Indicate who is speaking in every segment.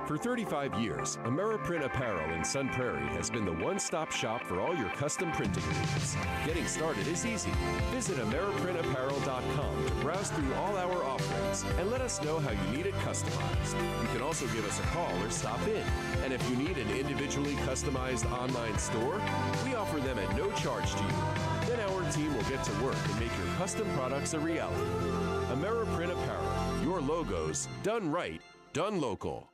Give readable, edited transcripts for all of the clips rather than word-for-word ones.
Speaker 1: For 35 years, Ameriprint Apparel in Sun Prairie has been the one-stop shop for all your custom printing needs. Getting started is easy. Visit AmeriprinTapparel.com to browse through all our offerings and let us know how you need it customized. You can also give us a call or stop in. And if you need an individually customized online store, we offer them at no charge to you. Then our team will get to work and make your custom products a reality. Ameriprint Apparel, your logos done right, done local.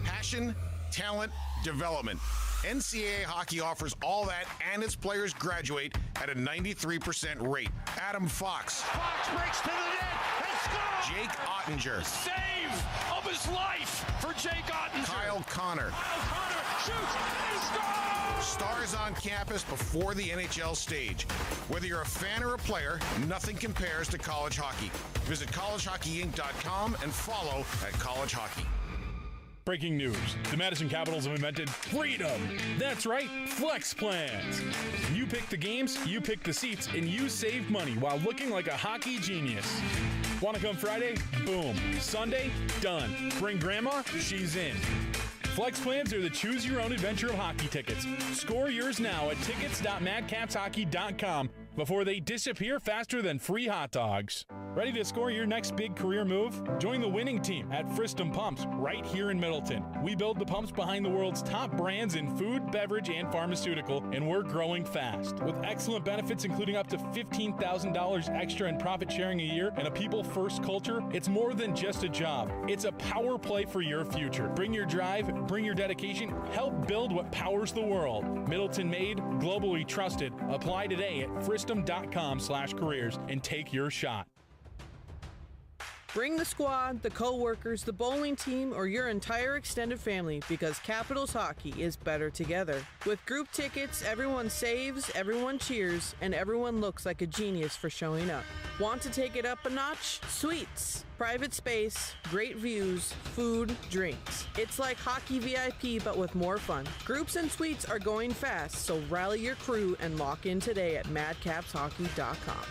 Speaker 2: Passion, talent, development. NCAA hockey offers all that, and its players graduate at a 93% rate. Adam Fox.
Speaker 3: Fox breaks to the net and scores!
Speaker 2: Jake Ottinger.
Speaker 3: Save of his life for Jake Ottinger.
Speaker 2: Kyle Connor.
Speaker 3: Kyle Connor shoots and scores!
Speaker 2: Stars on campus before the NHL stage. Whether you're a fan or a player, nothing compares to college hockey. Visit collegehockeyinc.com and follow at College Hockey.
Speaker 4: Breaking news. The Madison Capitals have invented freedom. That's right, flex plans. You pick the games, you pick the seats, and you save money while looking like a hockey genius. Want to come Friday? Boom. Sunday? Done. Bring grandma? She's in. Flex plans are the choose-your-own-adventure of hockey tickets. Score yours now at tickets.madcapshockey.com before they disappear faster than free hot dogs. Ready to score your next big career move? Join the winning team at Fristum Pumps right here in Middleton. We build the pumps behind the world's top brands in food, beverage, and pharmaceutical, and we're growing fast. With excellent benefits including up to $15,000 extra in profit sharing a year and a people-first culture, it's more than just a job. It's a power play for your future. Bring your drive, bring your dedication, help build what powers the world. Middleton made, globally trusted. Apply today at fristum.com/careers and take your shot.
Speaker 5: Bring the squad, the co-workers, the bowling team, or your entire extended family because Capitals hockey is better together. With group tickets, everyone saves, everyone cheers, and everyone looks like a genius for showing up. Want to take it up a notch? Suites. Private space, great views, food, drinks. It's like hockey VIP but with more fun. Groups and suites are going fast, so rally your crew and lock in today at madcapshockey.com.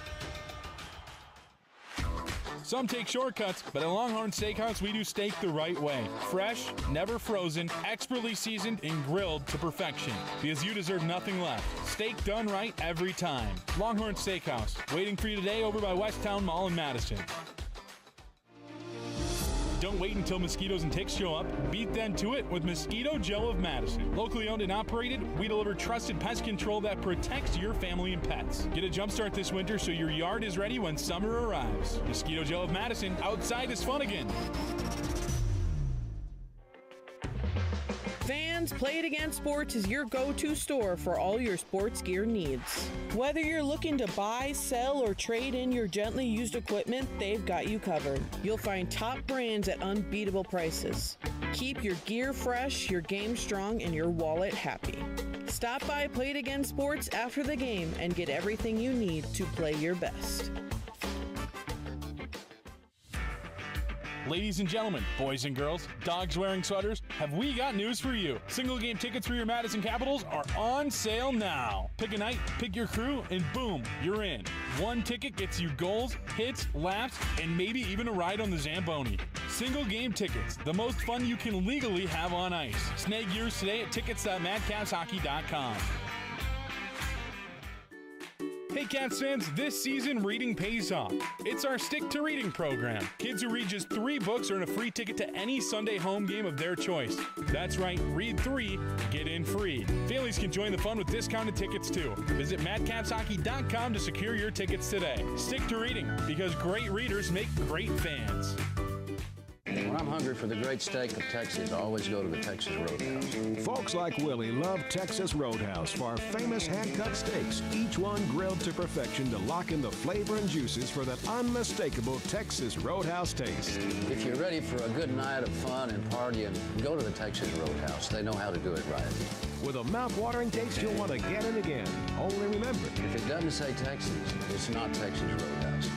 Speaker 4: Some take shortcuts, but at Longhorn Steakhouse, we do steak the right way. Fresh, never frozen, expertly seasoned, and grilled to perfection. Because you deserve nothing less. Steak done right every time. Longhorn Steakhouse, waiting for you today over by Westtown Mall in Madison. Don't wait until mosquitoes and ticks show up. Beat them to it with Mosquito Joe of Madison. Locally owned and operated, we deliver trusted pest control that protects your family and pets. Get a jump start this winter so your yard is ready when summer arrives. Mosquito Joe of Madison, outside is fun again.
Speaker 5: Fans, Play It Again Sports is your go-to store for all your sports gear needs. Whether you're looking to buy, sell, or trade in your gently used equipment, they've got you covered. You'll find top brands at unbeatable prices. Keep your gear fresh, your game strong, and your wallet happy. Stop by Play It Again Sports after the game and get everything you need to play your best.
Speaker 4: Ladies and gentlemen, boys and girls, dogs wearing sweaters, have we got news for you. Single game tickets for your Madison Capitals are on sale now. Pick a night, pick your crew, and boom, you're in. One ticket gets you goals, hits, laps, and maybe even a ride on the Zamboni. Single game tickets, the most fun you can legally have on ice. Snag yours today at tickets.madcapshockey.com. Hey Cats fans, this season reading pays off. It's our Stick to Reading program. Kids who read just 3 books earn a free ticket to any Sunday home game of their choice. That's right, read 3, get in free. Families can join the fun with discounted tickets too. Visit madcapshockey.com to secure your tickets today. Stick to reading, because great readers make great fans.
Speaker 6: When I'm hungry for the great steak of Texas, I always go to the Texas Roadhouse.
Speaker 7: Folks like Willie love Texas Roadhouse for our famous hand-cut steaks, each one grilled to perfection to lock in the flavor and juices for that unmistakable Texas Roadhouse taste.
Speaker 6: If you're ready for a good night of fun and partying, go to the Texas Roadhouse. They know how to do it right.
Speaker 7: With a mouth-watering taste you'll want again and again. Only remember,
Speaker 6: if it doesn't say Texas, it's not Texas Roadhouse.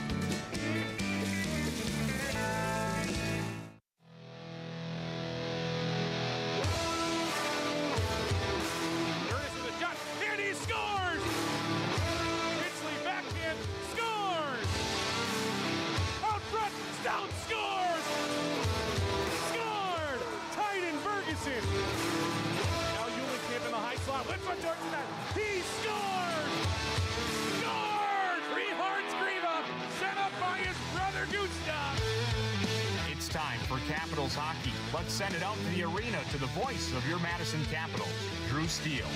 Speaker 8: for Capitals hockey. Let's send it out to the arena to the voice of your Madison Capitals, Drew Steele.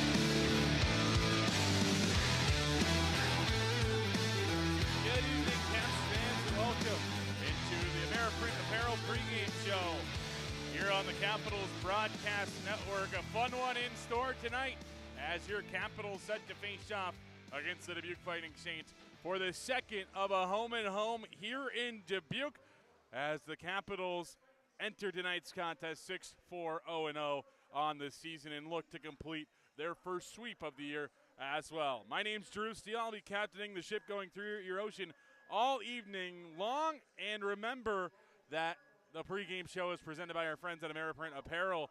Speaker 9: Good evening, Caps fans, and welcome into the Ameriprint Apparel pregame show here on the Capitals Broadcast Network. A fun one in store tonight as your Capitals set to face off against the Dubuque Fighting Saints for the second of a home-and-home here in Dubuque as the Capitals enter tonight's contest 6-4-0-0 on the season and look to complete their first sweep of the year as well. My name's Drew Steele. I'll be captaining the ship going through your ocean all evening long. And remember that the pregame show is presented by our friends at Ameriprint Apparel.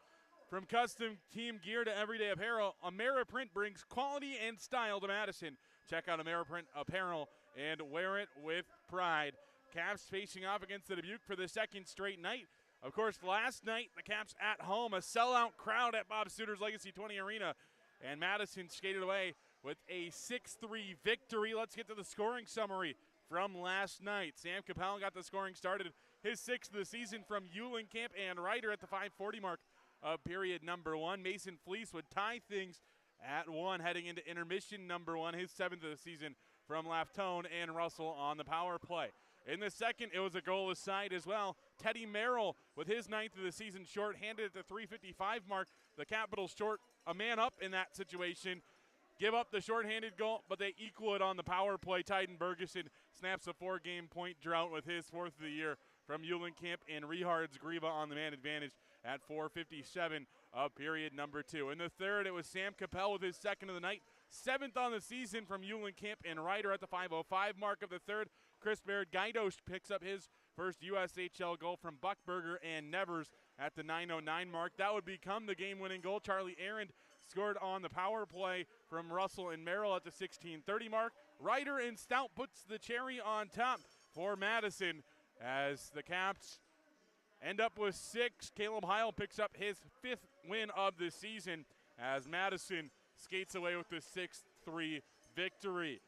Speaker 9: From custom team gear to everyday apparel, Ameriprint brings quality and style to Madison. Check out Ameriprint Apparel and wear it with pride. Caps facing off against the Dubuque for the second straight night. Of course, last night, the Caps at home, a sellout crowd at Bob Suter's Legacy 20 Arena, and Madison skated away with a 6-3 victory. Let's get to the scoring summary from last night. Sam Capel got the scoring started, his sixth of the season from Eulenkamp and Ryder at the 5:40 mark of period number one. Mason Fleece would tie things at one heading into intermission number one, his seventh of the season from Laftone and Russell on the power play. In the second, it was a goalless side as well. Teddy Merrill with his ninth of the season short-handed at the 3:55 mark. The Capitals short a man up in that situation. Give up the shorthanded goal, but they equal it on the power play. Tyden Bergeson snaps a 4-game point drought with his fourth of the year from Eulenkamp and Richards Griva on the man advantage at 4:57 of period number two. In the third, it was Sam Capel with his second of the night. Seventh on the season from Eulenkamp and Ryder at the 5:05 mark of the third. Chris Baird-Gaidos picks up his first USHL goal from Buckberger and Nevers at the 9:09 mark. That would become the game-winning goal. Charlie Arend scored on the power play from Russell and Merrill at the 16:30 mark. Ryder and Stout puts the cherry on top for Madison as the Caps end up with 6. Caleb Heil picks up his 5th win of the season as Madison skates away with the 6-3 victory.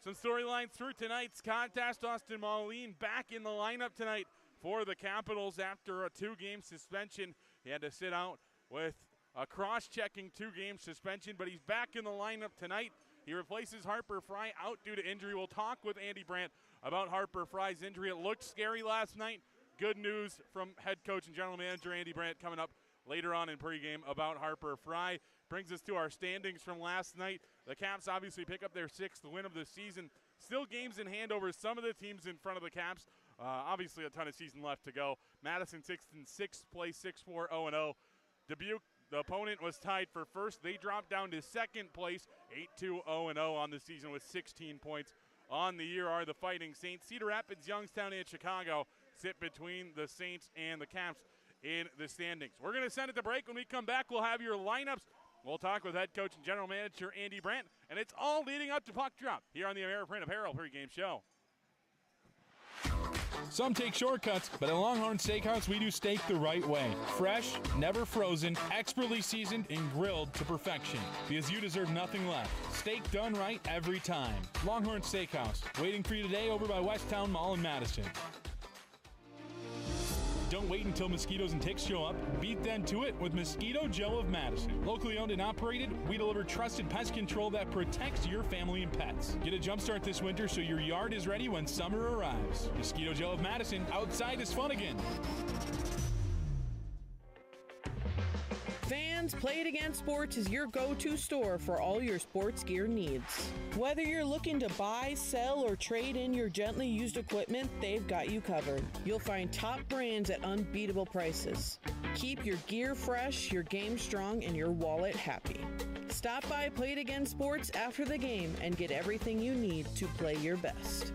Speaker 9: Some storylines through tonight's contest. Austin Moline back in the lineup tonight for the Capitals after a 2-game suspension. He had to sit out with a cross-checking 2-game suspension, but he's back in the lineup tonight. He replaces Harper Fry out due to injury. We'll talk with Andy Brandt about Harper Fry's injury. It looked scary last night. Good news from head coach and general manager Andy Brandt coming up later on in pregame about Harper Fry. Brings us to our standings from last night. The Caps obviously pick up their 6th win of the season. Still games in hand over some of the teams in front of the Caps. Obviously a ton of season left to go. Madison 6th in 6th place, 6-4-0-0. Dubuque, the opponent, was tied for first. They dropped down to second place, 8-2-0-0 on the season with 16 points. On the year are the Fighting Saints. Cedar Rapids, Youngstown, and Chicago sit between the Saints and the Caps in the standings. We're going to send it to break. When we come back, we'll have your lineups. We'll talk with head coach and general manager Andy Brandt, and it's all leading up to puck drop here on the Ameriprint Apparel pregame show.
Speaker 4: Some take shortcuts, but at Longhorn Steakhouse, we do steak the right way. Fresh, never frozen, expertly seasoned, and grilled to perfection. Because you deserve nothing less. Steak done right every time. Longhorn Steakhouse, waiting for you today over by Westtown Mall in Madison. Don't wait until mosquitoes and ticks show up. Beat them to it with Mosquito Joe of Madison. Locally owned and operated, we deliver trusted pest control that protects your family and pets. Get a jump start this winter so your yard is ready when summer arrives. Mosquito Joe of Madison, outside is fun again.
Speaker 5: Fans, Play It Again Sports is your go-to store for all your sports gear needs. Whether you're looking to buy, sell, or trade in your gently used equipment, they've got you covered. You'll find top brands at unbeatable prices. Keep your gear fresh, your game strong, and your wallet happy. Stop by Play It Again Sports after the game and get everything you need to play your best.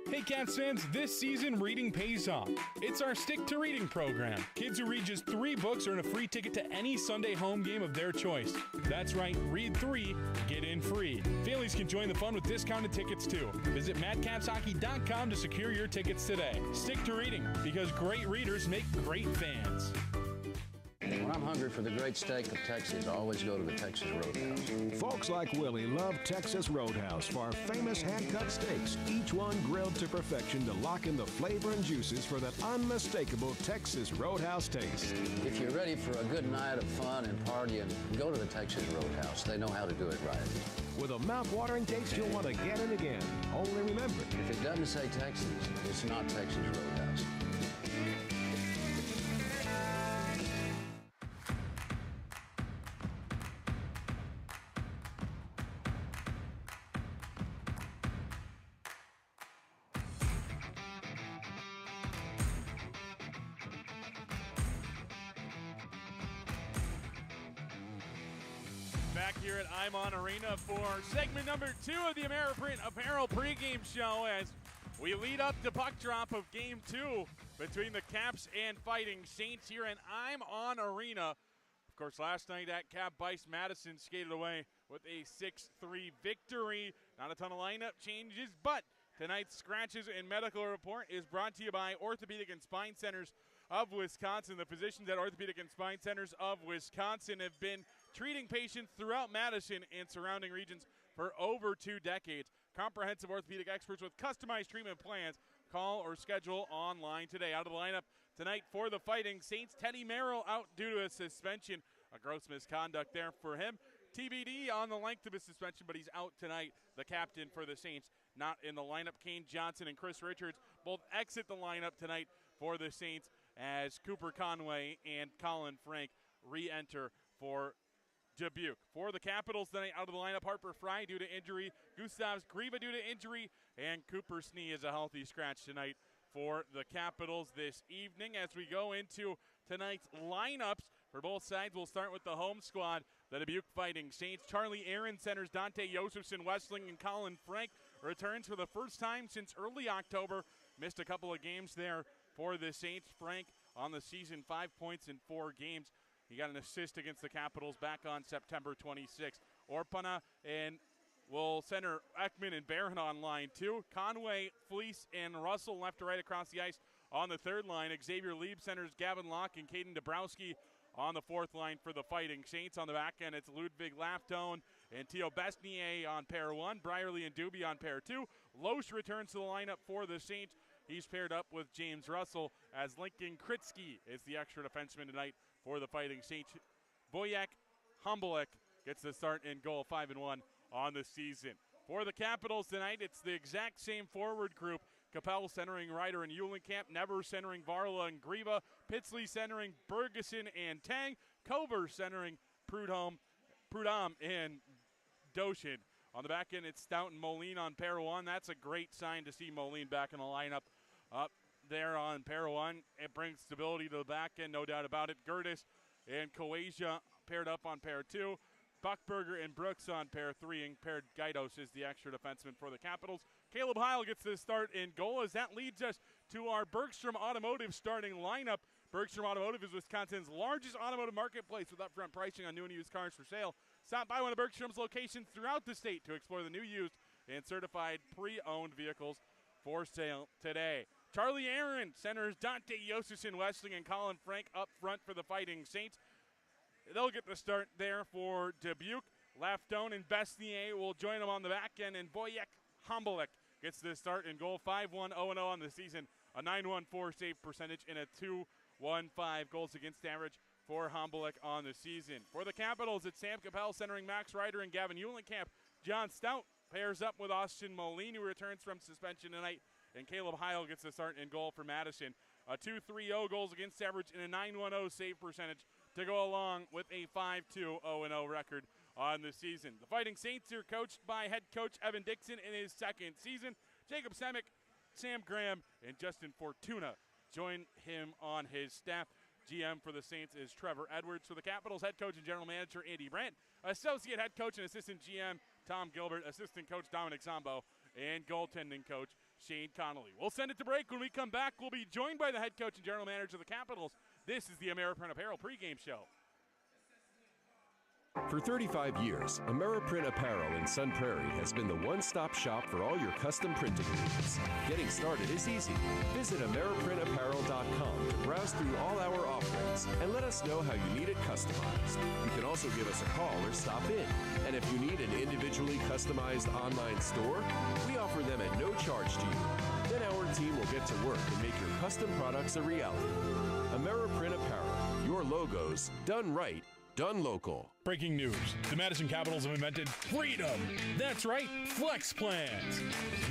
Speaker 4: Hey Caps fans, this season reading pays off. It's our Stick to Reading program. Kids who read just 3 books earn a free ticket to any Sunday home game of their choice. That's right, read 3, get in free. Families can join the fun with discounted tickets too. Visit madcapshockey.com to secure your tickets today. Stick to Reading, because great readers make great fans.
Speaker 6: When I'm hungry for the great steak of Texas, I always go to the Texas Roadhouse.
Speaker 7: Folks like Willie love Texas Roadhouse for our famous hand-cut steaks, each one grilled to perfection to lock in the flavor and juices for that unmistakable Texas Roadhouse taste.
Speaker 6: If you're ready for a good night of fun and partying, go to the Texas Roadhouse. They know how to do it right.
Speaker 7: With a mouth-watering taste you'll want again and again. Only remember,
Speaker 6: If it doesn't say Texas, it's not Texas Roadhouse.
Speaker 9: Back here at I'm On Arena for segment number 2 of the Ameriprint Apparel pregame show as we lead up to puck drop of Game 2 between the Caps and Fighting Saints here at I'm On Arena. Of course, last night at Cap Bice, Madison skated away with a 6-3 victory. Not a ton of lineup changes, but tonight's Scratches and Medical Report is brought to you by Orthopedic and Spine Centers of Wisconsin. The physicians at Orthopedic and Spine Centers of Wisconsin have been treating patients throughout Madison and surrounding regions for over 2 decades. Comprehensive orthopedic experts with customized treatment plans. Call or schedule online today. Out of the lineup tonight for the Fighting Saints, Teddy Merrill out due to a suspension. A gross misconduct there for him. TBD on the length of his suspension, but he's out tonight. The captain for the Saints not in the lineup. Kane Johnson and Chris Richards both exit the lineup tonight for the Saints as Cooper Conway and Colin Frank re-enter for Dubuque. For the Capitals tonight, out of the lineup, Harper Fry due to injury, Gustavs Grieva due to injury, and Cooper Snee is a healthy scratch tonight for the Capitals this evening. As we go into tonight's lineups for both sides, we'll start with the home squad, the Dubuque Fighting Saints. Charlie Aaron centers Dante Josephson, Westling, and Colin Frank returns for the first time since early October. Missed a couple of games there for the Saints. Frank on the season, 5 points in 4 games. He got an assist against the Capitals back on September 26th. Orpana and will center Ekman and Barron on line 2. Conway, Fleece, and Russell left to right across the ice on the 3rd line. Xavier Lieb centers Gavin Locke and Caden Dabrowski on the 4th line for the Fighting Saints. On the back end, it's Ludwig Laftone and Theo Besnier on pair 1. Brierly and Doobie on pair 2. Loesch returns to the lineup for the Saints. He's paired up with James Russell as Lincoln Kritsky is the extra defenseman tonight for the Fighting Saints. Boyak Humbolek gets the start in goal, 5-1 on the season. For the Capitals tonight, it's the exact same forward group. Capel centering Ryder and Eulenkamp, Never centering Varla and Grieva, Pitsley centering Bergeson and Tang, Kover centering Prudhomme and Doshin. On the back end, it's Stout and Moline on pair 1. That's a great sign to see Moline back in the lineup. Up there on pair 1, it brings stability to the back end, no doubt about it. Gertis and Koasia paired up on pair 2. Buckberger and Brooks on pair 3, and paired Gaidos is the extra defenseman for the Capitals. Caleb Heil gets the start in goal as that leads us to our Bergstrom Automotive starting lineup. Bergstrom Automotive is Wisconsin's largest automotive marketplace with upfront pricing on new and used cars for sale. Stop by one of Bergstrom's locations throughout the state to explore the new, used, and certified pre-owned vehicles for sale today. Charlie Aaron centers Dante Josephson, Westling, and Colin Frank up front for the Fighting Saints. They'll get the start there for Dubuque. Laftone and Besnier will join them on the back end, and Boyak Humbolek gets the start in goal. 5-1, 0-0 on the season, a 9.14 save percentage, and a 2.15 goals against average for Humbolek on the season. For the Capitals, it's Sam Capel centering Max Ryder and Gavin Eulenkamp. John Stout pairs up with Austin Moline, who returns from suspension tonight, and Caleb Heil gets the start in goal for Madison. A 2.30 goals against average and a 9.10 save percentage to go along with a 5-2, 0-0 record on the season. The Fighting Saints are coached by head coach Evan Dixon in his 2nd season. Jacob Semick, Sam Graham, and Justin Fortuna join him on his staff. GM for the Saints is Trevor Edwards. For the Capitals, head coach and general manager Andy Brandt. Associate head coach and assistant GM Tom Gilbert. Assistant coach Dominic Zambo. And goaltending coach Shane Connolly. We'll send it to break. When we come back, we'll be joined by the head coach and general manager of the Capitals. This is the Ameriprint Apparel pregame show.
Speaker 1: For 35 years, Ameriprint Apparel in Sun Prairie has been the one-stop shop for all your custom printing needs. Getting started is easy. Visit AmeriprintApparel.com to browse through all our offerings and let us know how you need it customized. You can also give us a call or stop in. And if you need an individually customized online store, we offer them at no charge to you. Then our team will get to work and make your custom products a reality. Ameriprint Apparel, your logos done right, done local.
Speaker 4: Breaking news. The Madison Capitals have invented freedom. That's right, flex plans.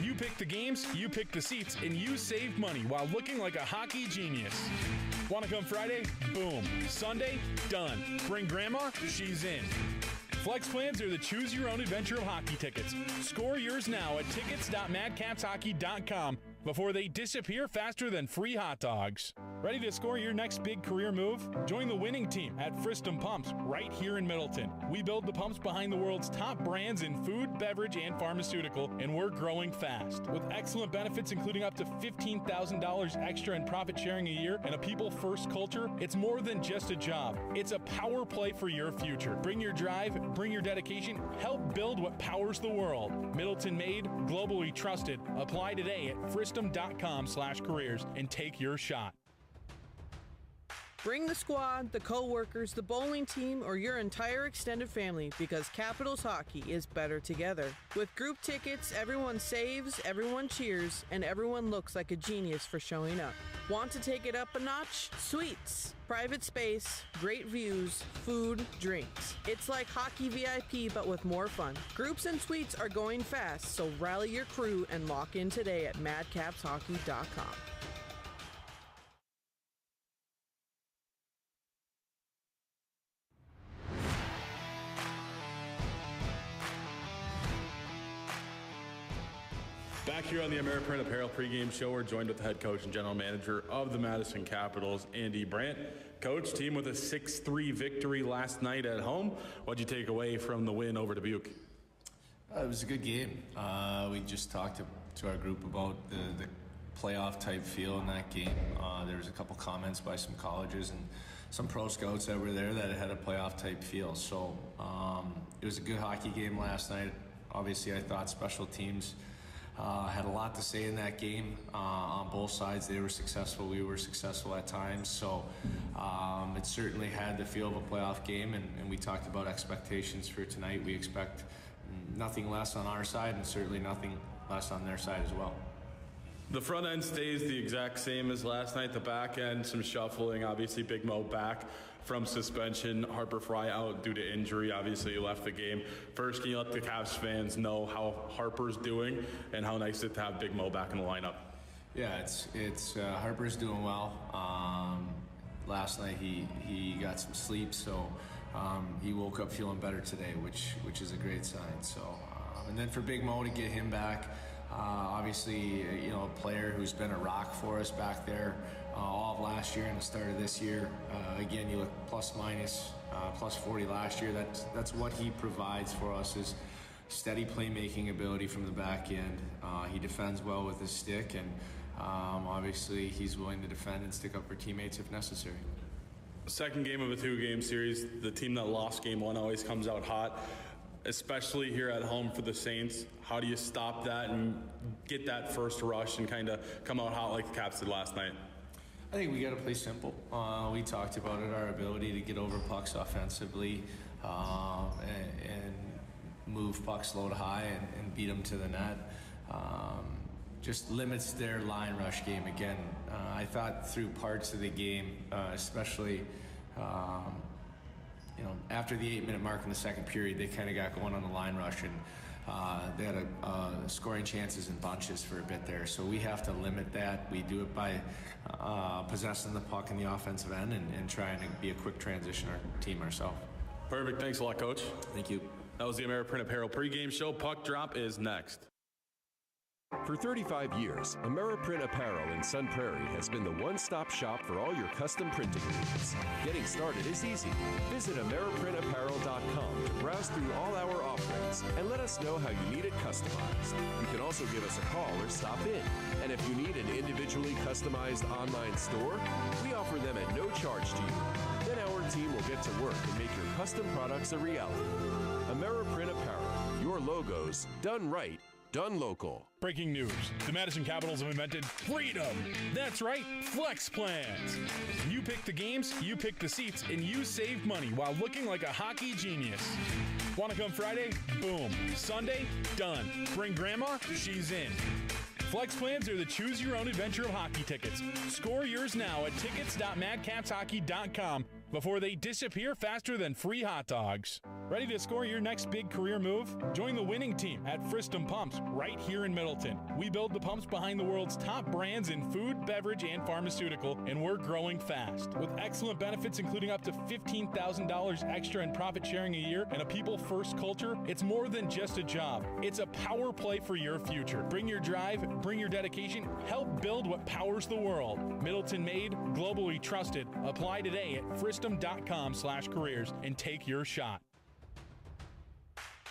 Speaker 4: You pick the games, you pick the seats, and you save money while looking like a hockey genius. Want to come Friday? Boom. Sunday? Done. Bring grandma? She's in. Flex plans are the choose-your-own-adventure of hockey tickets. Score yours now at tickets.madcapshockey.com before they disappear faster than free hot dogs. Ready to score your next big career move? Join the winning team at Fristum Pumps right here in Middleton. We build the pumps behind the world's top brands in food, beverage, and pharmaceutical, and we're growing fast. With excellent benefits including up to $15,000 extra in profit sharing a year and a people-first culture, it's more than just a job. It's a power play for your future. Bring your drive, bring your dedication, help build what powers the world. Middleton made, globally trusted. Apply today at fristum.com/careers and take your shot.
Speaker 5: Bring the squad, the co-workers, the bowling team, or your entire extended family because Capitals hockey is better together. With group tickets, everyone saves, everyone cheers, and everyone looks like a genius for showing up. Want to take it up a notch? Suites. Private space, great views, food, drinks. It's like hockey VIP but with more fun. Groups and suites are going fast, so rally your crew and lock in today at madcapshockey.com.
Speaker 10: Back here on the Ameriprint Apparel pregame show, we're joined with the head coach and general manager of the Madison Capitals, Andy Brandt. Coach, team with a 6-3 victory last night at home. What'd you take away from the win over Dubuque?
Speaker 11: It was a good game. We just talked to our group about the playoff type feel in that game. There was a couple comments by some colleges and some pro scouts that were there that it had a playoff type feel. So it was a good hockey game last night. Obviously, I thought special teams had a lot to say in that game. On both sides, they were successful. We were successful at times. So it certainly had the feel of a playoff game, and we talked about expectations for tonight. We expect nothing less on our side and certainly nothing less on their side as well.
Speaker 10: The front end stays the exact same as last night. The back end, some shuffling. Obviously, Big Mo back from suspension. Harper Fry out due to injury. Obviously, he left the game. First, can you let the Cavs fans know how Harper's doing and how nice it to have Big Mo back in the lineup?
Speaker 11: Yeah, it's Harper's doing well. Last night he got some sleep, so he woke up feeling better today, which is a great sign. So, and then for Big Mo to get him back. Obviously, a player who's been a rock for us back there all of last year and the start of this year. Again, you look plus 40 last year. That's what he provides for us is steady playmaking ability from the back end. He defends well with his stick, and obviously he's willing to defend and stick up for teammates if necessary.
Speaker 10: Second game of a 2-game series. The team that lost game 1 always comes out hot, especially here at home for the Saints. How do you stop that and get that first rush and kind of come out hot like the Caps did last night?
Speaker 11: I think we got to play simple. We talked about it, our ability to get over pucks offensively and move pucks low to high and beat them to the net. Just limits their line rush game again. I thought through parts of the game, especially after the 8-minute mark in the second period, they kind of got going on the line rush, and they had scoring chances in bunches for a bit there. So we have to limit that. We do it by possessing the puck in the offensive end and trying to be a quick transition team ourselves.
Speaker 10: Perfect. Thanks a lot, Coach.
Speaker 11: Thank you.
Speaker 10: That was the Ameriprint Apparel pregame show. Puck drop is next.
Speaker 1: For 35 years, Ameriprint Apparel in Sun Prairie has been the one-stop shop for all your custom printing needs. Getting started is easy. Visit AmeriprinApparel.com to browse through all our offerings and let us know how you need it customized. You can also give us a call or stop in. And if you need an individually customized online store, we offer them at no charge to you. Then our team will get to work and make your custom products a reality. AmeriPrint Apparel. Your logos done right, done local.
Speaker 4: Breaking news. The Madison Capitals have invented freedom. That's right, flex plans. You pick the games, you pick the seats, and you save money while looking like a hockey genius. Want to come Friday? Boom. Sunday? Done. Bring grandma? She's in. Flex plans are the choose-your-own-adventure of hockey tickets. Score yours now at tickets.madcapshockey.com before they disappear faster than free hot dogs. Ready to score your next big career move? Join the winning team at Friston Pumps right here in Middleton. We build the pumps behind the world's top brands in food, beverage, and pharmaceutical, and we're growing fast. With excellent benefits including up to $15,000 extra in profit sharing a year and a people-first culture, it's more than just a job. It's a power play for your future. Bring your drive, bring your dedication, help build what powers the world. Middleton made, globally trusted. Apply today at friston.com/careers and take your shot.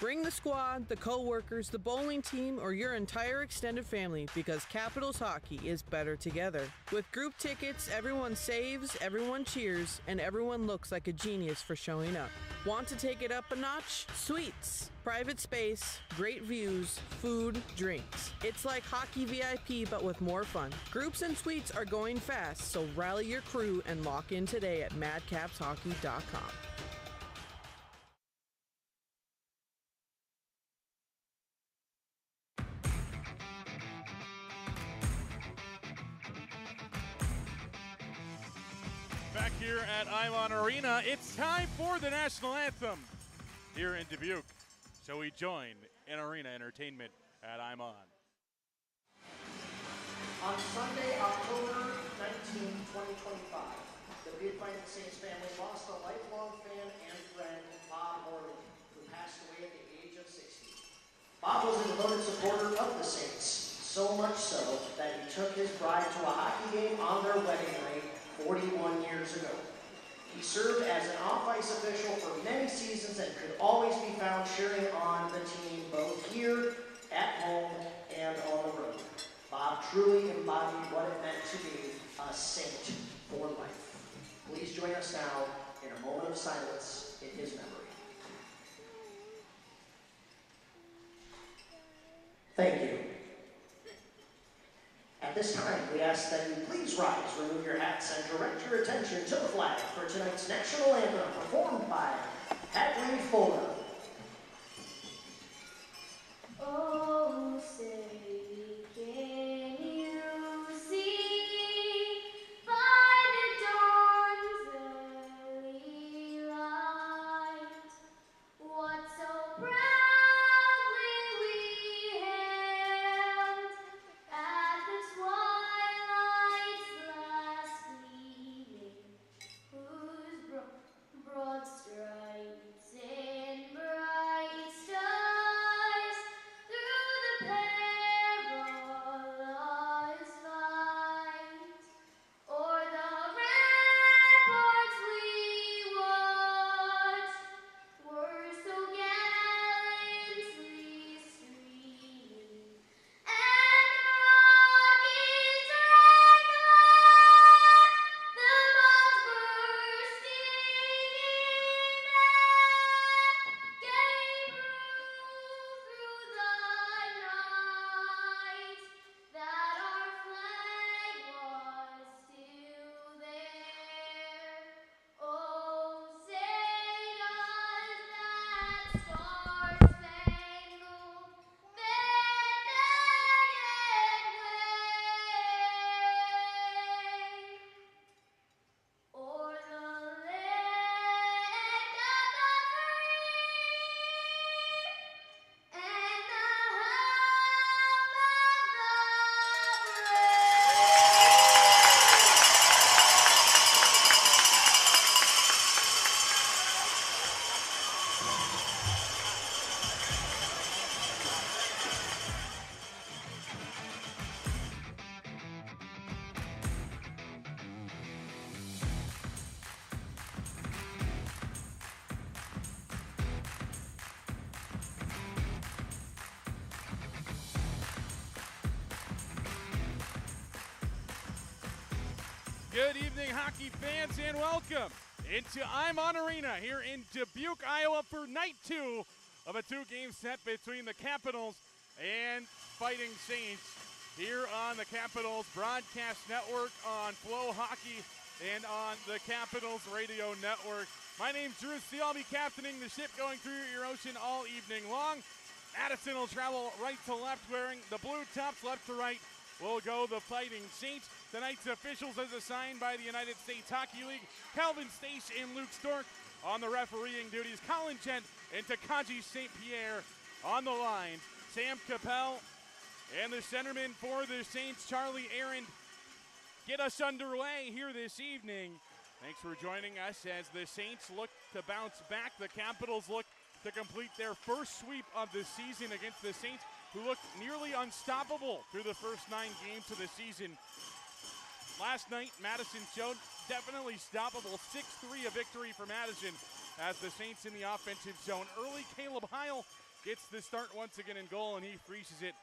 Speaker 5: Bring the squad, the co-workers, the bowling team, or your entire extended family because Capitals hockey is better together. With group tickets, everyone saves, everyone cheers, and everyone looks like a genius for showing up. Want to take it up a notch? Suites. Private space, great views, food, drinks. It's like hockey VIP but with more fun. Groups and suites are going fast, so rally your crew and lock in today at madcapshockey.com.
Speaker 9: Back here at Imon Arena, it's time for the national anthem here in Dubuque. So we join in arena entertainment at Imon.
Speaker 12: On Sunday, October 19, 2025, the Dubuque Fighting Saints family lost a lifelong fan and friend, Bob Morley, who passed away at the age of 60. Bob was a devoted supporter of the Saints, so much so that he took his bride to a hockey game on their wedding night 41 years ago. He served as an off-ice official for many seasons and could always be found cheering on the team both here, at home, and on the road. Bob truly embodied what it meant to be a saint for life. Please join us now in a moment of silence in his memory. Thank you. At this time, we ask that you please rise, remove your hats, and direct your attention to the flag for tonight's national anthem, performed by Hadley Fuller.
Speaker 13: Oh, say, can you see by the dawn's early light what so proudly we hailed at the twilight's last gleaming, whose broad stripes and bright stars through the perilous fight o'er the ramparts we watched were so gallantly streaming, and rockets rang like the bombs bursting in gave proof through the night that our flag was still there. Oh, say does that star-spangled banner yet wave o'er the land of the free and the home of the
Speaker 9: Good evening, hockey fans, and welcome into Imon Arena here in Dubuque, Iowa for night 2 of a 2-game set between the Capitals and Fighting Saints here on the Capitals Broadcast Network, on Flow Hockey, and on the Capitals Radio Network. My name's Drew Steele. I'll be captaining the ship going through your ocean all evening long. Madison will travel right to left wearing the blue tops. Left to right will go the Fighting Saints. Tonight's officials as assigned by the United States Hockey League, Calvin Stace and Luke Stork. On the refereeing duties, Colin Gent and Takaji St. Pierre on the line. Sam Capel and the centerman for the Saints, Charlie Aaron, get us underway here this evening. Thanks for joining us as the Saints look to bounce back. The Capitals look to complete their first sweep of the season against the Saints, who looked nearly unstoppable through the first 9 games of the season. Last night, Madison showed definitely stoppable. 6-3, a victory for Madison as the Saints in the offensive zone. Early, Caleb Heil gets the start once again in goal, and he freezes it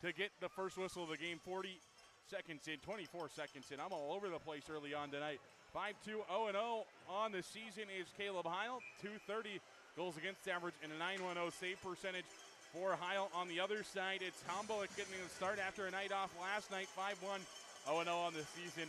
Speaker 9: to get the first whistle of the game. 40 seconds in, 24 seconds in. I'm all over the place early on tonight. 5-2, 0-0 on the season is Caleb Heil. 230 goals against average and a 910 save percentage for Heil. On the other side, it's Hombulik getting the start after a night off last night. 5-1, 0-0 on the season.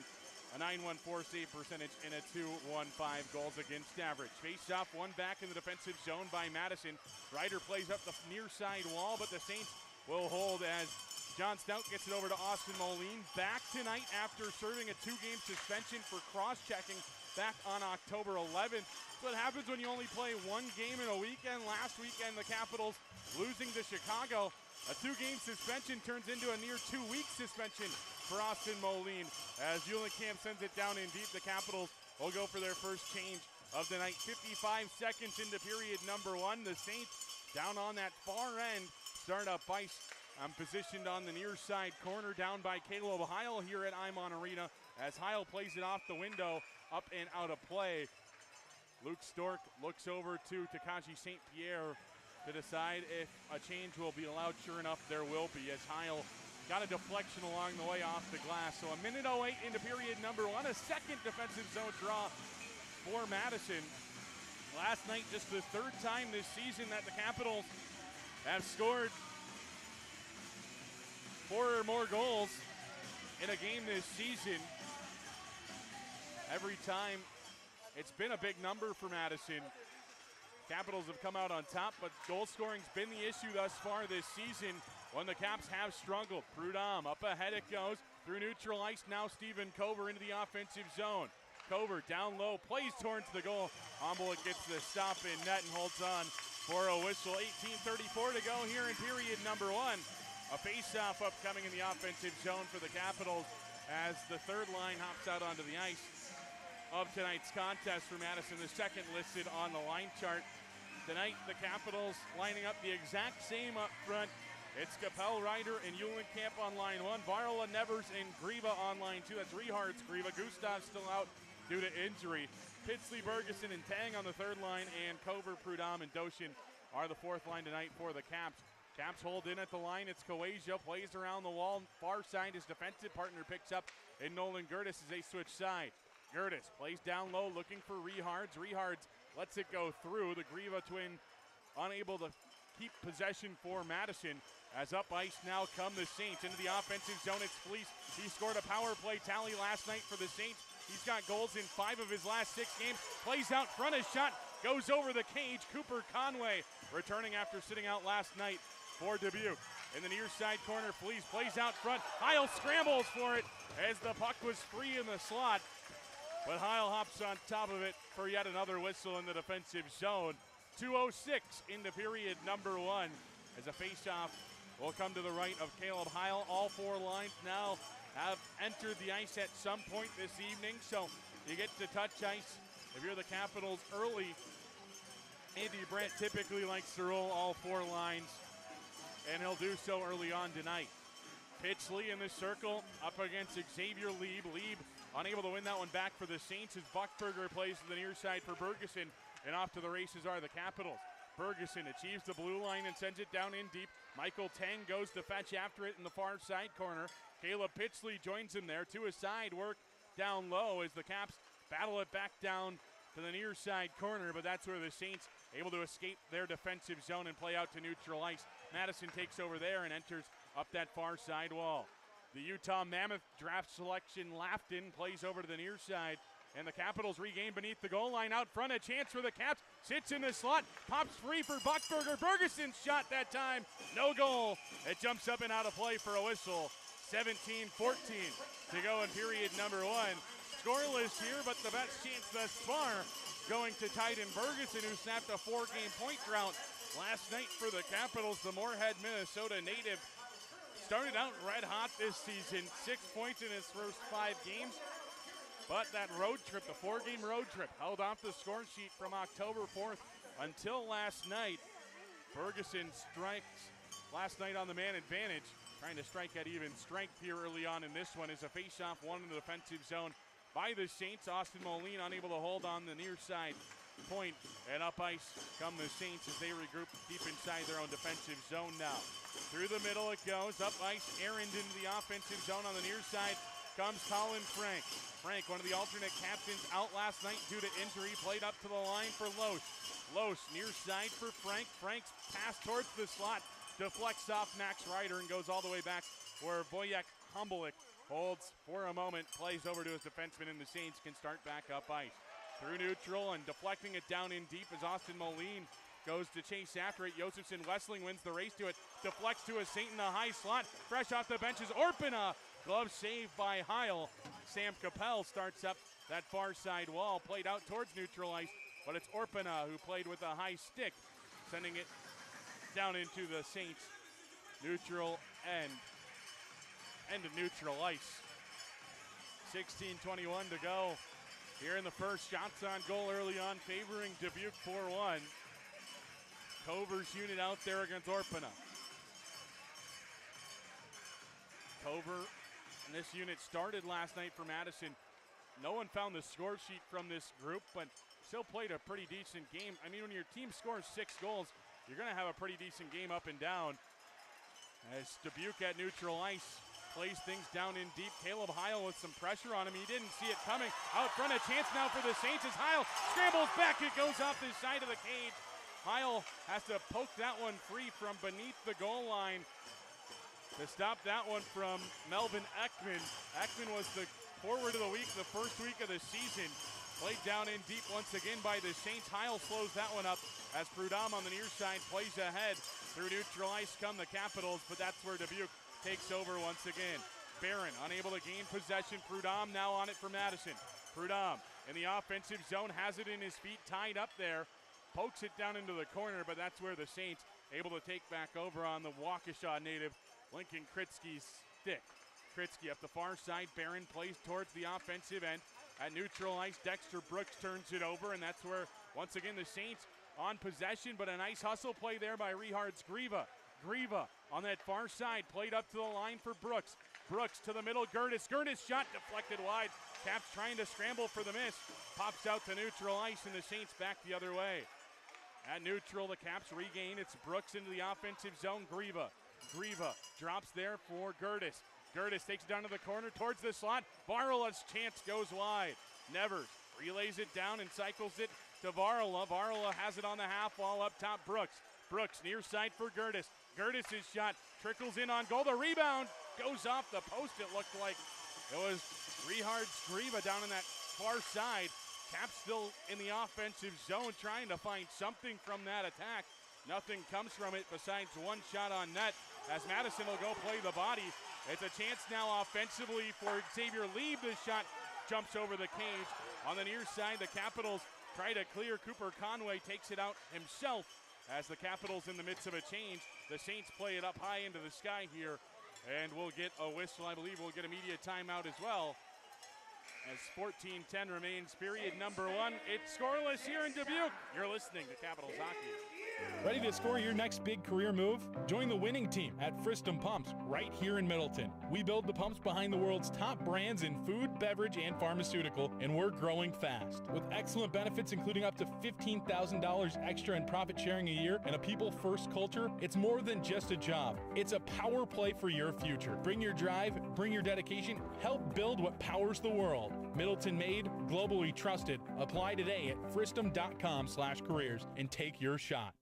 Speaker 9: A 914 save percentage and a 215 goals against average. Face off, one back in the defensive zone by Madison. Ryder plays up the near side wall, but the Saints will hold as John Stout gets it over to Austin Moline. Back tonight after serving a 2-game suspension for cross-checking back on October 11th. That's what happens when you only play 1 game in a weekend. Last weekend, the Capitals losing to Chicago. A 2-game suspension turns into a near 2-week suspension for Austin Moline. As Camp sends it down in deep, the Capitals will go for their first change of the night. 55 seconds into period number 1. The Saints down on that far end. Start up ice. I'm positioned on the near side corner, down by Caleb Heil here at Imon Arena, as Heil plays it off the window, up and out of play. Luke Stork looks over to Takashi St. Pierre to decide if a change will be allowed. Sure enough, there will be, as Heil got a deflection along the way off the glass. So a minute 08 into period number 1, a second defensive zone draw for Madison. Last night, just the 3rd time this season that the Capitals have scored 4 or more goals in a game this season. Every time it's been a big number for Madison. Capitals have come out on top, but goal scoring's been the issue thus far this season when the Caps have struggled. Prudhomme, up ahead it goes through neutral ice. Now Stephen Cover into the offensive zone. Cover down low, plays towards the goal. Hombulik gets the stop in net and holds on for a whistle. 18:34 to go here in period number 1. A face-off upcoming in the offensive zone for the Capitals as the 3rd line hops out onto the ice of tonight's contest for Madison, the 2nd listed on the line chart. Tonight, the Capitals lining up the exact same up front. It's Capel, Ryder, and Camp on line 1. Varla, Nevers, and Grieva on line 2. That's Rehards, Grieva. Gustav still out due to injury. Pitsley, Bergeson, and Tang on the 3rd line, and Cover, Prudhomme, and Doshin are the 4th line tonight for the Caps. Caps hold in at the line. It's Coasia, plays around the wall. Far side, his defensive partner picks up, and Nolan Gertis as they switch side. Gertis plays down low, looking for Rehards. Rehards lets it go through. The Grieva twin unable to keep possession for Madison. As up ice now come the Saints. Into the offensive zone, it's Fleece. He scored a power play tally last night for the Saints. He's got goals in 5 of his last 6 games. Plays out front, his shot goes over the cage. Cooper Conway returning after sitting out last night for Dubuque. In the near side corner, Fleece plays out front. Heil scrambles for it as the puck was free in the slot. But Heil hops on top of it for yet another whistle in the defensive zone. 2:06 into period number 1 as a faceoff will come to the right of Caleb Heil. All 4 lines now have entered the ice at some point this evening, so you get to touch ice if you're the Capitals early. Andy Brandt typically likes to roll all 4 lines, and he'll do so early on tonight. Pitchley in the circle up against Xavier Lieb. Lieb unable to win that one back for the Saints as Buchberger plays to the near side for Bergeson, and off to the races are the Capitals. Bergeson achieves the blue line and sends it down in deep. Michael Tang goes to fetch after it in the far side corner. Caleb Pitchley joins him there. To his side work down low as the Caps battle it back down to the near side corner, but that's where the Saints able to escape their defensive zone and play out to neutral ice. Madison takes over there and enters up that far side wall. The Utah Mammoth draft selection Lafton plays over to the near side, and the Capitals regain beneath the goal line out front. A chance for the Caps, sits in the slot, pops free for Buchberger. Bergeson's shot that time, no goal. It jumps up and out of play for a whistle. 17-14 to go in period number one. Scoreless here, but the best chance thus far going to Tyden Bergeson, who snapped a 4-game point drought last night for the Capitals. The Moorhead, Minnesota native started out red hot this season, 6 points in his first 5 games. But that road trip, the 4-game road trip, held off the score sheet from October 4th until last night. Bergeson strikes last night on the man advantage, trying to strike at even strength here early on in this one as a face-off one in the defensive zone by the Saints. Austin Moline unable to hold on the near side point, and up ice come the Saints as they regroup deep inside their own defensive zone now. Through the middle it goes, up ice, errand into the offensive zone on the near side comes Colin Frank. Frank, one of the alternate captains, out last night due to injury, played up to the line for Loesch. Loesch near side for Frank. Frank's pass towards the slot deflects off Max Ryder and goes all the way back where Wojciech Humbelik holds for a moment, plays over to his defenseman, and the Saints can start back up ice. Through neutral and deflecting it down in deep as Austin Moline goes to chase after it. Josefson Wessling wins the race to it, deflects to a Saint in the high slot. Fresh off the bench is Orpana. Glove saved by Heil. Sam Capel starts up that far side wall, played out towards neutral ice, but it's Orpana who played with a high stick, sending it down into the Saints neutral end of neutral ice. 16:21 to go here in the first. Shots on goal early on, favoring Dubuque 4-1. Cover's unit out there against Orpana. Cover and this unit started last night for Madison. No one found the score sheet from this group, but still played a pretty decent game. I mean, when your team scores 6 goals, you're going to have a pretty decent game up and down. As Dubuque at neutral ice plays things down in deep. Caleb Heil with some pressure on him. He didn't see it coming. Out front, a chance now for the Saints as Heil scrambles back. It goes off the side of the cage. Heil has to poke that one free from beneath the goal line to stop that one from Melvin Ekman. Ekman was the forward of the week, the first week of the season. Played down in deep once again by the Saints. Heil slows that one up as Prudhomme on the near side plays ahead. Through neutral ice come the Capitals, but that's where Dubuque takes over once again. Barron unable to gain possession. Prudhomme now on it for Madison. Prudhomme in the offensive zone, has it in his feet, tied up there. Pokes it down into the corner, but that's where the Saints able to take back over on the Waukesha native, Lincoln Kritzky's stick. Kritzky up the far side. Barron plays towards the offensive end. At neutral ice, Dexter Brooks turns it over, and that's where, once again, the Saints on possession, but a nice hustle play there by Richards Grieva. Grieva on that far side, played up to the line for Brooks. Brooks to the middle, Gertis. Gertis shot deflected wide. Caps trying to scramble for the miss. Pops out to neutral ice, and the Saints back the other way. At neutral, the Caps regain. It's Brooks into the offensive zone. Grieva. Grieva drops there for Gertis. Gertis takes it down to the corner towards the slot. Varla's chance goes wide. Nevers relays it down and cycles it to Varla. Varla has it on the half wall up top. Brooks. Brooks near side for Gertis. Gertis' shot trickles in on goal. The rebound goes off the post. It looked like it was Richards Grieva down in that far side. Caps still in the offensive zone trying to find something from that attack. Nothing comes from it besides one shot on net as Madison will go play the body. It's a chance now offensively for Xavier Lieb. This shot jumps over the cage. On the near side, the Capitals try to clear. Cooper Conway takes it out himself as the Capitals in the midst of a change. The Saints play it up high into the sky here, and we'll get a whistle. I believe we'll get a media timeout as well. As 14-10 remains period number one. It's scoreless here in Dubuque. You're listening to Capitals Hockey.
Speaker 4: Ready to score your next big career move? Join the winning team at Fristum Pumps right here in Middleton. We build the pumps behind the world's top brands in food, beverage, and pharmaceutical, and we're growing fast. With excellent benefits including up to $15,000 extra in profit sharing a year and a people-first culture, it's more than just a job. It's a power play for your future. Bring your drive, bring your dedication, help build what powers the world. Middleton made, globally trusted. Apply today at fristum.com/careers and take your shot.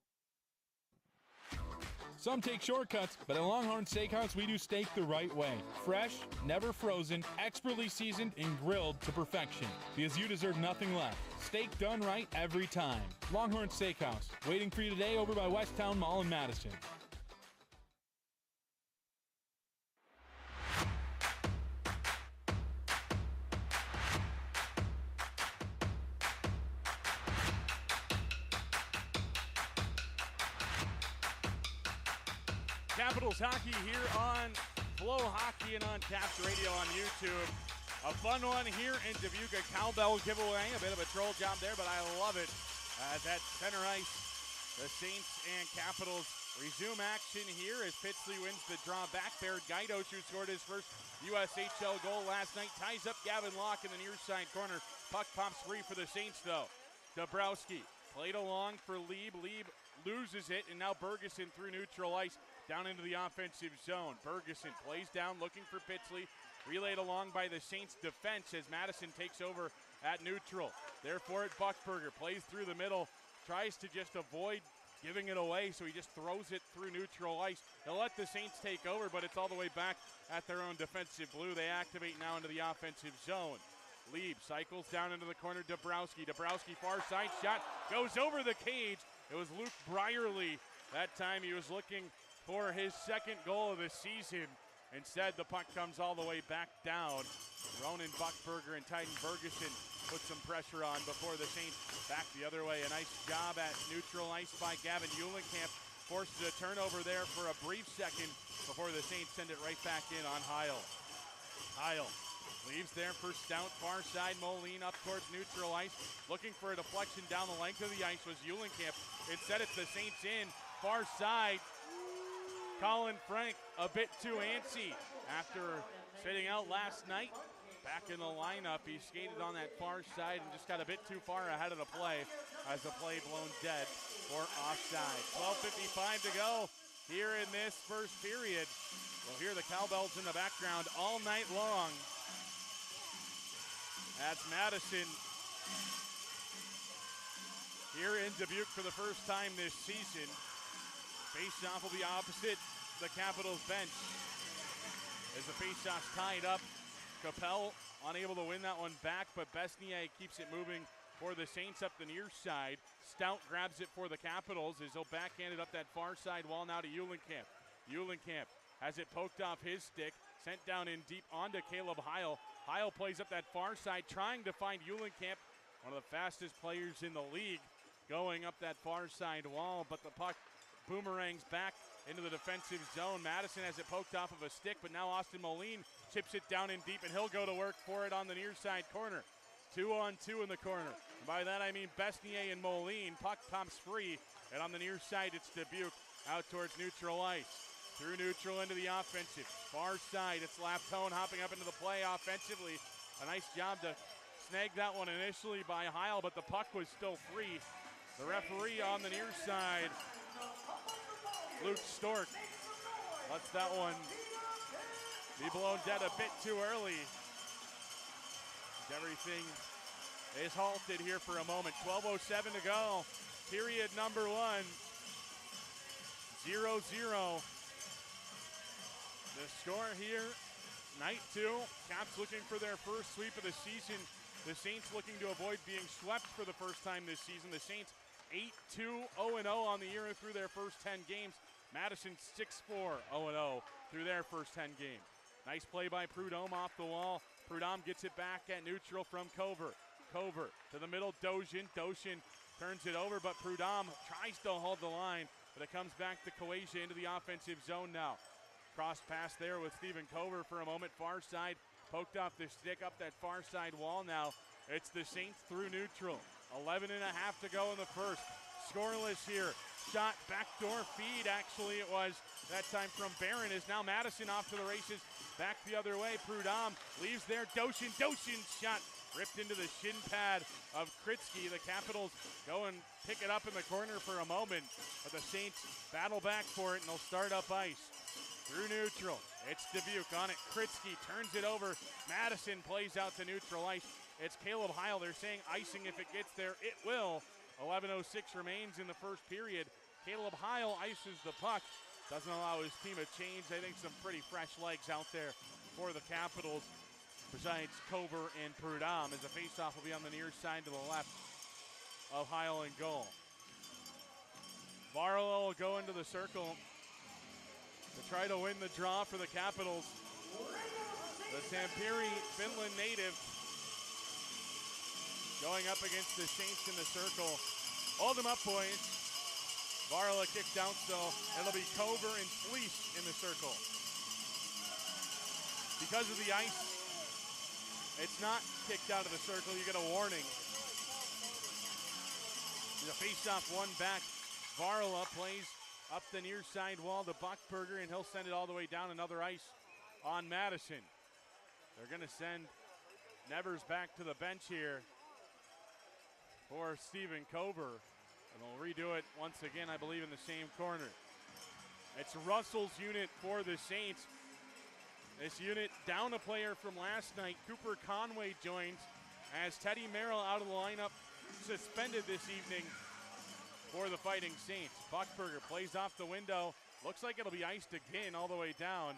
Speaker 4: Some take shortcuts, but at Longhorn Steakhouse, we do steak the right way. Fresh, never frozen, expertly seasoned, and grilled to perfection. Because you deserve nothing less. Steak done right every time. Longhorn Steakhouse, waiting for you today over by Westtown Mall in Madison.
Speaker 9: Capitals hockey here on Flow Hockey and on Caps Radio on YouTube. A fun one here in Dubuque, a cowbell giveaway. A bit of a troll job there, but I love it. At center ice, the Saints and Capitals resume action here as Pitsley wins the draw back. Baird Gaidos, who scored his first USHL goal last night, ties up Gavin Locke in the near side corner. Puck pops free for the Saints, though. Dabrowski played along for Lieb. Lieb loses it, and now Bergeson through neutral ice down into the offensive zone. Bergeson plays down looking for Pitsley. Relayed along by the Saints defense as Madison takes over at neutral. Therefore, Buchberger plays through the middle, tries to just avoid giving it away, so he just throws it through neutral ice. He'll let the Saints take over, but it's all the way back at their own defensive blue. They activate now into the offensive zone. Lieb cycles down into the corner. Dabrowski far side shot goes over the cage. It was Luke Brierly. That time he was looking for his second goal of the season. Instead, the puck comes all the way back down. Ronan Buchberger and Titan Bergeson put some pressure on before the Saints back the other way. A nice job at neutral ice by Gavin Eulenkamp. Forces a turnover there for a brief second before the Saints send it right back in on Heil. Heil leaves there for Stout, far side. Moline up towards neutral ice. Looking for a deflection down the length of the ice was Eulenkamp. Instead, it's the Saints in, far side. Colin Frank a bit too antsy after sitting out last night. Back in the lineup, he skated on that far side and just got a bit too far ahead of the play as the play blown dead for offside. 12:55 to go here in this first period. We'll hear the cowbells in the background all night long. That's Madison here in Dubuque for the first time this season. Faceoff will be opposite the Capitals bench as the faceoff's tied up. Capel unable to win that one back, but Besnier keeps it moving for the Saints up the near side. Stout grabs it for the Capitals as he'll backhand it up that far side wall now to Eulenkamp. Eulenkamp has it poked off his stick, sent down in deep onto Caleb Heil. Heil plays up that far side, trying to find Eulenkamp, one of the fastest players in the league, going up that far side wall, but the puck boomerangs back into the defensive zone. Madison has it poked off of a stick, but now Austin Moline chips it down in deep, and he'll go to work for it on the near side corner. 2-on-2 in the corner. And by that I mean Besnier and Moline. Puck pops free, and on the near side it's Dubuque out towards neutral ice. Through neutral into the offensive. Far side, it's Laftone hopping up into the play offensively. A nice job to snag that one initially by Heil, but the puck was still free. The referee on the near side, Luke Stork, lets that one be blown dead a bit too early. Everything is halted here for a moment. 12:07 to go. Period number one. 0-0. The score here, night two. Caps looking for their first sweep of the season. The Saints looking to avoid being swept for the first time this season. The Saints 8-2, 0-0 on the year through their first 10 games. Madison 6-4, 0-0 through their first 10 games. Nice play by Prudhomme off the wall. Prudhomme gets it back at neutral from Cover. Cover to the middle, Doshin. Doshin turns it over, but Prudhomme tries to hold the line, but it comes back to Coasia into the offensive zone now. Cross pass there with Stephen Cover for a moment. Far side, poked off the stick up that far side wall now. It's the Saints through neutral. 11 and a half to go in the first. scoreless here. Shot, backdoor feed, actually it was that time from Barron. Is now Madison off to the races. Back the other way, Prudhomme leaves there. Doshin's shot ripped into the shin pad of Kritzky. The Capitals go and pick it up in the corner for a moment, but the Saints battle back for it, and they'll start up ice. Through neutral, it's Dubuque on it. Kritzky turns it over. Madison plays out to neutral ice. It's Caleb Heil. They're saying icing if it gets there. It will. 11:06 remains in the first period. Caleb Heil ices the puck. Doesn't allow his team a change. I think some pretty fresh legs out there for the Capitals, besides Cover and Prudhomme, as the faceoff will be on the near side to the left of Heil in goal. Varlow will go into the circle to try to win the draw for the Capitals. The Tampere, Finland native, going up against the Saints in the circle. Hold them up, boys. Varla kicked out, so it'll be Cover and Fleece in the circle. Because of the ice, it's not kicked out of the circle. You get a warning. The face-off one back. Varla plays up the near side wall to Buckberger, and he'll send it all the way down another ice on Madison. They're going to send Nevers back to the bench here for Stephen Cover. And they'll redo it once again, I believe, in the same corner. It's Russell's unit for the Saints. This unit down a player from last night. Cooper Conway joins as Teddy Merrill out of the lineup, suspended this evening for the Fighting Saints. Buckberger plays off the window. Looks like it'll be iced again all the way down.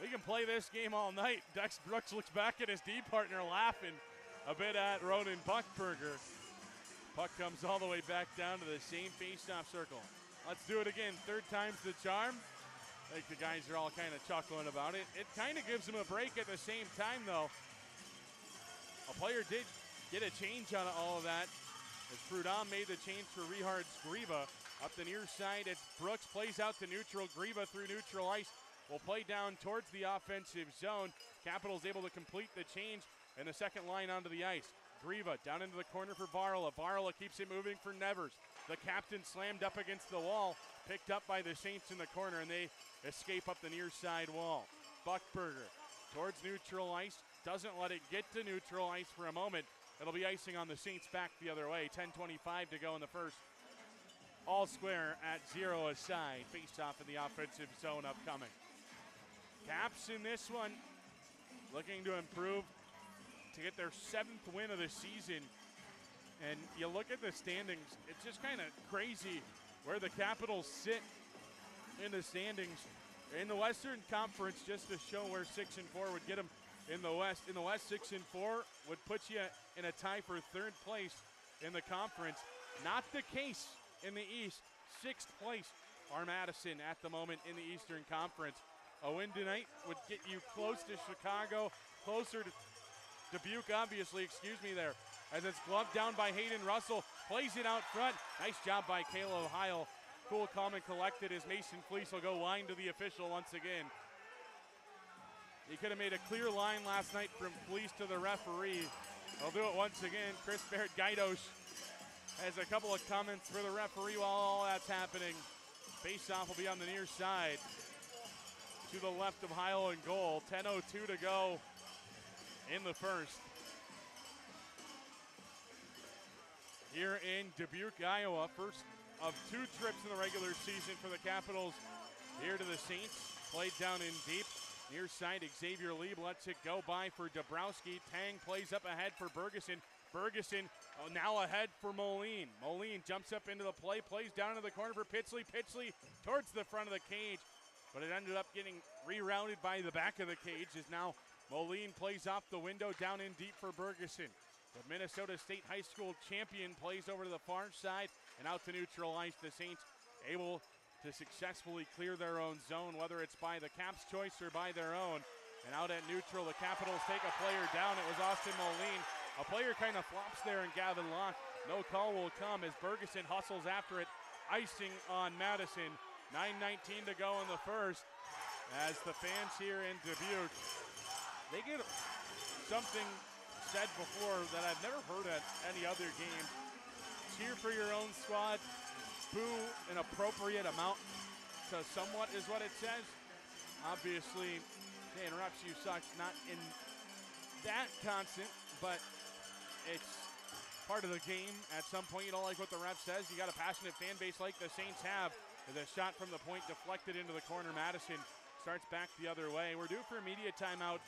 Speaker 9: We can play this game all night. Dex Brooks looks back at his D partner laughing a bit at Ronan Buckberger. Puck comes all the way back down to the same face-off circle. Let's do it again. Third time's the charm. I think the guys are all kind of chuckling about it. It kind of gives them a break at the same time, though. A player did get a change out of all of that, as Prudhomme made the change for Richards Griva. Up the near side, it's Brooks, plays out to neutral. Griva through neutral ice will play down towards the offensive zone. Capitals able to complete the change, and the second line onto the ice. Griva down into the corner for Varla. Varla keeps it moving for Nevers. The captain slammed up against the wall, picked up by the Saints in the corner, and they escape up the near side wall. Buckberger towards neutral ice, doesn't let it get to neutral ice for a moment. It'll be icing on the Saints back the other way. 10:25 to go in the first. All square at 0 aside. Face off in the offensive zone upcoming. Caps in this one looking to improve to get their 7th win of the season. And you look at the standings, it's just kind of crazy where the Capitals sit in the standings. In the Western Conference, just to show where 6 and 4 would get them in the West. In the West, 6 and 4 would put you in a tie for 3rd place in the conference. Not the case in the East. 6th place are Madison at the moment in the Eastern Conference. A win tonight would get you close to Chicago, closer to Dubuque, obviously, there, as it's gloved down by Hayden Russell, plays it out front. Nice job by Caleb Heil. Cool, calm, and collected as Mason Fleece will go line to the official once again. He could have made a clear line last night from Fleece to the referee. They'll do it once again. Chris Barrett Gaidos has a couple of comments for the referee while all that's happening. Face-off will be on the near side to the left of Heil in goal. 10:02 to go in the first. Here in Dubuque, Iowa, first of 2 trips in the regular season for the Capitals here to the Saints. Played down in deep. Near side, Xavier Lieb lets it go by for Dabrowski. Tang plays up ahead for Bergeson. Bergeson now ahead for Moline. Moline jumps up into the play, plays down into the corner for Pitsley. Pitsley towards the front of the cage, but it ended up getting rerouted by the back of the cage as now Moline plays off the window down in deep for Bergeson. The Minnesota State High School champion plays over to the far side and out to neutral ice. The Saints able to successfully clear their own zone, whether it's by the Caps' choice or by their own. And out at neutral, the Capitals take a player down. It was Austin Moline. A player kind of flops there, and Gavin Locke. No call will come as Bergeson hustles after it, icing on Madison. 9:19 to go in the first as the fans here in Dubuque, they get something said before that I've never heard at any other game cheer for your own squad, boo an appropriate amount to somewhat is what it says. Obviously, saying refs, you suck, not in that constant, but it's part of the game. At some point, you don't like what the ref says. You got a passionate fan base like the Saints have. With a shot from the point deflected into the corner, Madison starts back the other way. We're due for a media timeout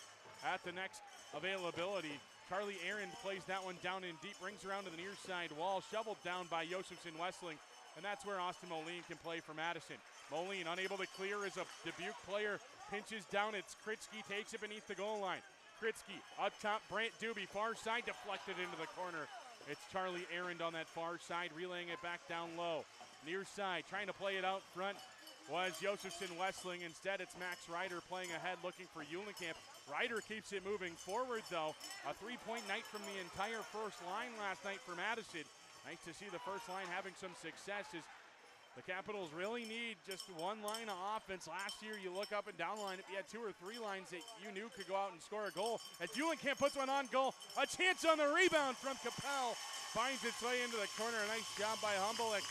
Speaker 9: at the next availability. Charlie Aaron plays that one down in deep, rings around to the near side wall, shoveled down by Josephson Wessling, and that's where Austin Moline can play for Madison. Moline unable to clear as a Dubuque player pinches down. It's Kritzky, takes it beneath the goal line. Kritzky up top, Brant Doobie, far side, deflected into the corner. It's Charlie Aaron on that far side, relaying it back down low. Near side, trying to play it out front was Josephson Wessling. Instead, it's Max Ryder playing ahead, looking for Eulenkamp. Ryder keeps it moving forward, though. A three-point night from the entire first line last night for Madison. Nice to see the first line having some success as the Capitals really need just one line of offense. Last year, you look up and down the line, if you had 2 or 3 lines that you knew could go out and score a goal. As Eulenkamp puts one on goal, a chance on the rebound from Capel. Finds its way into the corner. A nice job by Humboldt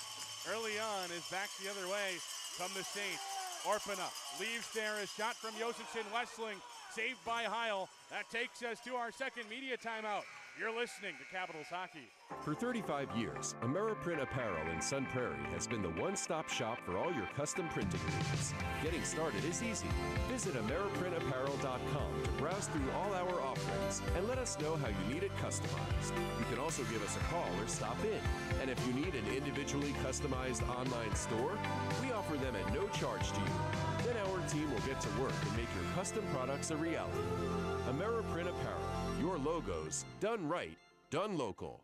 Speaker 9: early on. Is back the other way from the Saints. Orpana leaves there. A shot from Josephson Wessling. Saved by Heil. That takes us to our second media timeout. You're listening to Capitals Hockey.
Speaker 1: For 35 years, Ameriprint Apparel in Sun Prairie has been the one-stop shop for all your custom printing needs. Getting started is easy. Visit AmeriprinTapparel.com to browse through all our offerings and let us know how you need it customized. You can also give us a call or stop in. And if you need an individually customized online store, we offer them at no charge to you. Then our team will get to work and make your custom products a reality. Ameriprint Apparel, your logos, done right, done local.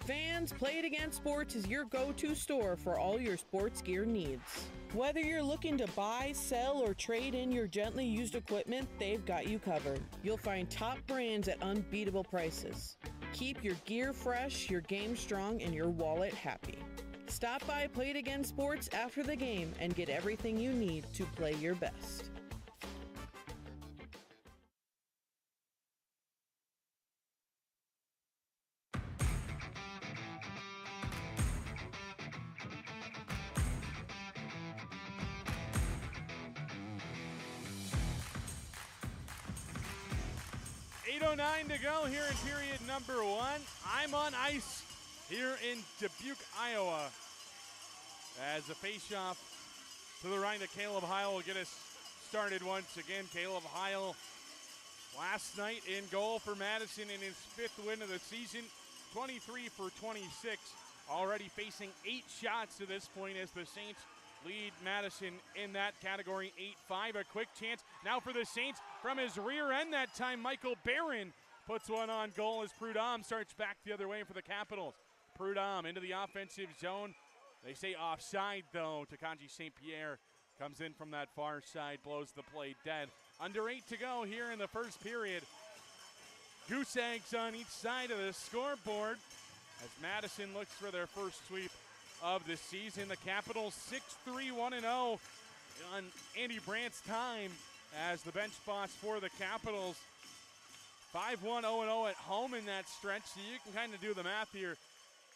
Speaker 5: Fans, Play It Again Sports is your go-to store for all your sports gear needs. Whether you're looking to buy, sell, or trade in your gently used equipment, they've got you covered. You'll find top brands at unbeatable prices. Keep your gear fresh, your game strong, and your wallet happy. Stop by Play It Again Sports after the game and get everything you need to play your best.
Speaker 9: .09 to go here in period number 1. I'm on ice here in Dubuque, Iowa. As the faceoff to the right of Caleb Heil will get us started once again. Caleb Heil last night in goal for Madison in his 5th win of the season. 23 for 26. Already facing 8 shots to this point as the Saints lead Madison in that category 8-5. A quick chance now for the Saints from his rear end that time. Michael Barron puts one on goal as Prudhomme starts back the other way for the Capitals. Prudhomme into the offensive zone. They say offside though. Takanji St. Pierre comes in from that far side, blows the play dead. Under 8 to go here in the first period. Goose eggs on each side of the scoreboard as Madison looks for their first sweep of the season. The Capitals 6-3, 1-0 on Andy Brandt's time as the bench boss for the Capitals. 5-1, 0-0 at home in that stretch, so you can kind of do the math here.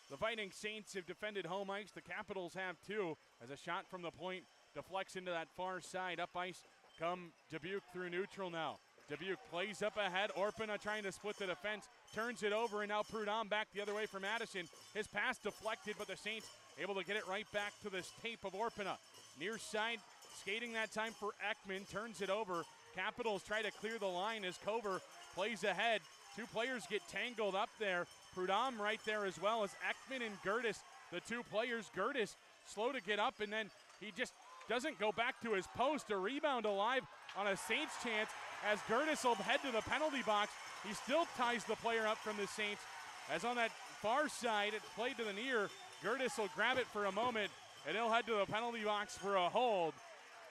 Speaker 9: The Fighting Saints have defended home ice. The Capitals have too, as a shot from the point deflects into that far side. Up ice come Dubuque through neutral now. Dubuque plays up ahead. Orpana trying to split the defense, turns it over, and now Prudhomme back the other way for Madison. His pass deflected, but the Saints able to get it right back to this tape of Orpana. Near side, skating that time for Ekman, turns it over. Capitals try to clear the line as Cover plays ahead. 2 players get tangled up there. Prudhomme right there as well as Ekman and Gertis, the 2 players. Gertis slow to get up, and then he just doesn't go back to his post. A rebound alive on a Saints chance as Gertis will head to the penalty box. He still ties the player up from the Saints. As on that far side, it's played to the near. Gertis will grab it for a moment, and he'll head to the penalty box for a hold.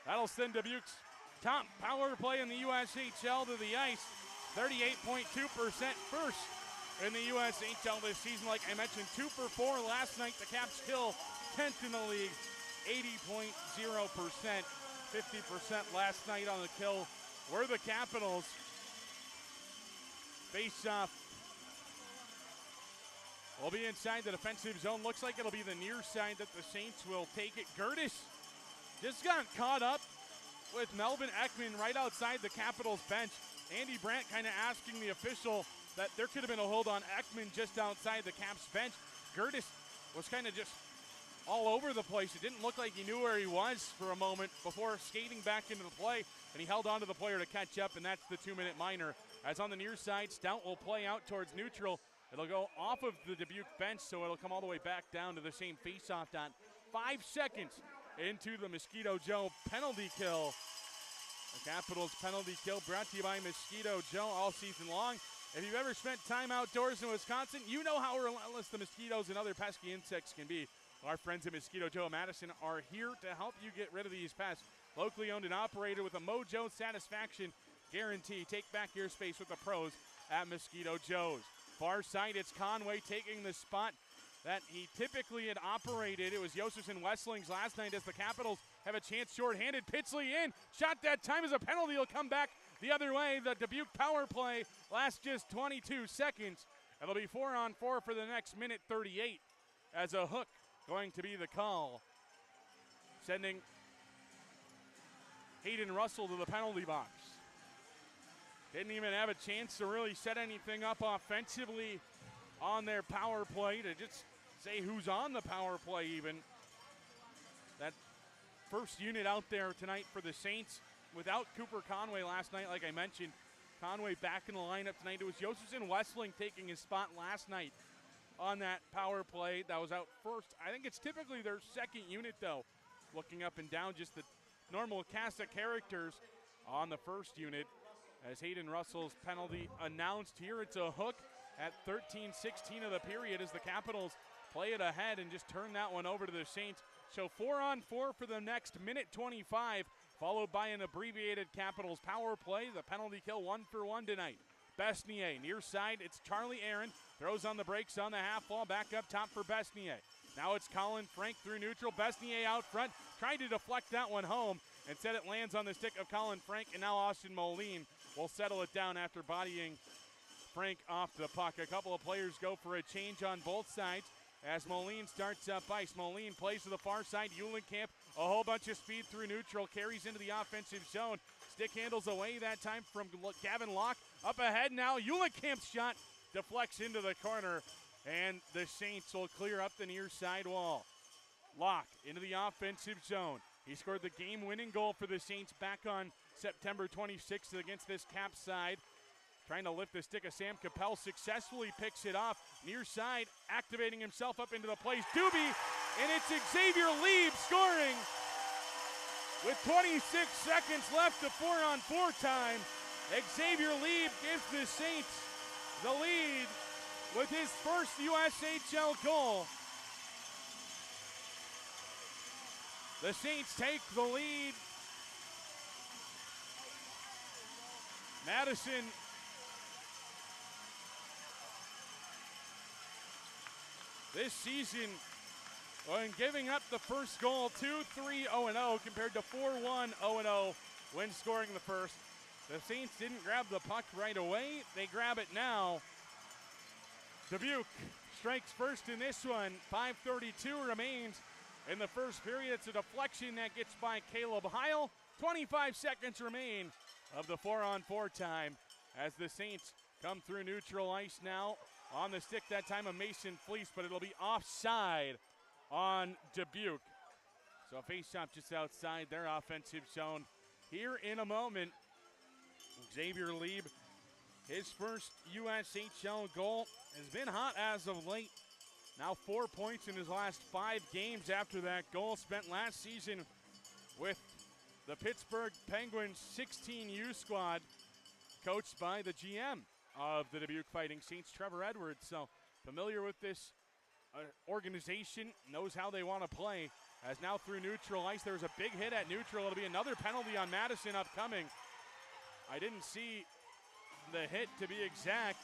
Speaker 9: That'll send Dubuque's top power play in the USHL to the ice. 38.2% first in the USHL this season. Like I mentioned, 2 for 4 last night. The Caps kill 10th in the league, 80.0%. 50% last night on the kill were the Capitals. Face off will be inside the defensive zone. Looks like it'll be the near side that the Saints will take it. Gertis just got caught up with Melvin Ekman right outside the Capitals bench. Andy Brandt kind of asking the official that there could have been a hold on Ekman just outside the Caps bench. Gertis was kind of just all over the place. It didn't look like he knew where he was for a moment before skating back into the play, and he held on to the player to catch up, and that's the 2-minute minor. As on the near side, Stout will play out towards neutral. It'll go off of the Dubuque bench, so it'll come all the way back down to the same faceoff dot. 5 seconds into the Mosquito Joe penalty kill. The Capitals penalty kill brought to you by Mosquito Joe all season long. If you've ever spent time outdoors in Wisconsin, you know how relentless the mosquitoes and other pesky insects can be. Our friends at Mosquito Joe Madison are here to help you get rid of these pests. Locally owned and operated with a Mojo satisfaction guarantee. Take back your space with the pros at Mosquito Joe's. Far side, it's Conway taking the spot that he typically had operated. It was Josefs and Westling's last night as the Capitals have a chance shorthanded. Pitsley in. Shot that time as a penalty. Will come back the other way. The Dubuque power play lasts just 22 seconds. It'll be 4-on-4 for the next minute 38 as a hook going to be the call, sending Hayden Russell to the penalty box. Didn't even have a chance to really set anything up offensively on their power play, to just say who's on the power play even. That first unit out there tonight for the Saints without Cooper Conway last night, like I mentioned. Conway back in the lineup tonight. It was Josefs and Westling taking his spot last night on that power play that was out first. I think it's typically their second unit, though. Looking up and down, just the normal cast of characters on the first unit. As Hayden Russell's penalty announced here, it's a hook at 13-16 of the period as the Capitals play it ahead and just turn that one over to the Saints. So 4-on-4 for the next minute 25, followed by an abbreviated Capitals power play. The penalty kill 1-for-1 tonight. Besnier, near side, it's Charlie Aaron. Throws on the brakes on the half wall, back up top for Besnier. Now it's Colin Frank through neutral. Besnier out front, trying to deflect that one home. Instead it lands on the stick of Colin Frank, and now Austin Moline will settle it down after bodying Frank off the puck. A couple of players go for a change on both sides as Moline starts up ice. Moline plays to the far side. Eulenkamp, a whole bunch of speed through neutral, carries into the offensive zone. Stick handles away that time from Gavin Locke. Up ahead now, Eulenkamp's shot deflects into the corner, and the Saints will clear up the near side wall. Locke into the offensive zone. He scored the game-winning goal for the Saints back on September 26th against this Caps side. Trying to lift the stick of Sam Capel, successfully picks it off. Near side, activating himself up into the place. Doobie, and it's Xavier Lieb scoring with 26 seconds left of 4-on-4 time. Xavier Lieb gives the Saints the lead with his first USHL goal. The Saints take the lead. Madison this season, when giving up the first goal, 2-3-0-0 compared to 4-1-0-0 when scoring the first. The Saints didn't grab the puck right away. They grab it now. Dubuque strikes first in this one. 5:32 remains in the first period. It's a deflection that gets by Caleb Heil. 25 seconds remain of the 4-on-4 time as the Saints come through neutral ice now. On the stick that time of Mason Fleece, but it'll be offside on Dubuque. So a face-off just outside their offensive zone. Here in a moment, Xavier Lieb, his first USHL goal, has been hot as of late. Now 4 points in his last 5 games after that goal, spent last season with the Pittsburgh Penguins 16U squad, coached by the GM of the Dubuque Fighting Saints, Trevor Edwards. So familiar with this organization, knows how they want to play. As now through neutral ice, there's a big hit at neutral. It'll be another penalty on Madison upcoming. I didn't see the hit to be exact.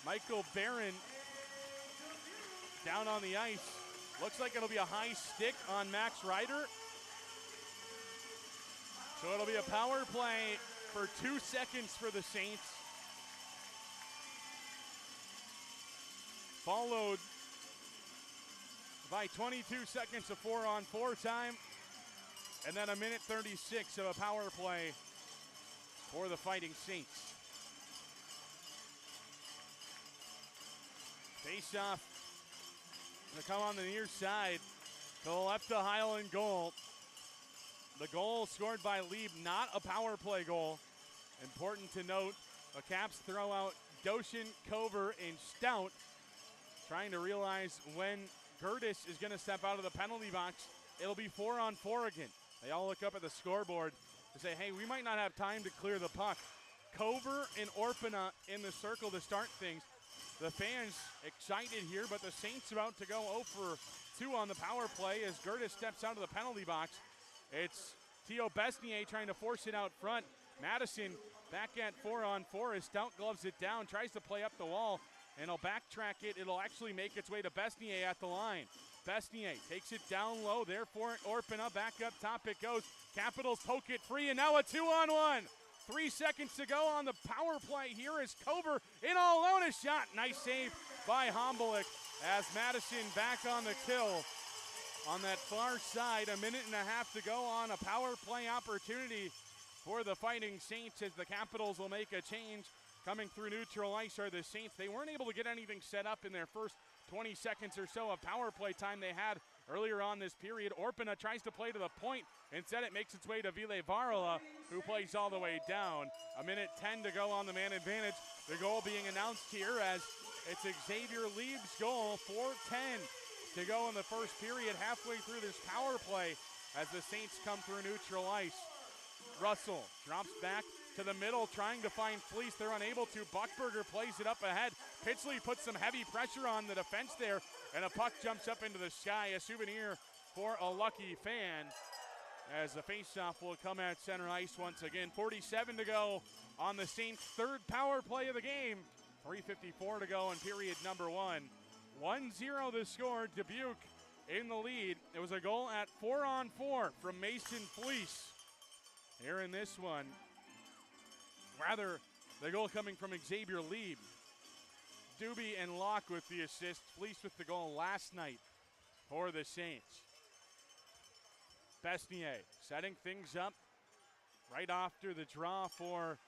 Speaker 9: Michael Barron down on the ice. Looks like it'll be a high stick on Max Ryder. So it'll be a power play for 2 seconds for the Saints, followed by 22 seconds of 4-on-4 time. And then a minute 36 of a power play for the Fighting Saints. Face-off to come on the near side. To the left of Highland goal. The goal scored by Lieb, not a power play goal. Important to note, the Caps throw out Doshin, Cover, and Stout, trying to realize when Gertis is going to step out of the penalty box, it'll be 4-on-4 again. They all look up at the scoreboard to say, hey, we might not have time to clear the puck. Cover and Orpana in the circle to start things. The fans excited here, but the Saints about to go 0 for 2 on the power play as Gertis steps out of the penalty box. It's Theo Besnier trying to force it out front. Madison back at 4-on-4 as Stout gloves it down, tries to play up the wall, and he'll backtrack it. It'll actually make its way to Besnier at the line. Besnier takes it down low, therefore Orpana back up top it goes. Capitals poke it free, and now a 2-on-1. 3 seconds to go on the power play here is Cover in all alone. A shot. Nice save by Hombelik as Madison back on the kill on that far side. A minute and a half to go on a power play opportunity for the Fighting Saints as the Capitals will make a change. Coming through neutral ice are the Saints. They weren't able to get anything set up in their first 20 seconds or so of power play time they had earlier on this period. Orpana tries to play to the point. Instead, it makes its way to Ville Varola, who plays all the way down. A minute 10 to go on the man advantage. The goal being announced here as it's Xavier Lieb's goal. 4:10 to go in the first period, halfway through this power play as the Saints come through neutral ice. Russell drops back to the middle, trying to find Fleece. They're unable to. Buchberger plays it up ahead. Pitchley puts some heavy pressure on the defense there, and a puck jumps up into the sky. A souvenir for a lucky fan as the faceoff will come at center ice once again. 47 to go on the Saints' third power play of the game. 3:54 to go in period number 1. 1-0 the score. Dubuque in the lead. It was a goal at 4-on-4 from Mason Fleece. Here in this one, rather, the goal coming from Xavier Lieb. Doobie and Locke with the assist. Fleece with the goal last night for the Saints. Besnier setting things up right after the draw for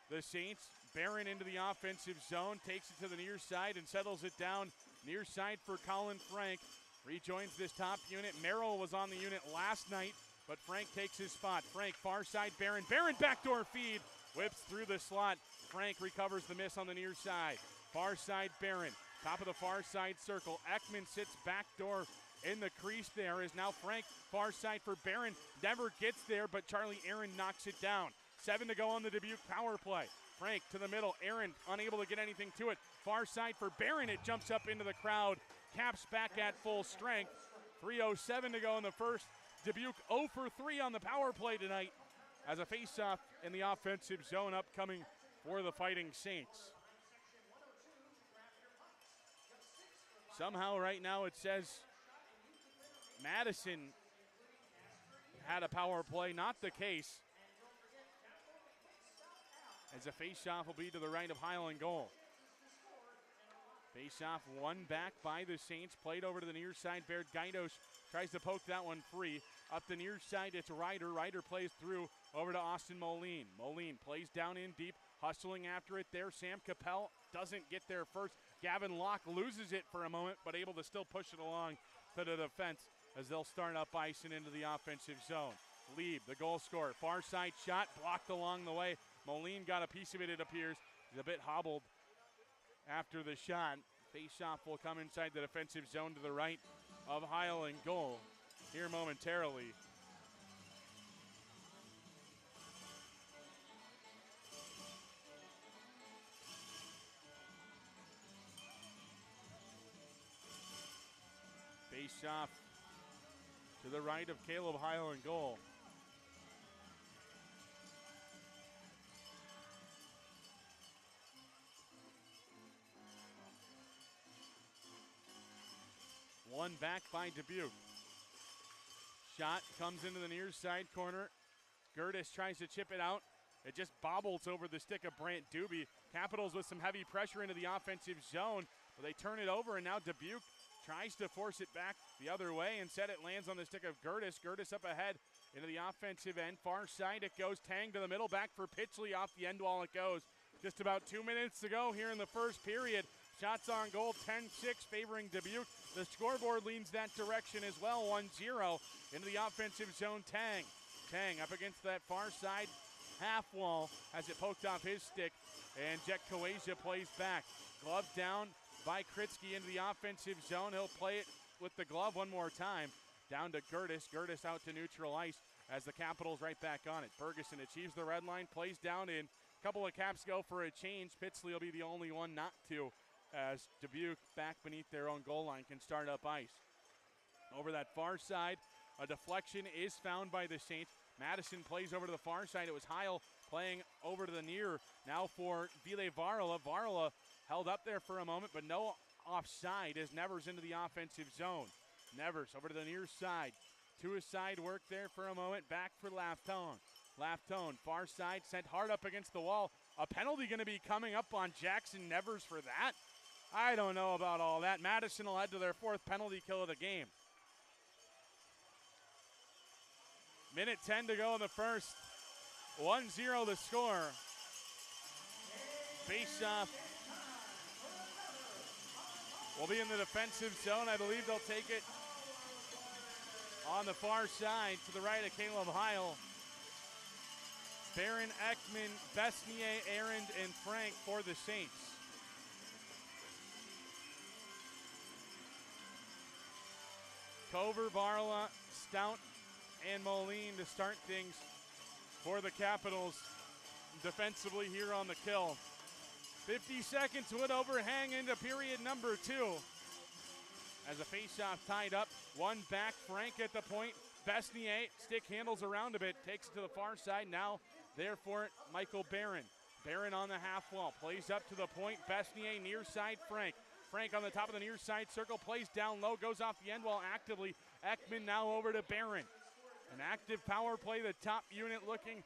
Speaker 9: the Saints. Barron into the offensive zone, takes it to the near side and settles it down near side for Colin Frank. Rejoins this top unit. Merrill was on the unit last night, but Frank takes his spot. Frank, far side, Barron. Barron backdoor feed. Whips through the slot. Frank recovers the miss on the near side. Far side, Barron. Top of the far side circle. Ekman sits backdoor in the crease there. Is now Frank. Far side for Barron. Never gets there, but Charlie Aaron knocks it down. 7 to go on the Dubuque power play. Frank to the middle. Aaron unable to get anything to it. Far side for Barron. It jumps up into the crowd. Caps back at full strength. 3:07 to go in the first. Dubuque 0 for 3 on the power play tonight as a faceoff in the offensive zone upcoming for the Fighting Saints. Somehow right now it says Madison had a power play. Not the case, as a faceoff will be to the right of Highland goal. Faceoff won back by the Saints. Played over to the near side. Baird Gaidos tries to poke that one free. Up the near side, it's Ryder. Ryder plays through over to Austin Moline. Moline plays down in deep, hustling after it there. Sam Capel doesn't get there first. Gavin Locke loses it for a moment, but able to still push it along to the defense as they'll start up ice and into the offensive zone. Lieb, the goal scorer. Far side shot, blocked along the way. Moline got a piece of it, it appears. He's a bit hobbled after the shot. Face-off will come inside the defensive zone to the right of Highland goal here momentarily. Face-off to the right of Caleb Highland goal. One back by Dubuque. Shot comes into the near side corner. Gertis tries to chip it out. It just bobbles over the stick of Brant Doobie. Capitals with some heavy pressure into the offensive zone, but they turn it over, and now Dubuque tries to force it back the other way. Instead, it lands on the stick of Gertis. Gertis up ahead into the offensive end. Far side it goes. Tang to the middle. Back for Pitchley. Off the end wall it goes. Just about 2 minutes to go here in the first period. Shots on goal, 10-6 favoring Dubuque. The scoreboard leans that direction as well, 1-0 into the offensive zone. Tang up against that far side half wall, has it poked off his stick, and Jack Kawasia plays back. Glove down by Kritzky into the offensive zone. He'll play it with the glove one more time. Down to Gertis. Gertis out to neutral ice as the Capitals right back on it. Ferguson achieves the red line, plays down in. A couple of Caps go for a change. Pitchley will be the only one not to, as Dubuque back beneath their own goal line can start up ice. Over that far side, a deflection is found by the Saints. Madison plays over to the far side. It was Heil playing over to the near. Now for Ville Varela. Varela held up there for a moment, but no offside as Nevers into the offensive zone. Nevers over to the near side. To his side work there for a moment. Back for Laftone. Laftone, far side, sent hard up against the wall. A penalty going to be coming up on Jackson Nevers for that? I don't know about all that. Madison will head to their fourth penalty kill of the game. Minute 10 to go in the first. 1-0 the score. Face-off will be in the defensive zone. I believe they'll take it on the far side to the right of Caleb Heil. Barron, Ekman, Besnier, Arend, and Frank for the Saints. Cover, Varla, Stout, and Moline to start things for the Capitals defensively here on the kill. 50 seconds would overhang into period number 2. As a faceoff tied up, one back, Frank at the point. Besnier, stick handles around a bit, takes it to the far side. Now there for it, Michael Barron. Barron on the half wall, plays up to the point. Besnier near side, Frank. Frank on the top of the near side circle, plays down low, goes off the end wall actively. Ekman now over to Barron. An active power play, the top unit looking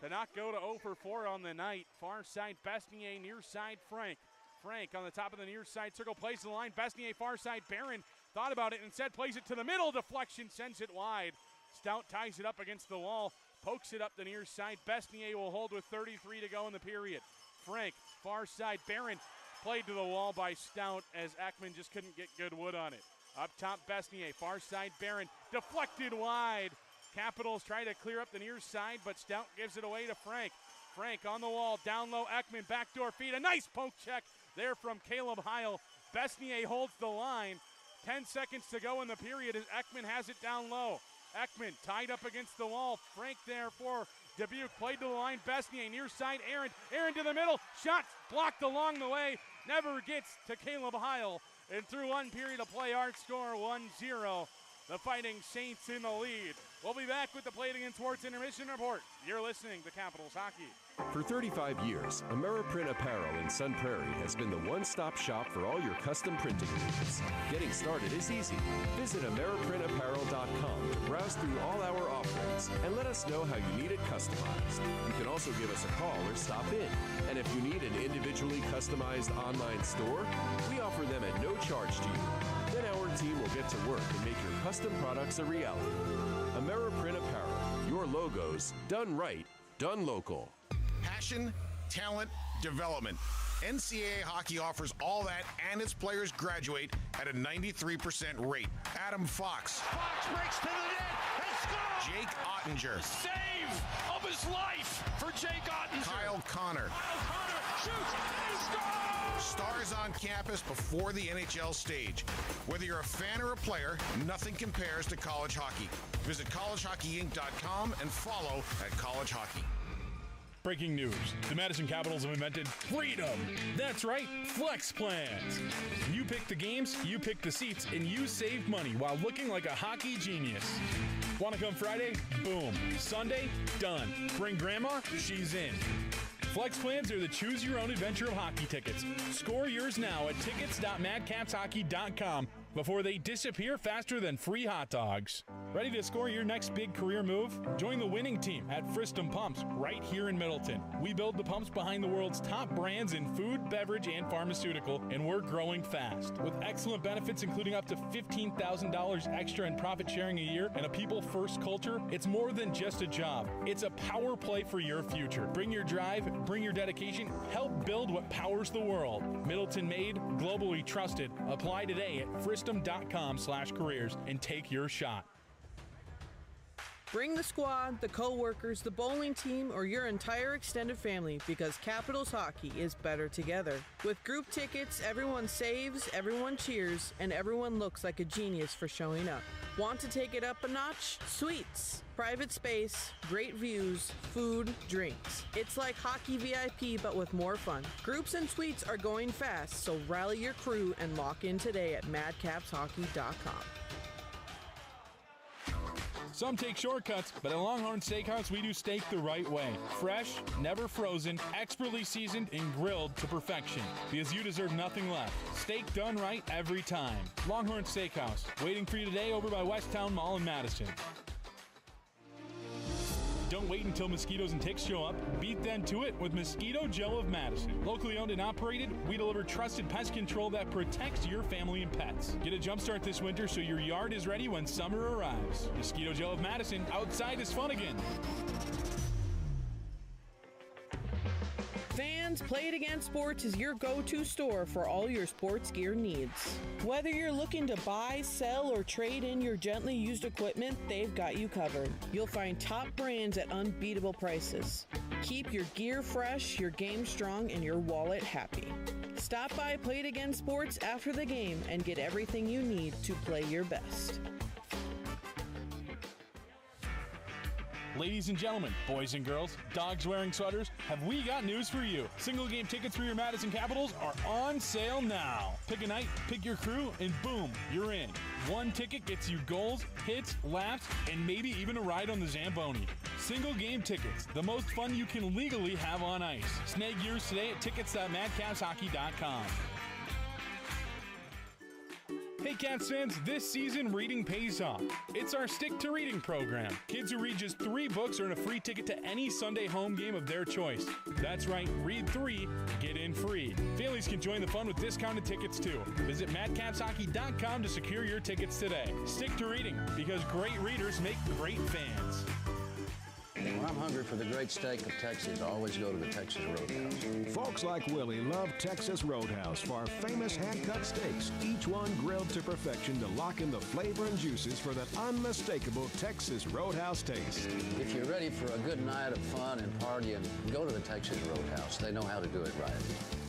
Speaker 9: to not go to 0 for 4 on the night. Far side, Besnier, near side, Frank. Frank on the top of the near side circle, plays the line. Besnier, far side, Barron thought about it and instead plays it to the middle. Deflection sends it wide. Stout ties it up against the wall, pokes it up the near side. Besnier will hold with 33 to go in the period. Frank, far side, Barron played to the wall by Stout as Ekman just couldn't get good wood on it. Up top, Besnier, far side, Barron, deflected wide. Capitals try to clear up the near side, but Stout gives it away to Frank. Frank on the wall, down low, Ekman, backdoor feed. A nice poke check there from Caleb Heil. Besnier holds the line. 10 seconds to go in the period as Ekman has it down low. Ekman tied up against the wall. Frank there for Dubuque, played to the line. Besnier near side, Arend to the middle. Shot blocked along the way. Never gets to Caleb Heil. And through one period of play, our score 1-0. The Fighting Saints in the lead. We'll be back with the Play It Again Sports Intermission Report. You're listening to Capitals Hockey.
Speaker 1: For 35 years, AmeriPrint Apparel in Sun Prairie has been the one-stop shop for all your custom printing needs. Getting started is easy. Visit AmeriPrintApparel.com to browse through all our offerings and let us know how you need it customized. You can also give us a call or stop in. And if you need an individually customized online store, we offer them at no charge to you. Then our team will get to work and make your custom products a reality. AmeriPrint Apparel, your logos done right, done local.
Speaker 2: Passion, talent, development. NCAA hockey offers all that, and its players graduate at a 93% rate. Adam Fox.
Speaker 3: Fox breaks to the net and scores!
Speaker 2: Jake Ottinger.
Speaker 3: Save of his life for Jake Ottinger.
Speaker 2: Kyle Connor.
Speaker 3: Kyle Connor shoots and scores!
Speaker 2: Stars on campus before the NHL stage. Whether you're a fan or a player, nothing compares to college hockey. Visit collegehockeyinc.com and follow at College Hockey.
Speaker 4: Breaking news. The Madison Capitals have invented freedom. That's right, Flex Plans. You pick the games, you pick the seats, and you save money while looking like a hockey genius. Want to come Friday? Boom. Sunday? Done. Bring grandma? She's in. Flex Plans are the choose-your-own adventure of hockey tickets. Score yours now at tickets.madcapshockey.com before they disappear faster than free hot dogs. Ready to score your next big career move? Join the winning team at Friston Pumps right here in Middleton. We build the pumps behind the world's top brands in food, beverage, and pharmaceutical, and we're growing fast. With excellent benefits including up to $15,000 extra in profit sharing a year and a people-first culture, it's more than just a job. It's a power play for your future. Bring your drive, bring your dedication, help build what powers the world. Middleton made, globally trusted. Apply today at fristom.com/careers and take your shot.
Speaker 5: Bring the squad, the co-workers, the bowling team, or your entire extended family because Capitals hockey is better together. With group tickets, everyone saves, everyone cheers, and everyone looks like a genius for showing up. Want to take it up a notch? Suites. Private space, great views, food, drinks. It's like hockey VIP but with more fun. Groups and suites are going fast, so rally your crew and lock in today at madcapshockey.com.
Speaker 4: Some take shortcuts, but at Longhorn Steakhouse, we do steak the right way. Fresh, never frozen, expertly seasoned, and grilled to perfection. Because you deserve nothing less. Steak done right every time. Longhorn Steakhouse, waiting for you today over by Westtown Mall in Madison. Don't wait until mosquitoes and ticks show up. Beat them to it with Mosquito Joe of Madison. Locally owned and operated, we deliver trusted pest control that protects your family and pets. Get a jump start this winter so your yard is ready when summer arrives. Mosquito Joe of Madison, outside is fun again.
Speaker 5: Fans, Play It Again Sports is your go-to store for all your sports gear needs. Whether you're looking to buy, sell, or trade in your gently used equipment, they've got you covered. You'll find top brands at unbeatable prices. Keep your gear fresh, your game strong, and your wallet happy. Stop by Play It Again Sports after the game and get everything you need to play your best.
Speaker 4: Ladies and gentlemen, boys and girls, dogs wearing sweaters, have we got news for you. Single game tickets for your Madison Capitals are on sale now. Pick a night, pick your crew, and boom, you're in. One ticket gets you goals, hits, laps, and maybe even a ride on the Zamboni. Single game tickets, the most fun you can legally have on ice. Snag yours today at tickets.madcapshockey.com. Hey Cats fans, this season reading pays off. It's our Stick to Reading program. Kids who read just 3 books earn a free ticket to any Sunday home game of their choice. That's right, read 3, get in free. Families can join the fun with discounted tickets too. Visit madcapshockey.com to secure your tickets today. Stick to reading, because great readers make great fans.
Speaker 6: When I'm hungry for the great steak of Texas, I always go to the Texas Roadhouse.
Speaker 7: Folks like Willie love Texas Roadhouse for our famous hand-cut steaks, each one grilled to perfection to lock in the flavor and juices for that unmistakable Texas Roadhouse taste.
Speaker 6: If you're ready for a good night of fun and partying, go to the Texas Roadhouse. They know how to do it right.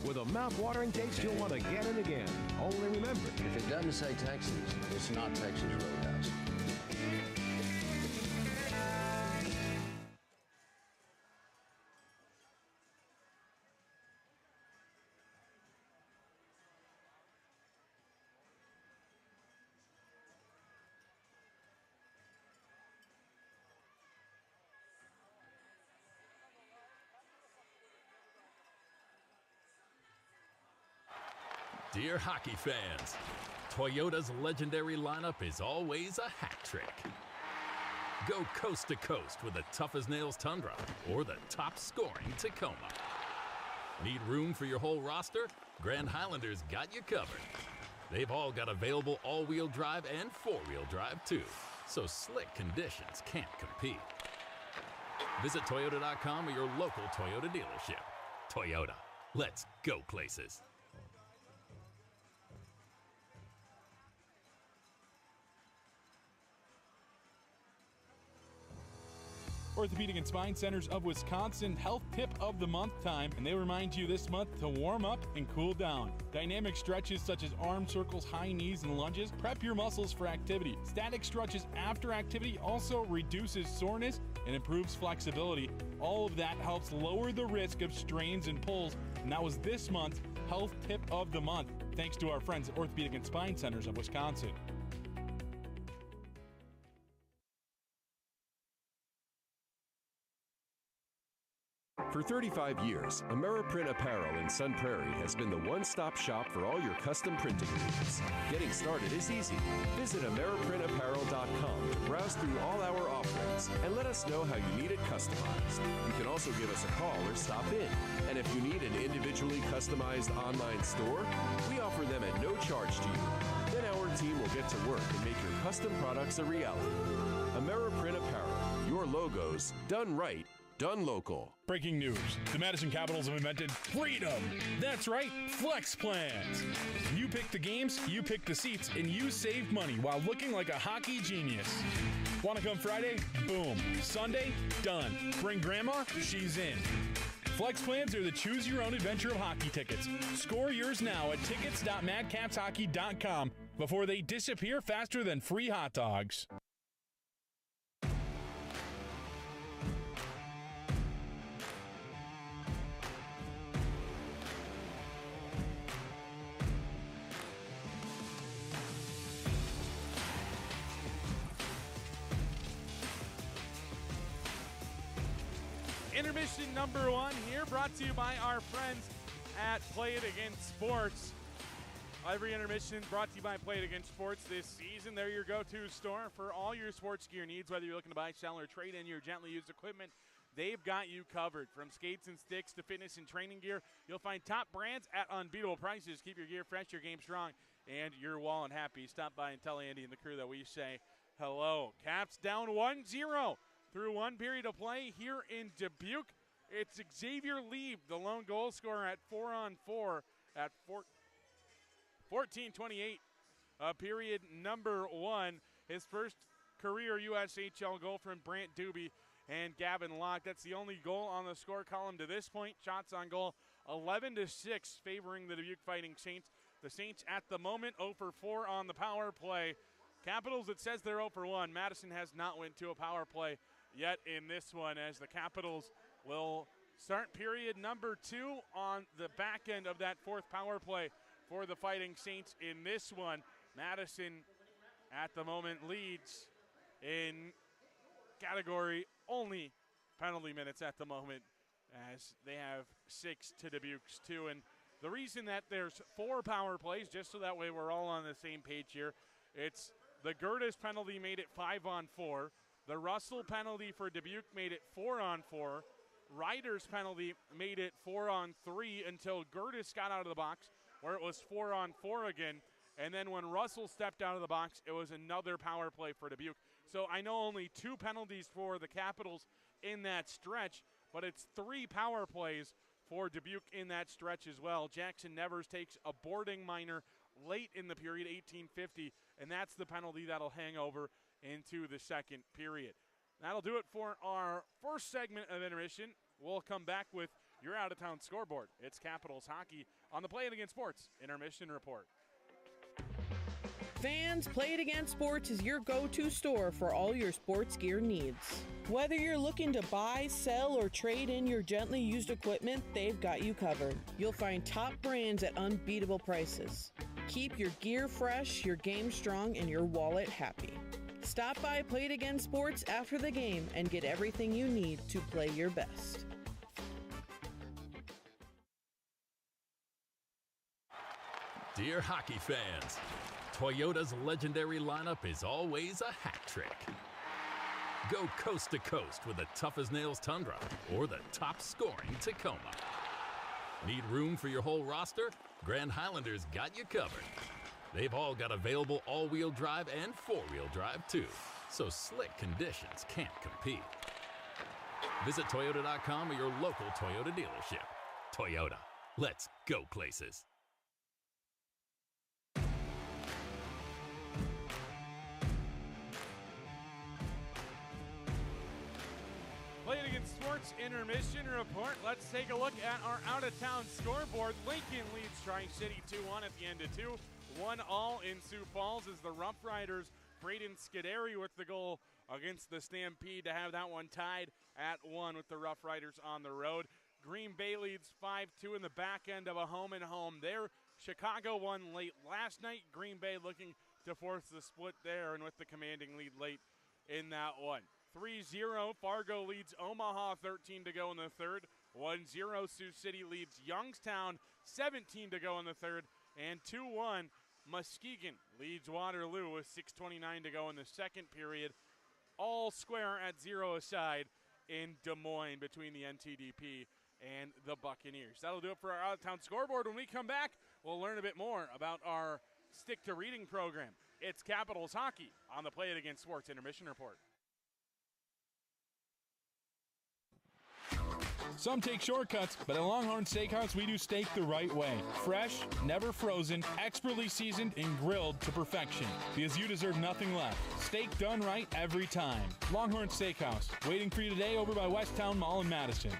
Speaker 7: With a mouth-watering taste you'll want again and again. Only remember,
Speaker 6: if it doesn't say Texas, it's not Texas Roadhouse.
Speaker 14: Dear hockey fans, Toyota's legendary lineup is always a hat trick. Go coast to coast with the tough-as-nails Tundra or the top-scoring Tacoma. Need room for your whole roster? Grand Highlander's got you covered. They've all got available all-wheel drive and four-wheel drive, too, so slick conditions can't compete. Visit Toyota.com or your local Toyota dealership. Toyota, let's go places.
Speaker 4: Orthopedic and Spine Centers of Wisconsin Health Tip of the Month time, and they remind you this month to warm up and cool down. Dynamic stretches such as arm circles, high knees, and lunges prep your muscles for activity. Static stretches after activity also reduces soreness and improves flexibility. All of that helps lower the risk of strains and pulls, and that was this month's Health Tip of the Month, thanks to our friends at Orthopedic and Spine Centers of Wisconsin.
Speaker 1: For 35 years, Ameriprint Apparel in Sun Prairie has been the one-stop shop for all your custom printing needs. Getting started is easy. Visit AmeriprinTapparel.com to browse through all our offerings and let us know how you need it customized. You can also give us a call or stop in. And if you need an individually customized online store, we offer them at no charge to you. Then our team will get to work and make your custom products a reality. Ameriprint Apparel, your logos done right, done local.
Speaker 4: Breaking news. The Madison Capitals have invented freedom. That's right, flex plans. You pick the games, you pick the seats, and you save money while looking like a hockey genius. Want to come Friday? Boom. Sunday? Done. Bring grandma? She's in. Flex plans are the choose-your-own-adventure of hockey tickets. Score yours now at tickets.madcapshockey.com before they disappear faster than free hot dogs.
Speaker 9: Intermission number 1 here, brought to you by our friends at Play It Against Sports. Every intermission brought to you by Play It Against Sports this season. They're your go-to store for all your sports gear needs, whether you're looking to buy, sell, or trade in your gently used equipment. They've got you covered. From skates and sticks to fitness and training gear, you'll find top brands at unbeatable prices. Keep your gear fresh, your game strong, and your wallet happy. Stop by and tell Andy and the crew that we say hello. Caps down 1-0. Through one period of play here in Dubuque. It's Xavier Lieb, the lone goal scorer at 4-on-4 at 14:28. Period number 1. His first career USHL goal from Brant Doobie and Gavin Locke. That's the only goal on the score column to this point. Shots on goal 11-6 favoring the Dubuque Fighting Saints. The Saints at the moment 0 for 4 on the power play. Capitals, it says they're 0 for 1. Madison has not went to a power play yet in this one, as the Capitals will start period number 2 on the back end of that fourth power play for the Fighting Saints in this one. Madison at the moment leads in category only penalty minutes at the moment, as they have 6 to Dubuque's 2. And the reason that there's 4 power plays, just so that way we're all on the same page here, it's the Gertis penalty made it 5-on-4. The Russell penalty for Dubuque made it 4-on-4. Ryder's penalty made it 4-on-3 until Gertis got out of the box, where it was 4-on-4 again. And then when Russell stepped out of the box, it was another power play for Dubuque. So I know only 2 penalties for the Capitals in that stretch, but it's 3 power plays for Dubuque in that stretch as well. Jackson Nevers takes a boarding minor late in the period, 18:50, and that's the penalty that'll hang over into the second period. That'll do it for our first segment of intermission. We'll come back with your out-of-town scoreboard. It's Capitals hockey on the Play It Against Sports Intermission Report.
Speaker 5: Fans, Play It Against Sports is your go-to store for all your sports gear needs. Whether you're looking to buy, sell, or trade in your gently used equipment, they've got you covered. You'll find top brands at unbeatable prices. Keep your gear fresh, your game strong, and your wallet happy. Stop by Play It Against Sports after the game and get everything you need to play your best.
Speaker 14: Dear hockey fans, Toyota's legendary lineup is always a hat trick. Go coast to coast with the tough-as-nails Tundra or the top-scoring Tacoma. Need room for your whole roster? Grand Highlander's got you covered. They've all got available all-wheel drive and four-wheel drive, too, so slick conditions can't compete. Visit Toyota.com or your local Toyota dealership. Toyota, let's go places.
Speaker 9: Play It Against Sports Intermission Report. Let's take a look at our out-of-town scoreboard. Lincoln leads Tri-City 2-1 at the end of 2. 1-all in Sioux Falls as the Rough Riders, Braden Scuderi with the goal against the Stampede to have that one tied at 1 with the Rough Riders on the road. Green Bay leads 5-2 in the back end of a home-and-home there. Chicago won late last night. Green Bay looking to force the split there and with the commanding lead late in that one. 3-0, Fargo leads Omaha, 13 to go in the third. 1-0, Sioux City leads Youngstown, 17 to go in the third. And 2-1, Muskegon leads Waterloo with 6:29 to go in the second period. All square at 0 aside in Des Moines between the NTDP and the Buccaneers. That'll do it for our out-of-town scoreboard. When we come back, we'll learn a bit more about our Stick to Reading program. It's Capitals Hockey on the Play It Again Sports Intermission Report.
Speaker 4: Some take shortcuts, but at Longhorn Steakhouse, we do steak the right way. Fresh, never frozen, expertly seasoned, and grilled to perfection. Because you deserve nothing less. Steak done right every time. Longhorn Steakhouse, waiting for you today over by Westtown Mall in Madison.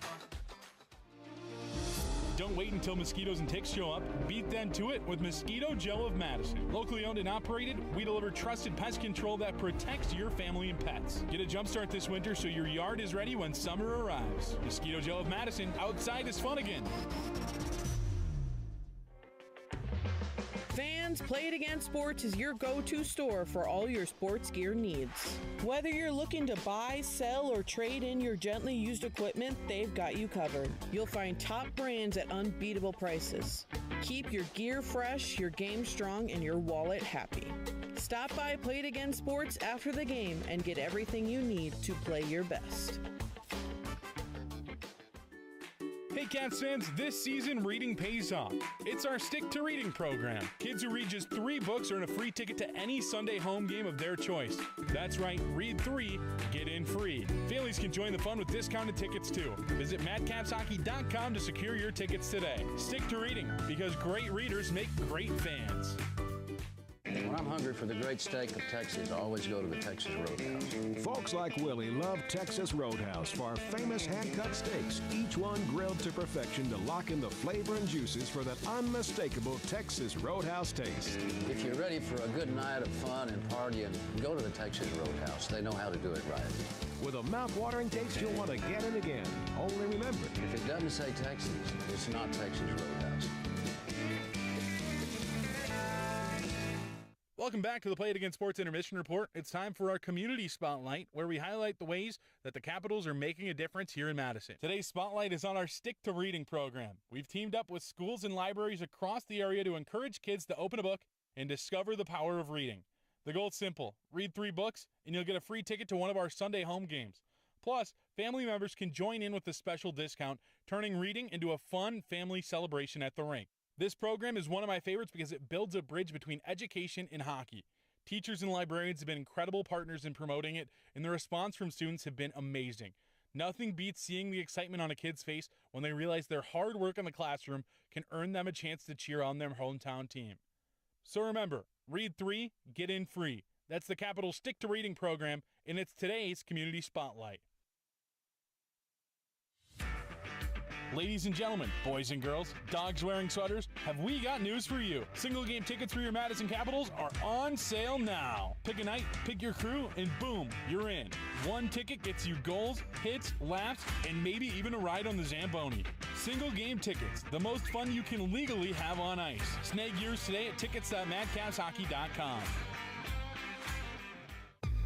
Speaker 4: Don't wait until mosquitoes and ticks show up. Beat them to it with Mosquito Joe of Madison. Locally owned and operated, we deliver trusted pest control that protects your family and pets. Get a jump start this winter so your yard is ready when summer arrives. Mosquito Joe of Madison, outside is fun again.
Speaker 5: Fans, Play It Again Sports is your go-to store for all your sports gear needs. Whether you're looking to buy, sell, or trade in your gently used equipment, they've got you covered. You'll find top brands at unbeatable prices. Keep your gear fresh, your game strong, and your wallet happy. Stop by Play It Again Sports after the game and get everything you need to play your best.
Speaker 4: Hey Cats fans, this season reading pays off. It's our Stick to Reading program. Kids who read just 3 books earn a free ticket to any Sunday home game of their choice. That's right, read 3, get in free. Families can join the fun with discounted tickets too. Visit madcapshockey.com to secure your tickets today. Stick to reading, because great readers make great fans.
Speaker 6: When I'm hungry for the great steak of Texas, I always go to the Texas Roadhouse.
Speaker 7: Folks like Willie love Texas Roadhouse for our famous hand-cut steaks, each one grilled to perfection to lock in the flavor and juices for that unmistakable Texas Roadhouse taste.
Speaker 6: If you're ready for a good night of fun and partying, go to the Texas Roadhouse. They know how to do it right.
Speaker 7: With a mouth-watering taste you'll want again and again. Only remember,
Speaker 6: if it doesn't say Texas, it's not Texas Roadhouse.
Speaker 4: Welcome back to the Play It Again Sports Intermission Report. It's time for our Community Spotlight, where we highlight the ways that the Capitals are making a difference here in Madison. Today's Spotlight is on our Stick to Reading program. We've teamed up with schools and libraries across the area to encourage kids to open a book and discover the power of reading. The goal is simple. Read 3 books, and you'll get a free ticket to one of our Sunday home games. Plus, family members can join in with a special discount, turning reading into a fun family celebration at the rink. This program is one of my favorites because it builds a bridge between education and hockey. Teachers and librarians have been incredible partners in promoting it, and the response from students have been amazing. Nothing beats seeing the excitement on a kid's face when they realize their hard work in the classroom can earn them a chance to cheer on their hometown team. So remember, read 3, get in free. That's the Capital Stick to Reading program, and it's today's Community Spotlight. Ladies and gentlemen, boys and girls, dogs wearing sweaters, have we got news for you. Single game tickets for your Madison Capitals are on sale now. Pick a night, pick your crew, and boom, you're in. 1 ticket gets you goals, hits, laughs, and maybe even a ride on the Zamboni. Single game tickets, the most fun you can legally have on ice. Snag yours today at tickets.madcapshockey.com.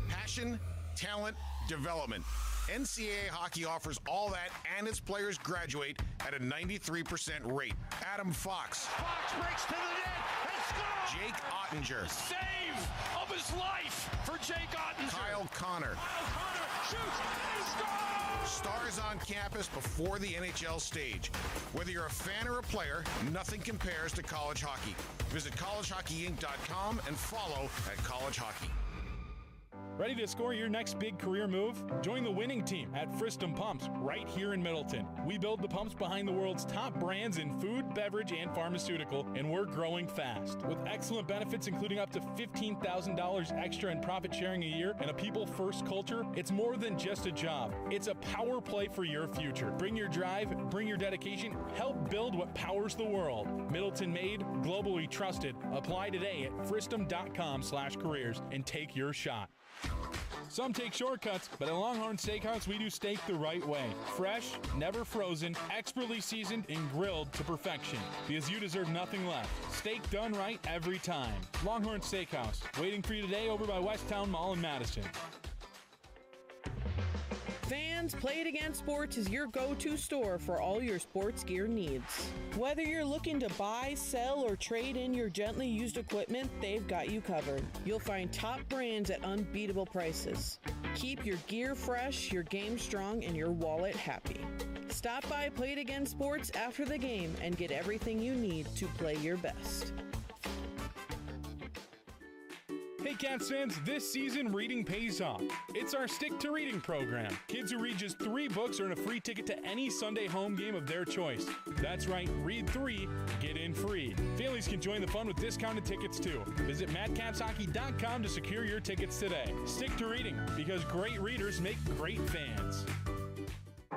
Speaker 2: Passion, talent, development. NCAA hockey offers all that, and its players graduate at a 93% rate. Adam Fox.
Speaker 3: Fox breaks to the net and scores!
Speaker 2: Jake Ottinger.
Speaker 3: Save of his life for Jake Ottinger.
Speaker 2: Kyle Connor.
Speaker 3: Kyle Connor shoots and he scores!
Speaker 2: Stars on campus before the NHL stage. Whether you're a fan or a player, nothing compares to college hockey. Visit collegehockeyinc.com and follow at College Hockey.
Speaker 4: Ready to score your next big career move? Join the winning team at Fristum Pumps right here in Middleton. We build the pumps behind the world's top brands in food, beverage, and pharmaceutical, and we're growing fast. With excellent benefits including up to $15,000 extra in profit sharing a year and a people-first culture, it's more than just a job. It's a power play for your future. Bring your drive, bring your dedication, help build what powers the world. Middleton made, globally trusted. Apply today at fristum.com/careers and take your shot. Some take shortcuts, but at Longhorn Steakhouse, we do steak the right way. Fresh, never frozen, expertly seasoned, and grilled to perfection. Because you deserve nothing less. Steak done right every time. Longhorn Steakhouse, waiting for you today over by Westtown Mall in Madison.
Speaker 5: Fans, Play It Again Sports is your go-to store for all your sports gear needs. Whether you're looking to buy, sell, or trade in your gently used equipment, they've got you covered. You'll find top brands at unbeatable prices. Keep your gear fresh, your game strong, and your wallet happy. Stop by Play It Again Sports after the game and get everything you need to play your best.
Speaker 4: Hey Cats fans, this season reading pays off. It's our Stick to Reading program. Kids who read just 3 books earn a free ticket to any Sunday home game of their choice. That's right, read 3, get in free. Families can join the fun with discounted tickets too. Visit madcapshockey.com to secure your tickets today. Stick to reading, because great readers make great fans.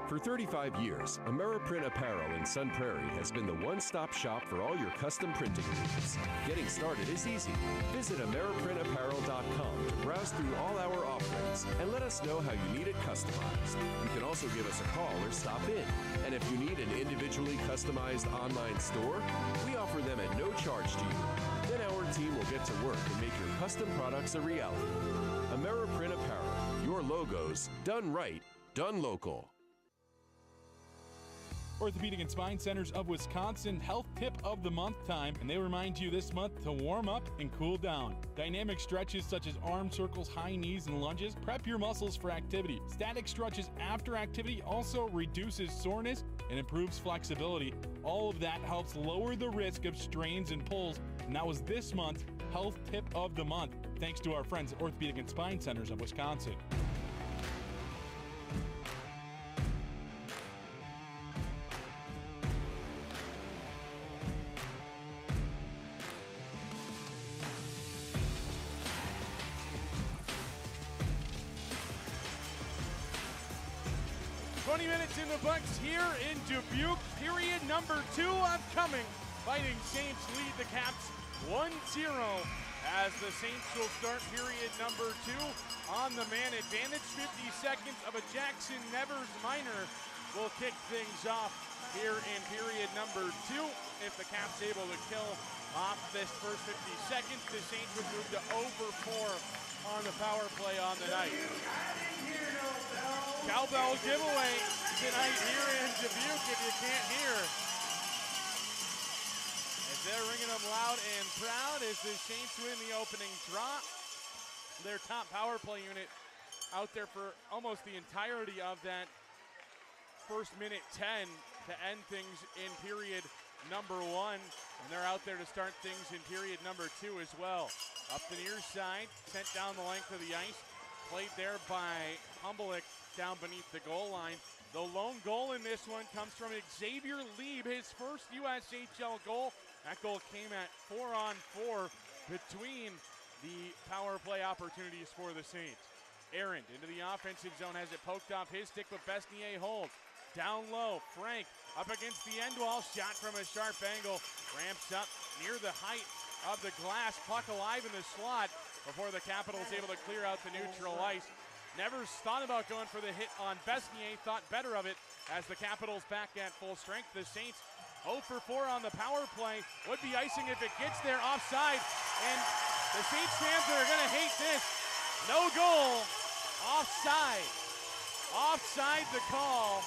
Speaker 1: For 35 years, Ameriprint Apparel in Sun Prairie has been the one-stop shop for all your custom printing needs. Getting started is easy. Visit AmeriprinApparel.com to browse through all our offerings and let us know how you need it customized. You can also give us a call or stop in. And if you need an individually customized online store, we offer them at no charge to you. Then our team will get to work and make your custom products a reality. Ameriprint Apparel, your logos, done right, done local.
Speaker 4: Orthopedic and Spine Centers of Wisconsin health tip of the month time, and they remind you this month to warm up and cool down. Dynamic stretches such as arm circles, high knees, and lunges prep your muscles for activity. Static stretches after activity also reduces soreness and improves flexibility. All of that helps lower the risk of strains and pulls, and that was this month's health tip of the month, thanks to our friends at Orthopedic and Spine Centers of Wisconsin.
Speaker 9: In the books here in Dubuque, period number 2 upcoming. Fighting Saints lead the Caps 1-0 as the Saints will start period number 2 on the man advantage. 50 seconds of a Jackson Nevers minor will kick things off here in period number 2. If the Caps able to kill off this first 50 seconds, the Saints would move to over 4 on the power play on the night. Cowbell giveaway tonight here in Dubuque, if you can't hear. As they're ringing them loud and proud as the Saints win the opening draw. Their top power play unit out there for almost the entirety of that first minute 10 to end things in period number 1. And they're out there to start things in period number 2 as well. Up the near side, sent down the length of the ice. Played there by Humblick down beneath the goal line. The lone goal in this one comes from Xavier Lieb, his first USHL goal. That goal came at 4-on-4 between the power play opportunities for the Saints. Aaron into the offensive zone, has it poked off his stick, but Besnier holds. Down low, Frank up against the end wall, shot from a sharp angle, ramps up near the height of the glass, puck alive in the slot before the Capitals able to clear out the neutral ice. Nevers thought about going for the hit on Besnier, thought better of it as the Capitals back at full strength. The Saints 0 for 4 on the power play. Would be icing if it gets there, offside. And the Saints fans are going to hate this. No goal, offside. Offside the call.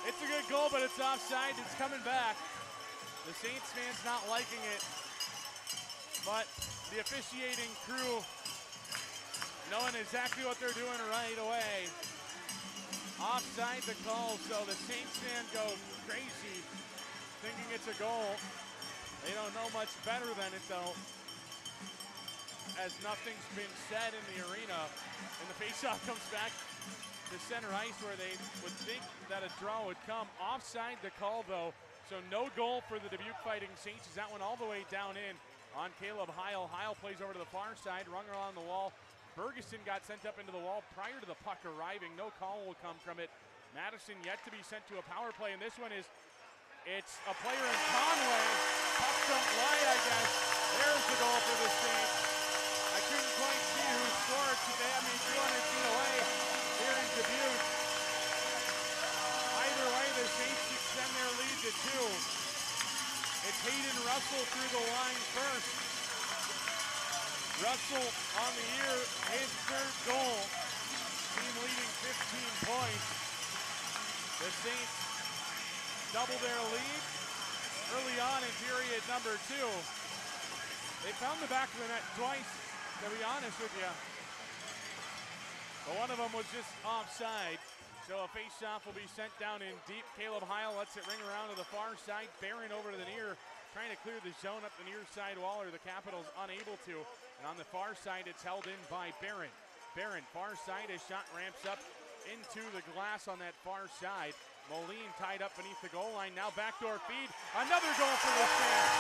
Speaker 9: It's a good goal, but it's offside. It's coming back. The Saints fans not liking it. But the officiating crew knowing exactly what they're doing right away. Offside the call, so the Saints fan go crazy, thinking it's a goal. They don't know much better than it though, as nothing's been said in the arena. And the faceoff comes back to center ice where they would think that a draw would come. Offside the call though, so no goal for the Dubuque Fighting Saints. Is that one all the way down in on Caleb Heil. Heil plays over to the far side, rung around the wall. Ferguson got sent up into the wall prior to the puck arriving. No call will come from it. Madison yet to be sent to a power play, and this one is, it's a player in Conway. Puck don't lie, I guess. There's the goal for the Saints. I couldn't quite see who scored today. I mean, 200 feet away here in Dubuque. Either way, the Saints extend their lead to 2. It's Hayden Russell through the line first. Russell on the year, his third goal. Team leading 15 points. The Saints double their lead early on in period number 2. They found the back of the net twice, to be honest with you. But one of them was just offside. So a face-off will be sent down in deep. Caleb Heil lets it ring around to the far side. Barron over to the near, trying to clear the zone up the near side wall, or the Capitals unable to. And on the far side, it's held in by Barron. Barron, far side, his shot ramps up into the glass on that far side. Moline tied up beneath the goal line. Now backdoor feed. Another goal for the Saints.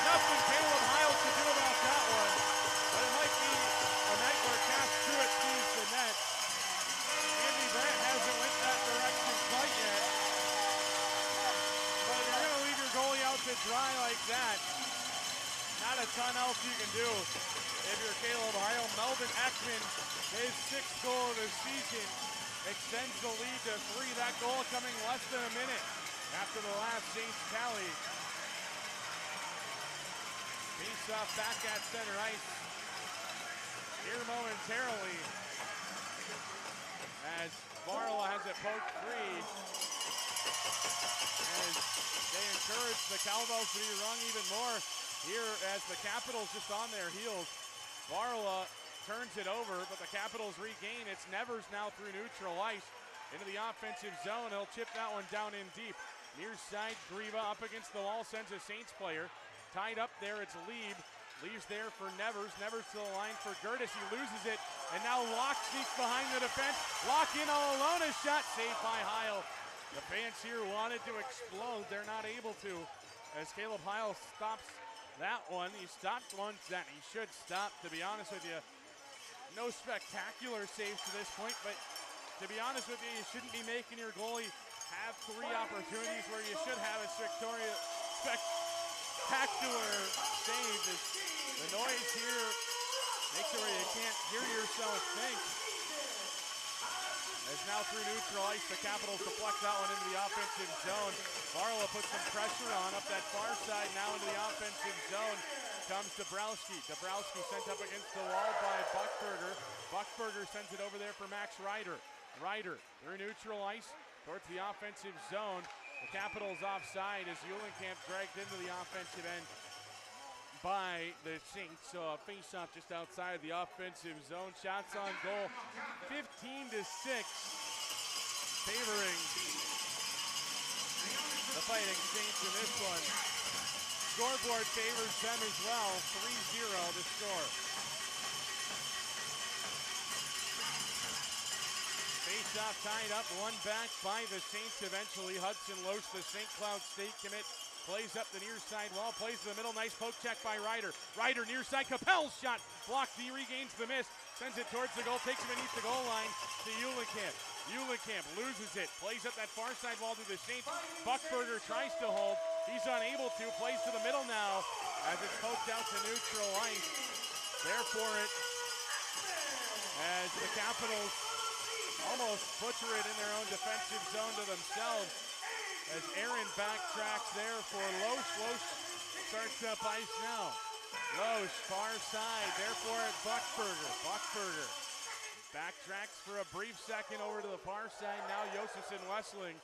Speaker 9: Nothing Caleb Heil to do about that one. But it might be a night where Cass Truitt sees the net. Andy Brandt hasn't went that direction quite yet. But if you're going to leave your goalie out to dry like that, not a ton else you can do if you're Caleb Heil. Melvin Ekman, his 6th goal of the season, extends the lead to 3. That goal coming less than a minute after the last Saints tally. Face-off back at center ice here momentarily as Varla has it poked free. As they encourage the Cowbells to be rung even more here as the Capitals just on their heels. Varla turns it over, but the Capitals regain. It's Nevers now through neutral ice into the offensive zone. He'll chip that one down in deep. Near side, Grieva up against the wall, sends a Saints player. Tied up there, it's Lieb. Leaves there for Nevers. Nevers to the line for Gertis. He loses it, and now Locke sneaks behind the defense. Locke in all alone, a shot saved by Heil. The fans here wanted to explode. They're not able to, as Caleb Heil stops that one. He stopped once that he should stop, to be honest with you. No spectacular saves to this point, but to be honest with you, you shouldn't be making your goalie have 3 opportunities where you should have a spectacular save. The noise here makes it where you can't hear yourself think. As now through neutral ice, the Capitals deflect that one into the offensive zone. Varla puts some pressure on up that far side, now into the offensive zone. Comes Dabrowski. Dabrowski sent up against the wall by Buchberger. Buchberger sends it over there for Max Ryder. Ryder through neutral ice towards the offensive zone. The Capitals offside as Eulenkamp dragged into the offensive end by the Saints. So a face-off just outside the offensive zone. Shots on goal, 15-6, favoring the Fighting Saints in this one. Scoreboard favors them as well, 3-0 to score. Face-off tied up, one back by the Saints eventually. Hudson Loesch, the St. Cloud State commit, plays up the near side wall, plays to the middle, nice poke check by Ryder. Ryder near side, Capel's shot, blocked, he regains the miss, sends it towards the goal, takes it beneath the goal line to Eulenkamp. Eulenkamp loses it, plays up that far side wall to the Saints. Buchberger tries to hold, he's unable to, plays to the middle now as it's poked out to neutral ice. There for it as the Capitals almost butcher it in their own defensive zone to themselves. As Aaron backtracks there for Loesch. Loesch starts up ice now. Loesch, far side, therefore at Buchberger. Buchberger backtracks for a brief second over to the far side. Now Josefson Wessling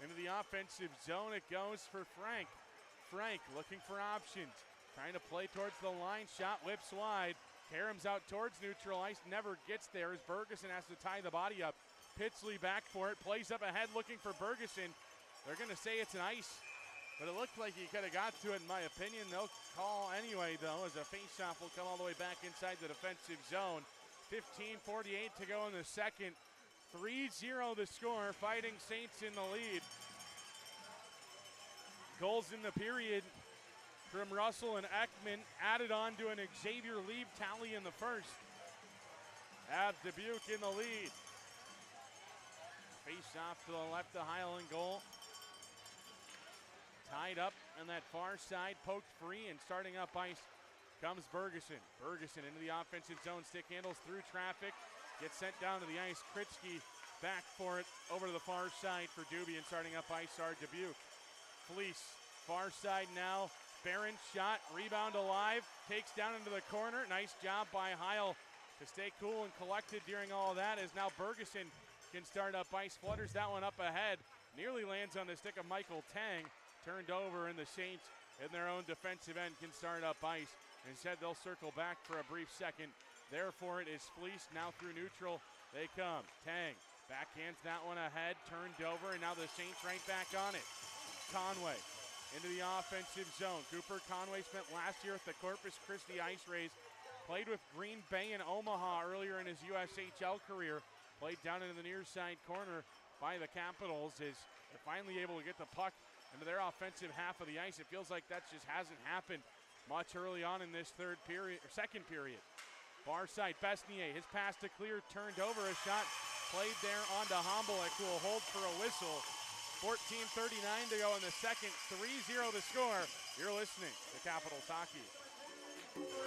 Speaker 9: into the offensive zone. It goes for Frank. Frank looking for options. Trying to play towards the line. Shot whips wide. Karam's out towards neutral ice. Never gets there as Bergeson has to tie the body up. Pitsley back for it. Plays up ahead looking for Bergeson. They're going to say it's an ice, but it looked like he could have got to it in my opinion. No call anyway, though, as a faceoff will come all the way back inside the defensive zone. 15:48 to go in the second. 3-0 the score. Fighting Saints in the lead. Goals in the period from Russell and Ekman added on to an Xavier Lieb tally in the first. Have Dubuque in the lead. Face off to the left of Heil in goal. Tied up on that far side, poked free, and starting up ice comes Bergeson. Bergeson into the offensive zone, stick handles through traffic, gets sent down to the ice. Kritzky back for it over to the far side for Doobie, and starting up ice are Dubuque. Fleece, far side now. Barron shot, rebound alive, takes down into the corner. Nice job by Heil to stay cool and collected during all of that, as now Bergeson can start up ice, flutters that one up ahead, nearly lands on the stick of Michael Tang, turned over, and the Saints in their own defensive end can start up ice. Instead, they'll circle back for a brief second. There for it is Fleece. Now through neutral they come. Tang backhands that one ahead, turned over, and now the Saints right back on it. Conway into the offensive zone. Cooper Conway spent last year at the Corpus Christi Ice Rays. Played with Green Bay and Omaha earlier in his USHL career. Played down into the near side corner by the Capitals. Is they're finally able to get the puck into their offensive half of the ice. It feels like that just hasn't happened much early on in this second period. Far side, Besnier, his pass to Clear, turned over, a shot played there onto Hombolek, who will hold for a whistle. 14:39 to go in the second, 3-0 to score. You're listening to Capitals Hockey.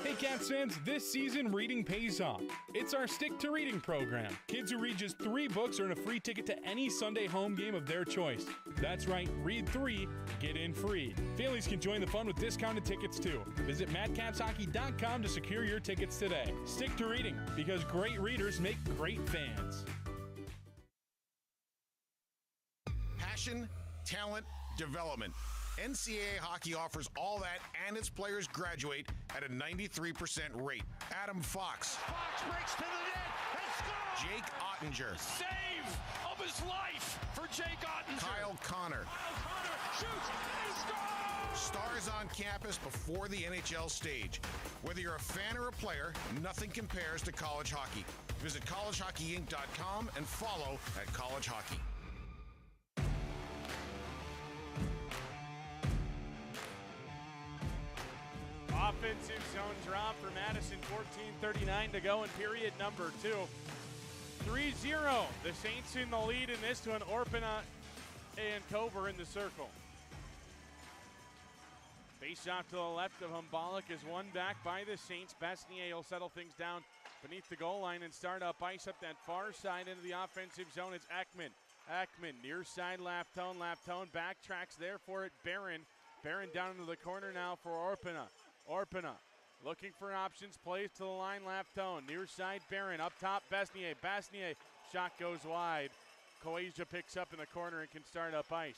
Speaker 4: Hey Cats fans, this season reading pays off. It's our Stick to Reading program. Kids who read just 3 books earn a free ticket to any Sunday home game of their choice. That's right, read 3, get in free. Families can join the fun with discounted tickets too. Visit madcapshockey.com to secure your tickets today. Stick to reading, because great readers make great fans.
Speaker 2: Passion, talent, development. NCAA hockey offers all that, and its players graduate at a 93% rate. Adam Fox.
Speaker 3: Fox breaks to the net and scores!
Speaker 2: Jake Ottinger.
Speaker 3: Save of his life for Jake Ottinger.
Speaker 2: Kyle Connor.
Speaker 3: Kyle Connor shoots and scores!
Speaker 2: Stars on campus before the NHL stage. Whether you're a fan or a player, nothing compares to college hockey. Visit collegehockeyinc.com and follow at College Hockey.
Speaker 9: Offensive zone drop for Madison, 14:39 to go in period number 2. 3-0. The Saints in the lead in this one. Orpana and Cover in the circle. Face off to the left of Hombolek is won back by the Saints. Besnier will settle things down beneath the goal line and start up ice up that far side into the offensive zone. It's Ekman. Ekman near side, Laftone. Laftone backtracks there for it. Barron down into the corner now for Orpana. Orpana looking for options, plays to the line, Laftone. Near side, Barron. Up top, Besnier. Besnier, shot goes wide. Coasia picks up in the corner and can start up ice.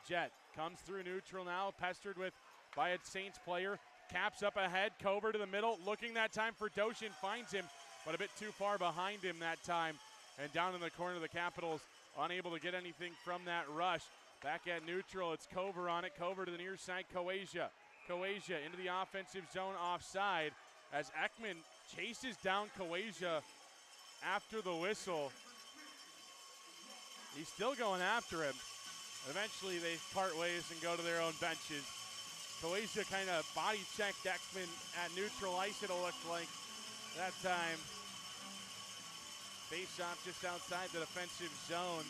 Speaker 9: Jet comes through neutral now, pestered with by a Saints player. Caps up ahead, Cover to the middle, looking that time for Doshin, finds him, but a bit too far behind him that time. And down in the corner, the Capitals unable to get anything from that rush. Back at neutral, it's Cover on it. Cover to the near side, Coasia. Coasia into the offensive zone offside as Ekman chases down Coasia after the whistle. He's still going after him. Eventually they part ways and go to their own benches. Coasia kind of body checked Ekman at neutral ice, it'll look like that time. Face off just outside the defensive zone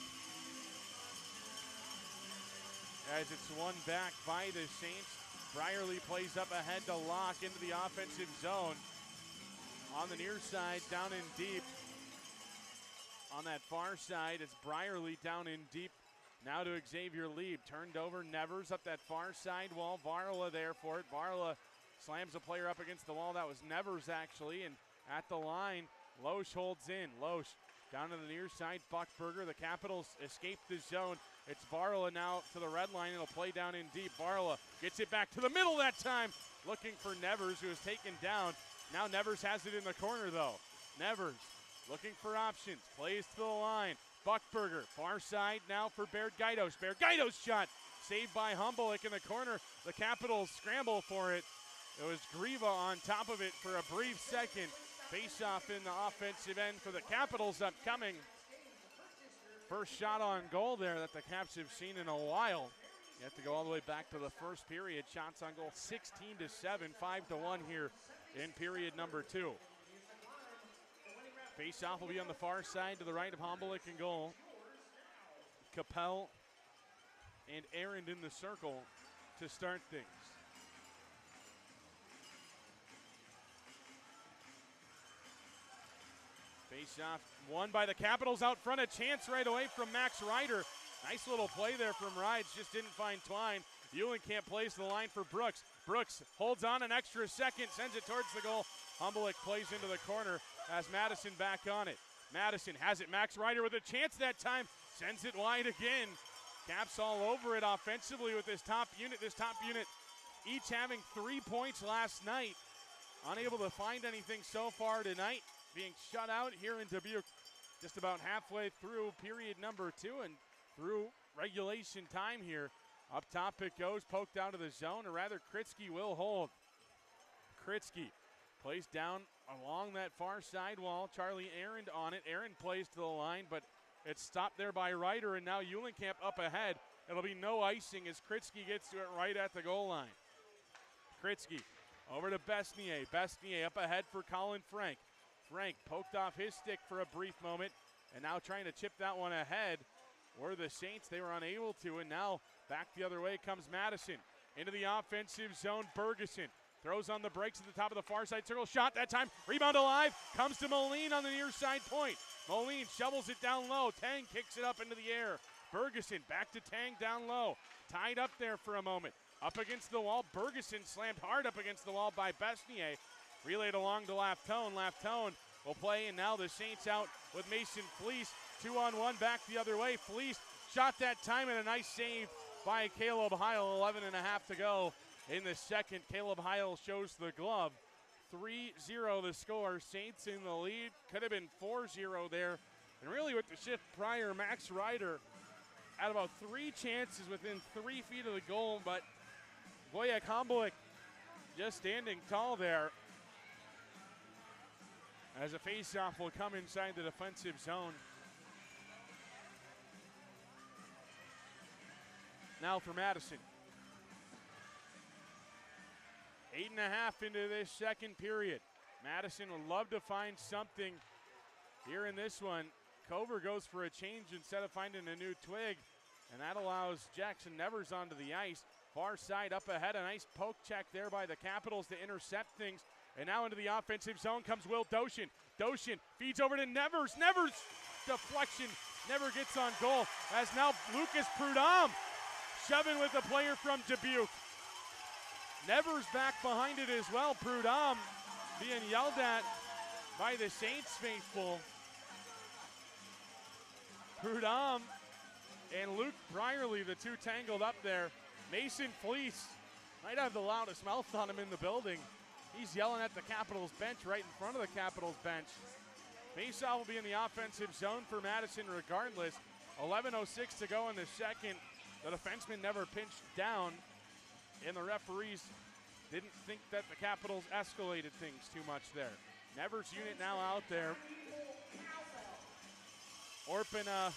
Speaker 9: as it's won back by the Saints. Brierly plays up ahead to Locke into the offensive zone. On the near side, down in deep. On that far side, it's Brierly down in deep. Now to Xavier Lieb. Turned over, Nevers up that far side wall. Varla there for it. Varla slams a player up against the wall. That was Nevers actually. And at the line, Loesch holds in. Loesch down to the near side, Buckberger. The Capitals escape the zone. It's Varla now to the red line. It'll play down in deep. Varla gets it back to the middle that time, looking for Nevers, who is taken down. Now Nevers has it in the corner, though. Nevers looking for options. Plays to the line. Buckberger, far side now for Baird Gaidos. Baird Gaidos shot saved by Hombolek in the corner. The Capitals scramble for it. It was Grieva on top of it for a brief second. Face-off in the offensive end for the Capitals upcoming. First shot on goal there that the Caps have seen in a while. You have to go all the way back to the first period. Shots on goal 16-7, 5-1 here in period number 2. Face-off will be on the far side to the right of Hombolek in goal. Capel and Aaron in the circle to start things. Face-off won by the Capitals out front. A chance right away from Max Ryder. Nice little play there from Rides, just didn't find Twine. Eulenkamp plays the line for Brooks. Brooks holds on an extra second, sends it towards the goal. Hombolek plays into the corner as Madison back on it. Madison has it. Max Ryder with a chance that time. Sends it wide again. Caps all over it offensively with this top unit. This top unit each having 3 points last night. Unable to find anything so far tonight. Being shut out here in Dubuque just about halfway through period number 2 and through regulation time here. Up top it goes, poked out of the zone, or rather Kritzky will hold. Kritzky plays down along that far side wall. Charlie Aaron on it. Aaron plays to the line, but it's stopped there by Ryder, and now Eulenkamp up ahead. It'll be no icing as Kritzky gets to it right at the goal line. Kritzky over to Besnier. Besnier up ahead for Colin Frank. Frank poked off his stick for a brief moment, and now trying to chip that one ahead. Were the Saints, they were unable to, and now back the other way comes Madison. Into the offensive zone, Bergeson throws on the brakes at the top of the far side circle. Shot that time, rebound alive, comes to Moline on the near side point. Moline shovels it down low. Tang kicks it up into the air. Bergeson back to Tang down low. Tied up there for a moment. Up against the wall, Bergeson slammed hard up against the wall by Besnier. Relayed along to Laftone. Laftone will play, and now the Saints out with Mason Fleece. 2-on-1 back the other way. Fleece shot that time, and a nice save by Caleb Heil. 11.5 to go in the second. Caleb Heil shows the glove. 3-0 the score. Saints in the lead. Could have been 4-0 there. And really with the shift prior, Max Ryder had about 3 chances within 3 feet of the goal, but Wojciech Hambulik just standing tall there as a faceoff will come inside the defensive zone. Now for Madison. 8.5 into this second period. Madison would love to find something here in this one. Cover goes for a change instead of finding a new twig, and that allows Jackson Nevers onto the ice. Far side up ahead, a nice poke check there by the Capitals to intercept things. And now into the offensive zone comes Will Doshin. Doshin feeds over to Nevers. Nevers deflection never gets on goal, as now Lucas Prudhomme shoving with the player from Dubuque. Nevers back behind it as well. Prudhomme being yelled at by the Saints faithful. Prudhomme and Luke Brierly, the two tangled up there. Mason Fleece might have the loudest mouth on him in the building. He's yelling at the Capitals bench right in front of the Capitals bench. Faceoff will be in the offensive zone for Madison regardless. 11:06 to go in the second. The defenseman never pinched down, and the referees didn't think that the Capitals escalated things too much there. Nevers' unit now out there. Orpana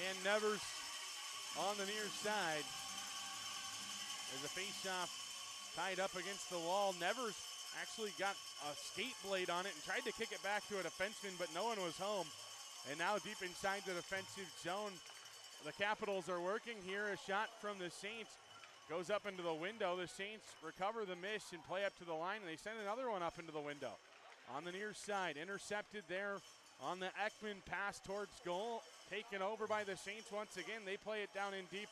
Speaker 9: and Nevers on the near side. There's a faceoff tied up against the wall. Nevers actually got a skate blade on it and tried to kick it back to a defenseman, but no one was home. And now deep inside the defensive zone, the Capitals are working here. A shot from the Saints goes up into the window. The Saints recover the miss and play up to the line, and they send another one up into the window. On the near side, intercepted there on the Ekman pass towards goal. Taken over by the Saints once again. They play it down in deep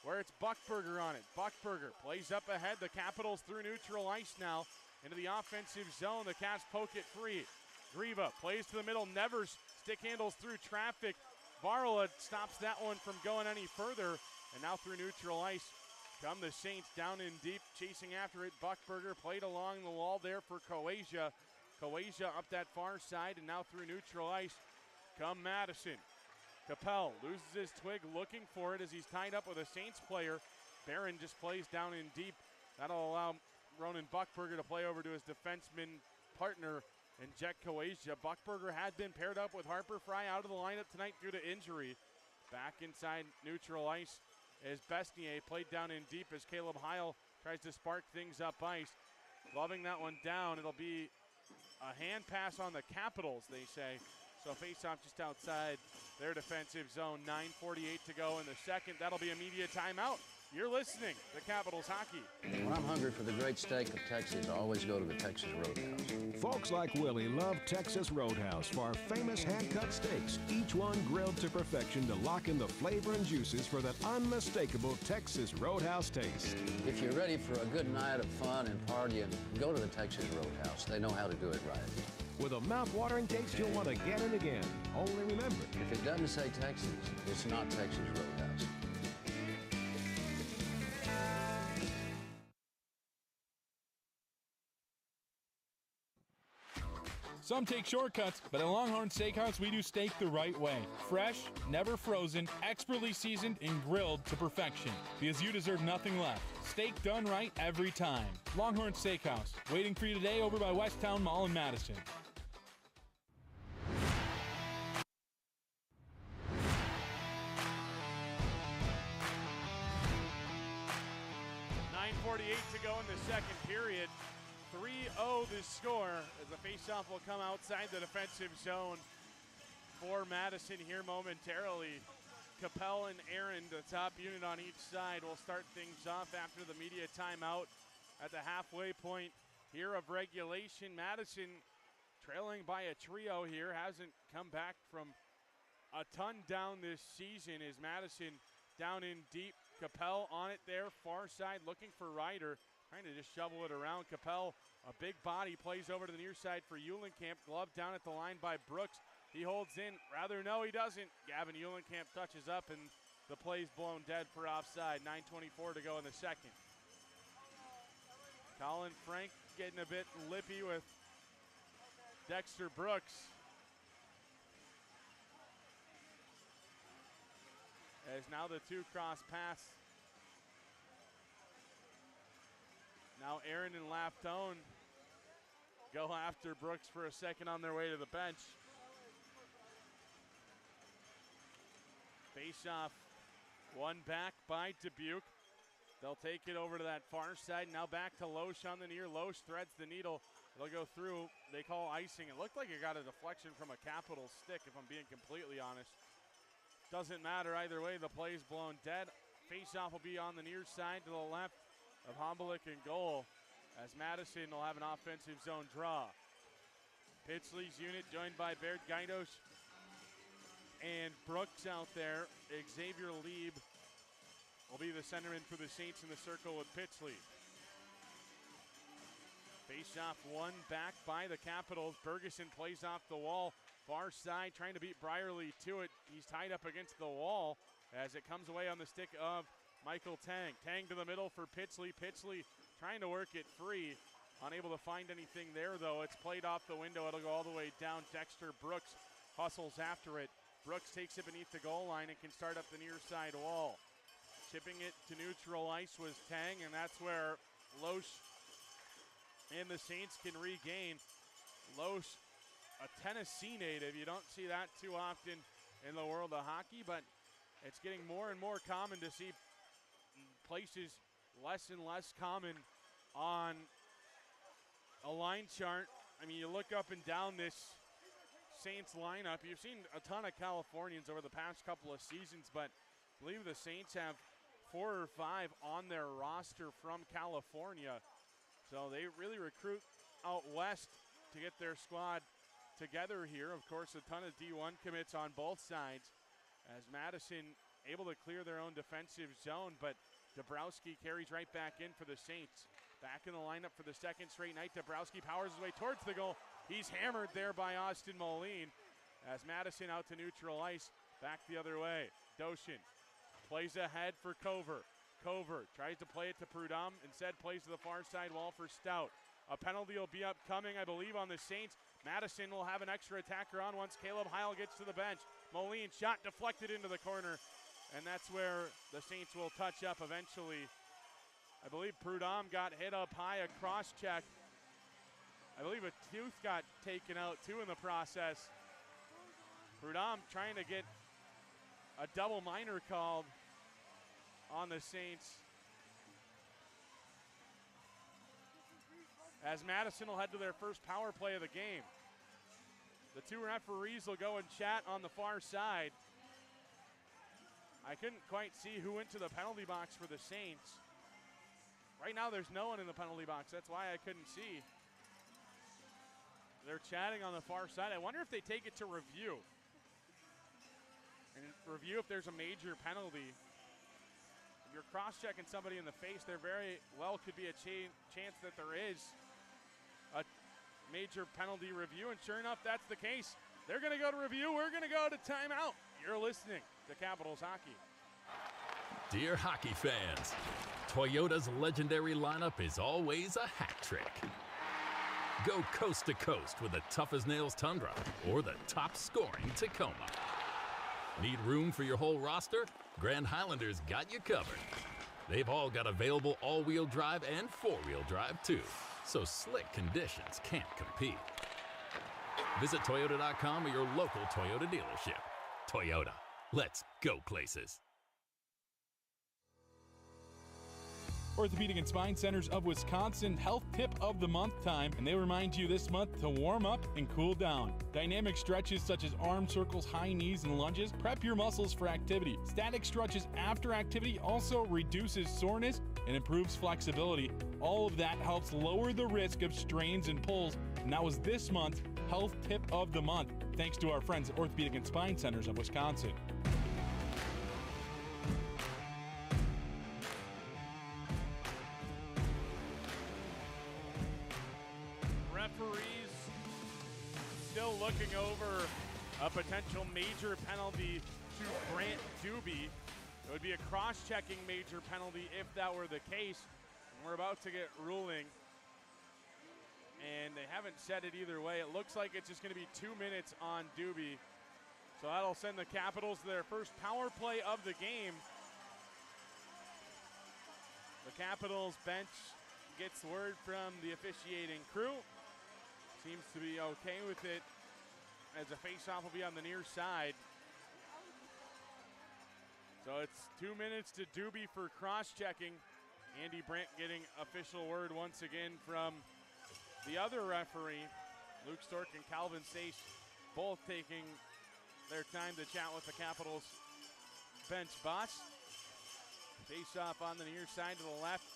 Speaker 9: where it's Buckberger on it. Buckberger plays up ahead. The Capitals through neutral ice now into the offensive zone. The Caps poke it free. Griva plays to the middle. Nevers stick handles through traffic. Varla stops that one from going any further. And now through neutral ice come the Saints down in deep, chasing after it. Buckberger played along the wall there for Coasia. Coasia up that far side, and now through neutral ice come Madison. Capel loses his twig, looking for it as he's tied up with a Saints player. Barron just plays down in deep. That'll allow Ronan Buckberger to play over to his defenseman partner and Jack Coasia. Buckberger had been paired up with Harper Fry out of the lineup tonight due to injury. Back inside neutral ice as Besnier played down in deep as Caleb Heil tries to spark things up ice. Loving that one down. It'll be a hand pass on the Capitals, they say. So face-off just outside their defensive zone. 9:48 to go in the second. That'll be a media timeout. You're listening to Capitals Hockey.
Speaker 6: When I'm hungry for the great steak of Texas, I always go to the Texas Roadhouse.
Speaker 7: Folks like Willie love Texas Roadhouse for our famous hand-cut steaks, each one grilled to perfection to lock in the flavor and juices for that unmistakable Texas Roadhouse taste.
Speaker 6: If you're ready for a good night of fun and partying, go to the Texas Roadhouse. They know how to do it right.
Speaker 7: with a mouth-watering taste you'll want again and again. Only remember,
Speaker 6: If it doesn't say Texas, it's not Texas Roadhouse.
Speaker 4: Some take shortcuts, but at Longhorn Steakhouse, we do steak the right way. Fresh, never frozen, expertly seasoned, and grilled to perfection. Because you deserve nothing less. Steak done right every time. Longhorn Steakhouse, waiting for you today over by Westtown Mall in Madison.
Speaker 9: 9:48 to go in the second period. 3-0 the score as the faceoff will come outside the defensive zone for Madison here momentarily. Capel and Aaron, the top unit on each side, will start things off after the media timeout at the halfway point here of regulation. Madison trailing by a trio here, hasn't come back from a ton down this season. Is Madison down in deep. Capel on it there, far side looking for Ryder. Trying to just shovel it around. Capel, a big body, plays over to the near side for Eulenkamp. Glove down at the line by Brooks. He holds in. Rather, no, he doesn't. Gavin Eulenkamp touches up, and the play's blown dead for offside. 9:24 to go in the second. Colin Frank getting a bit lippy with Dexter Brooks. As now the two cross pass. Now Aaron and Laftone go after Brooks for a second on their way to the bench. Face-off, one back by Dubuque. They'll take it over to that far side. Now back to Loesch on the near. Loesch threads the needle. They'll go through. They call icing. It looked like it got a deflection from a Capital stick, if I'm being completely honest. Doesn't matter either way. The play's blown dead. Face-off will be on the near side to the left of Hombulik and goal, as Madison will have an offensive zone draw. Pitsley's unit joined by Baird Gaidos and Brooks out there. Xavier Lieb will be the centerman for the Saints in the circle with Pitsley. Face-off one back by the Capitals. Bergeson plays off the wall. Far side trying to beat Brierly to it. He's tied up against the wall as it comes away on the stick of Michael Tang. Tang to the middle for Pitsley. Pitsley trying to work it free. Unable to find anything there, though. It's played off the window. It'll go all the way down. Dexter Brooks hustles after it. Brooks takes it beneath the goal line and can start up the near side wall. Chipping it to neutral ice was Tang, and that's where Loesch and the Saints can regain. Loesch, a Tennessee native. You don't see that too often in the world of hockey, but it's getting more and more common to see places less and less common on a line chart. I mean, you look up and down this Saints lineup. You've seen a ton of Californians over the past couple of seasons, but I believe the Saints have 4 or 5 on their roster from California. So they really recruit out west to get their squad together here. Of course, a ton of D1 commits on both sides, as Madison able to clear their own defensive zone, but Dabrowski carries right back in for the Saints. Back in the lineup for the second straight night. Dabrowski powers his way towards the goal. He's hammered there by Austin Moline, as Madison out to neutral ice. Back the other way. Doshin plays ahead for Cover. Cover tries to play it to Prudhomme. Instead plays to the far side wall for Stout. A penalty will be upcoming, I believe, on the Saints. Madison will have an extra attacker on once Caleb Heil gets to the bench. Moline shot deflected into the corner, and that's where the Saints will touch up eventually. I believe Prudhomme got hit up high, a cross check. I believe a tooth got taken out too in the process. Prudhomme trying to get a double minor called on the Saints, as Madison will head to their first power play of the game. The two referees will go and chat on the far side. I couldn't quite see who went to the penalty box for the Saints. Right now there's no one in the penalty box. That's why I couldn't see. They're chatting on the far side. I wonder if they take it to review. And review if there's a major penalty. If you're cross-checking somebody in the face, there very well could be a chance that there is a major penalty review, and sure enough, that's the case. They're going to go to review. We're going to go to timeout. You're listening to Capitals Hockey.
Speaker 14: Dear hockey fans, Toyota's legendary lineup is always a hat trick. Go coast to coast with the tough-as-nails Tundra or the top-scoring Tacoma. Need room for your whole roster? Grand Highlander's got you covered. They've all got available all-wheel drive and four-wheel drive, too, so slick conditions can't compete. Visit Toyota.com or your local Toyota dealership. Toyota, let's go places.
Speaker 4: Orthopedic and Spine Centers of Wisconsin health tip of the month time, and they remind you this month to warm up and cool down. Dynamic stretches such as arm circles, high knees, and lunges prep your muscles for activity. Static stretches after activity also reduces soreness and improves flexibility. All of that helps lower the risk of strains and pulls, and that was this month's health tip of the month, thanks to our friends at Orthopedic and Spine Centers of Wisconsin.
Speaker 9: Referees still looking over a potential major penalty to Brant Dubuque. It would be a cross-checking major penalty if that were the case. And we're about to get ruling, and they haven't said it either way. It looks like it's just going to be 2 minutes on Dubuque. So that'll send the Capitals to their first power play of the game. The Capitals bench gets word from the officiating crew. Seems to be okay with it, as the faceoff will be on the near side. So it's 2 minutes to Dubuque for cross-checking. Andy Brandt getting official word once again from the other referee. Luke Stork and Calvin Sase both taking their time to chat with the Capitals bench boss. Face-off on the near side to the left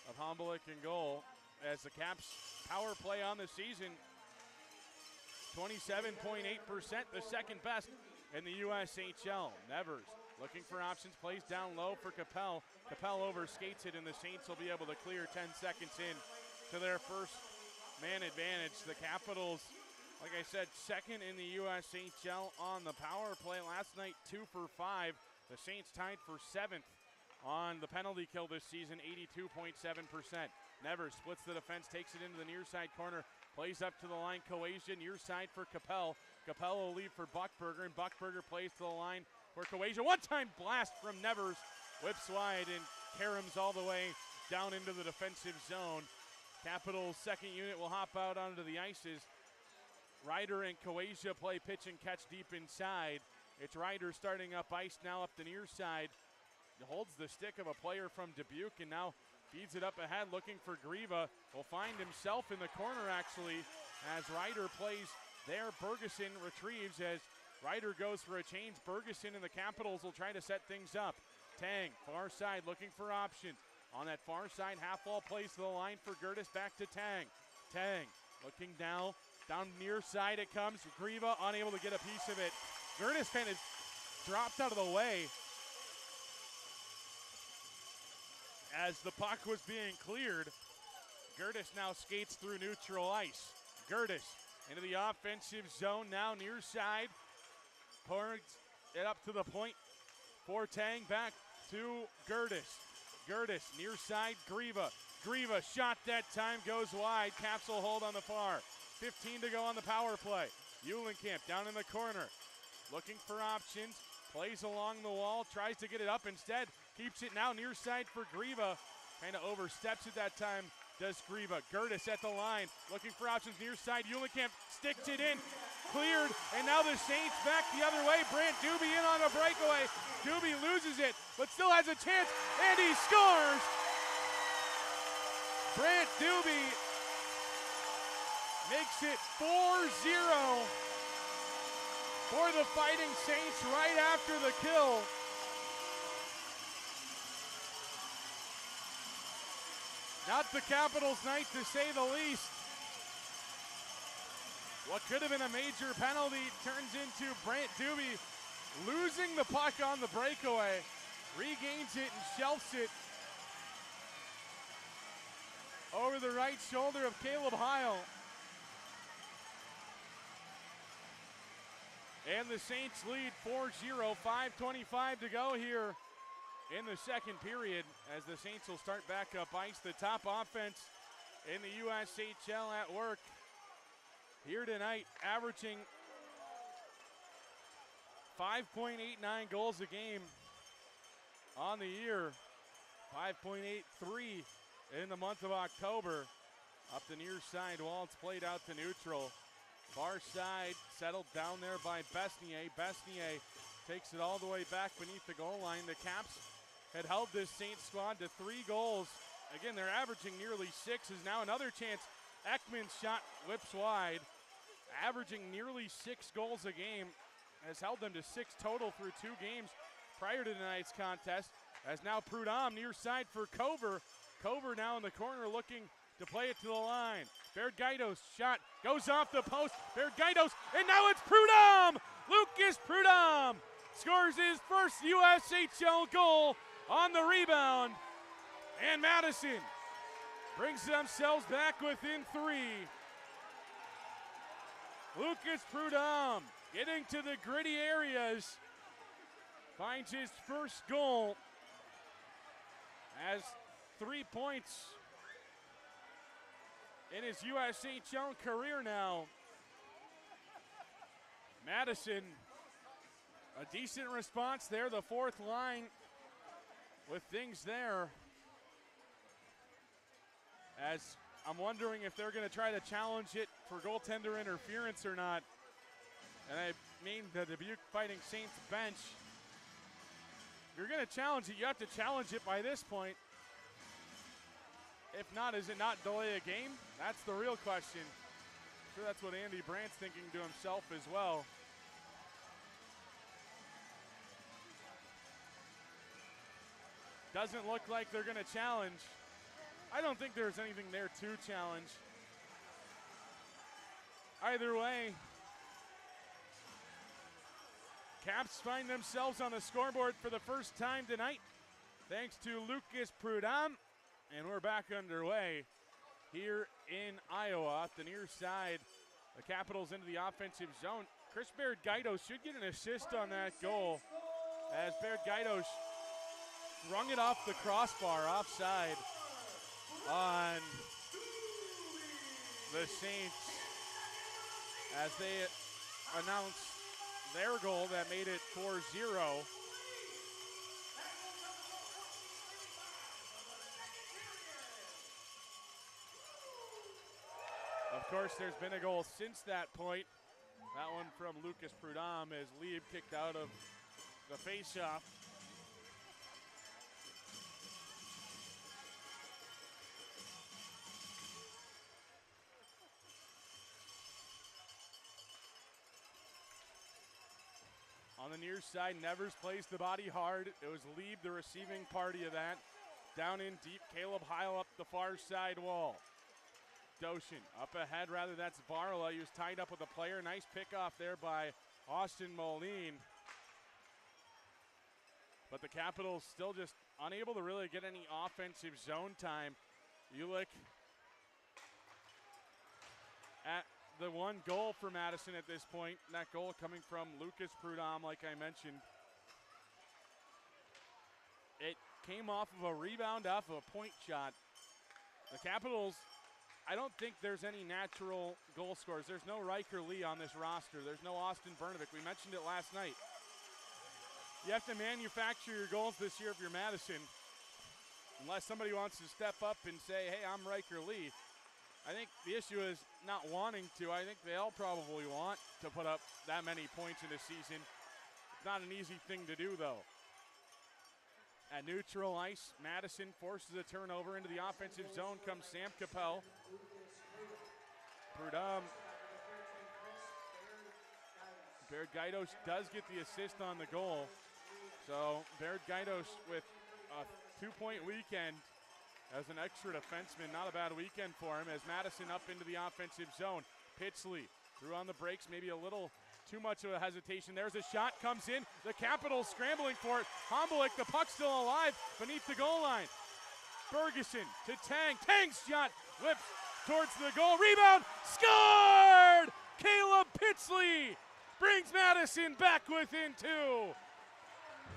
Speaker 9: of Hombulik in goal, as the Caps power play on the season, 27.8%, the second best in the USHL. Nevers looking for options, plays down low for Capel. Capel overskates it, and the Saints will be able to clear 10 seconds in to their first man advantage. The Capitals, like I said, second in the USHL on the power play. Last night, 2 for 5. The Saints tied for 7th on the penalty kill this season, 82.7%. Nevers splits the defense, takes it into the near side corner, plays up to the line. Coasia near side for Capel. Capel will leave for Buckberger, and Buckberger plays to the line for Coasia. One-time blast from Nevers, whips wide and caroms all the way down into the defensive zone. Capitals' second unit will hop out onto the ices. Ryder and Coasia play pitch and catch deep inside. It's Ryder starting up ice now up the near side. He holds the stick of a player from Dubuque and now feeds it up ahead looking for Grieva. Will find himself in the corner actually as Ryder plays there. Bergeson retrieves as Ryder goes for a change. Bergeson and the Capitals will try to set things up. Tang, far side looking for options. On that far side, half wall plays to the line for Gertis, back to Tang. Tang looking down near side it comes. Grieva unable to get a piece of it. Gertis kind of dropped out of the way as the puck was being cleared. Gertis now skates through neutral ice. Gertis into the offensive zone now near side. Pours it up to the point for Tang, back to Gertis. Gertis near side, Grieva. Grieva shot that time, goes wide. Caps will hold on the far. 15 to go on the power play. Eulenkamp down in the corner, looking for options. Plays along the wall, tries to get it up instead. Keeps it now near side for Grieva. Kind of oversteps it that time, does Grieva. Gertis at the line, looking for options near side. Eulenkamp sticks it in, cleared, and now the Saints back the other way. Brant Dubuque in on a breakaway. Dubuque loses it, but still has a chance, and he scores! Brant Dubuque makes it 4-0 for the Fighting Saints right after the kill. Not the Capitals' night, to say the least. What could have been a major penalty turns into Brant Dubuque losing the puck on the breakaway, regains it and shelves it over the right shoulder of Caleb Heil. And the Saints lead 4-0, 5:25 to go here in the second period as the Saints will start back up ice. The top offense in the USHL at work here tonight, averaging 5.89 goals a game on the year, 5.83 in the month of October. Up the near side wall, it's played out to neutral. Far side settled down there by Besnier. Besnier takes it all the way back beneath the goal line. The Caps had held this Saints squad to 3 goals. Again, they're averaging nearly 6. Is now another chance. Ekman's shot whips wide. Averaging nearly 6 goals a game. Has held them to 6 total through 2 games prior to tonight's contest. As now Prudhomme near side for Cover. Cover now in the corner looking to play it to the line. Bergaitos shot goes off the post. Bergaitos, and now it's Prudhomme! Lucas Prudhomme scores his first USHL goal on the rebound. And Madison brings themselves back within 3. Lucas Prudhomme getting to the gritty areas. Finds his first goal. Has 3 points in his USHL career now. Madison, a decent response there. The fourth line with things there. As I'm wondering if they're going to try to challenge it for goaltender interference or not. And I mean the Dubuque Fighting Saints bench. If you're going to challenge it, you have to challenge it by this point. If not, is it not delay a game? That's the real question. I'm sure that's what Andy Brandt's thinking to himself as well. Doesn't look like they're going to challenge. I don't think there's anything there to challenge. Either way, Caps find themselves on the scoreboard for the first time tonight, thanks to Lucas Prudhomme. And we're back underway here in Iowa. At the near side, the Capitals into the offensive zone. Chris Bergaitos should get an assist on that goal, as Bergaitos rung it off the crossbar offside on the Saints as they announced their goal that made it 4-0. Of course, there's been a goal since that point. That one from Lucas Prudhomme as Lieb kicked out of the faceoff. On the near side, Nevers plays the body hard. It was Lieb, the receiving party of that. Down in deep, Caleb Heil up the far side wall. Doshin up ahead, rather that's Barla. He was tied up with a player. Nice pickoff there by Austin Moline. But the Capitals still just unable to really get any offensive zone time. You look at the one goal for Madison at this point. That goal coming from Lucas Prudhomme, like I mentioned. It came off of a rebound off of a point shot. The Capitals, I don't think there's any natural goal scorers. There's no Riker Lee on this roster. There's no Austin Bernovic. We mentioned it last night. You have to manufacture your goals this year if you're Madison. Unless somebody wants to step up and say, hey, I'm Riker Lee. I think the issue is not wanting to. I think they all probably want to put up that many points in a season. It's not an easy thing to do, though. At neutral ice, Madison forces a turnover. Into the offensive zone comes Sam Capel. Prudhomme. Bergaitos does get the assist on the goal. So Bergaitos with a 2-point weekend as an extra defenseman. Not a bad weekend for him as Madison up into the offensive zone. Pitsley threw on the brakes, maybe a little too much of a hesitation. There's a shot, comes in. The Capitals scrambling for it. Hombelik, the puck still alive beneath the goal line. Ferguson to Tang. Tang's shot whips towards the goal. Rebound, scored! Caleb Pitsley brings Madison back within 2.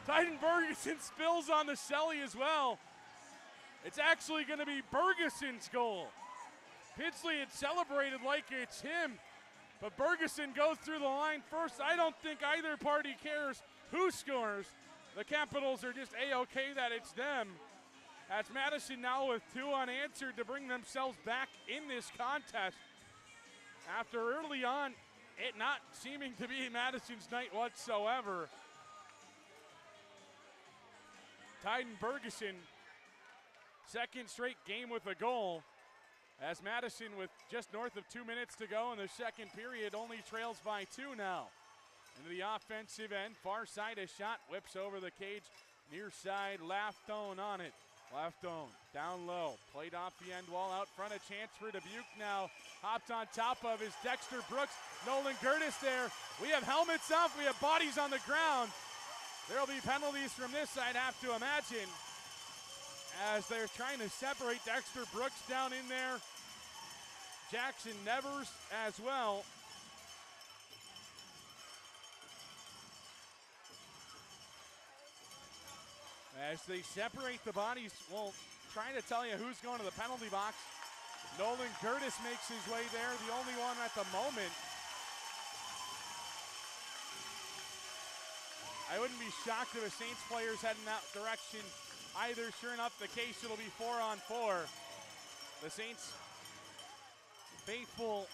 Speaker 9: Titan Bergeson spills on the celly as well. It's actually going to be Bergeson's goal. Pitsley had celebrated like it's him, but Bergeson goes through the line first. I don't think either party cares who scores. The Capitals are just A-okay that it's them. As Madison now with 2 unanswered to bring themselves back in this contest. After early on, it not seeming to be Madison's night whatsoever. Titan Bergeson, second straight game with a goal. As Madison, with just north of 2 minutes to go in the second period, only trails by 2 now. Into the offensive end, far side, a shot whips over the cage, near side, Laftone on it. Laftone down low, played off the end wall out front, a chance for Dubuque now. Hopped on top of his Dexter Brooks, Nolan Curtis there. We have helmets off, we have bodies on the ground. There'll be penalties from this side, have to imagine, as they're trying to separate Dexter Brooks down in there. Jackson Nevers as well. As they separate the bodies, well, trying to tell you who's going to the penalty box. Nolan Curtis makes his way there, the only one at the moment. I wouldn't be shocked if a Saints player's heading that direction either. Sure enough, the case, it'll be 4-on-4. The Saints faithful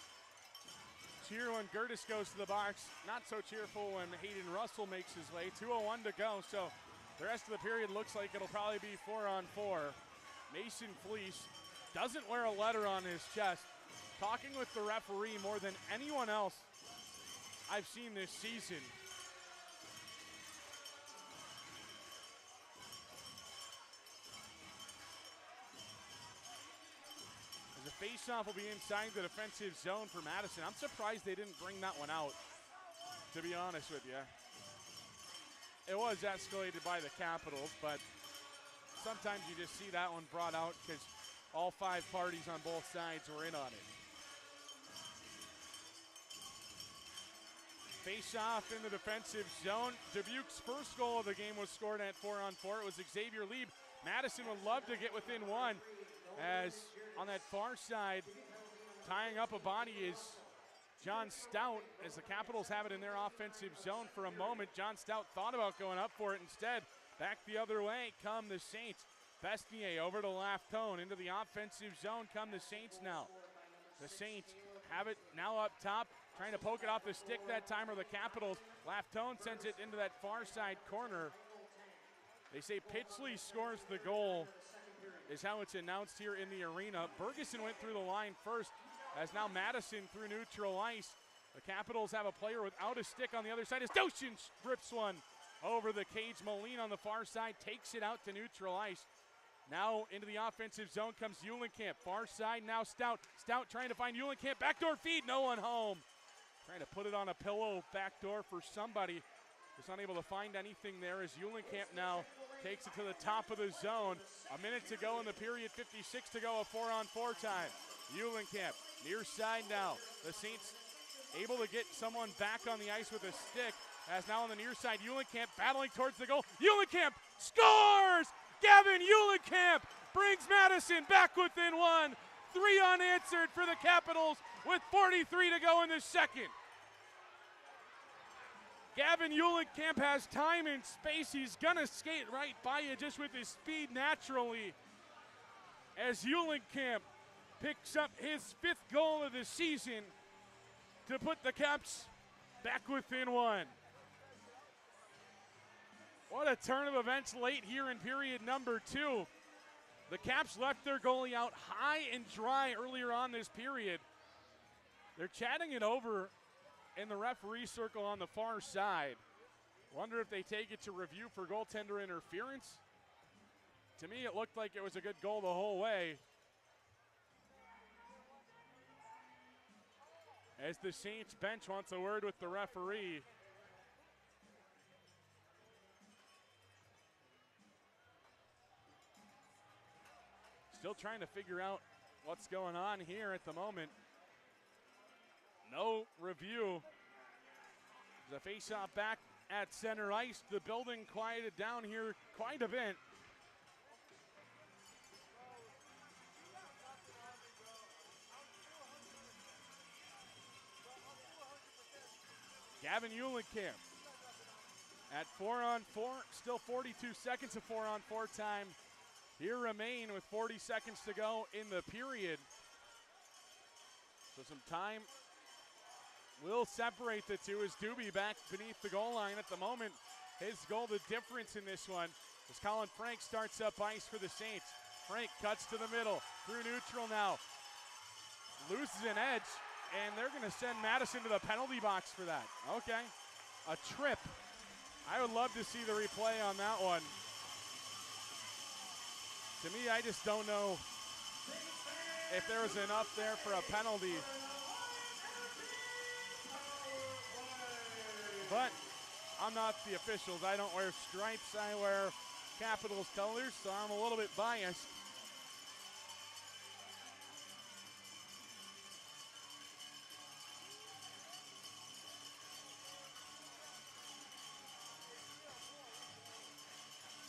Speaker 9: cheer when Curtis goes to the box. Not so cheerful when Hayden Russell makes his way. 2:01 to go, so the rest of the period looks like it'll probably be 4-on-4. Mason Fleece doesn't wear a letter on his chest. Talking with the referee more than anyone else I've seen this season. As a faceoff will be inside the defensive zone for Madison. I'm surprised they didn't bring that one out, to be honest with you. It was escalated by the Capitals, but sometimes you just see that one brought out because all 5 parties on both sides were in on it. Face off in the defensive zone. Dubuque's first goal of the game was scored at 4-on-4. It was Xavier Lieb. Madison would love to get within 1, as on that far side, tying up a body is John Stout. As the Capitals have it in their offensive zone for a moment, John Stout thought about going up for it. Instead, back the other way come the Saints. Besnier over to Laftone into the offensive zone come the Saints now. The Saints have it now up top, trying to poke it off the stick that time, or the Capitals. Laftone sends it into that far side corner. They say Pitsley scores the goal, is how it's announced here in the arena. Bergeson went through the line first, as now Madison through neutral ice. The Capitals have a player without a stick on the other side as Doshin rips one over the cage. Moline on the far side takes it out to neutral ice. Now into the offensive zone comes Eulenkamp. Far side now Stout. Stout trying to find Eulenkamp. Backdoor feed, no one home. Trying to put it on a pillow backdoor for somebody. Was unable to find anything there as Eulenkamp now takes it to the top of the zone. A minute to go in the period, 56 to go, a 4-on-4 time. Eulenkamp near side now. The Saints able to get someone back on the ice with a stick, as now on the near side, Eulenkamp battling towards the goal. Eulenkamp scores! Gavin Eulenkamp brings Madison back within 1. 3 unanswered for the Capitals with 43 to go in the second. Gavin Eulenkamp has time and space. He's gonna skate right by you just with his speed naturally, as Eulenkamp picks up his 5th goal of the season to put the Caps back within 1. What a turn of events late here in period number 2. The Caps left their goalie out high and dry earlier on this period. They're chatting it over in the referee circle on the far side. Wonder if they take it to review for goaltender interference. To me, it looked like it was a good goal the whole way. As the Saints bench wants a word with the referee. Still trying to figure out what's going on here at the moment. No review The face-off back at center ice. The building quieted down here quite a bit. Gavin Eulenkamp at 4-on-4, still 42 seconds of 4-on-4 time. Here remain with 40 seconds to go in the period. So some time will separate the two as Dubuque back beneath the goal line at the moment. His goal, the difference in this one, as Colin Frank starts up ice for the Saints. Frank cuts to the middle, through neutral now. Loses an edge, and they're going to send Madison to the penalty box for that. Okay, a trip. I would love to see the replay on that one. To me, I just don't know if there was enough there for a penalty. But I'm not the officials. I don't wear stripes. I wear Capitals colors, so I'm a little bit biased.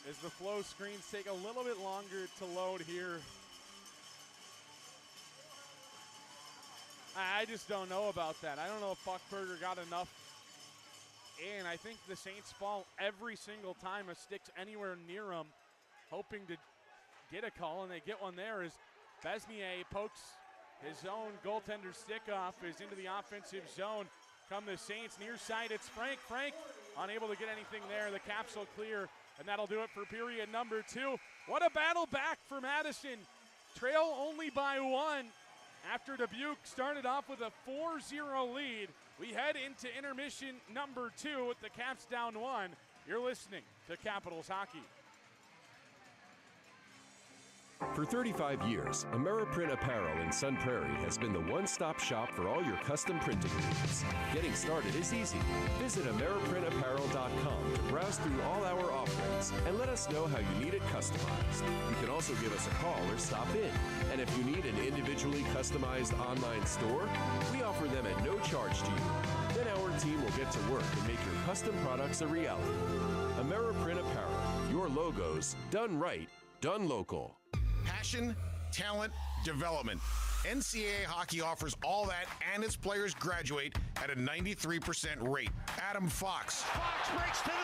Speaker 9: As the flow screens take a little bit longer to load here. I just don't know about that. I don't know if Buckberger got enough in. I think the Saints fall every single time a stick's anywhere near them, hoping to get a call, and they get one there as Besnier pokes his own goaltender stick off, is into the offensive zone. Come the Saints, near side, it's Frank. Frank unable to get anything there. The Caps will clear, and that'll do it for period number 2. What a battle back for Madison. Trail only by 1 after Dubuque started off with a 4-0 lead. We head into intermission number 2 with the Caps down 1. You're listening to Capitals Hockey.
Speaker 1: For 35 years, AmeriPrint Apparel in Sun Prairie has been the one-stop shop for all your custom printing needs. Getting started is easy. Visit AmeriPrintApparel.com to browse through all our offerings and let us know how you need it customized. You can also give us a call or stop in. And if you need an individually customized online store, we offer them at no charge to you. Then our team will get to work and make your custom products a reality. AmeriPrint Apparel, your logos done right, done local.
Speaker 2: Passion, talent, development. NCAA hockey offers all that, and its players graduate at a 93% rate. Adam Fox.
Speaker 3: Fox breaks to the net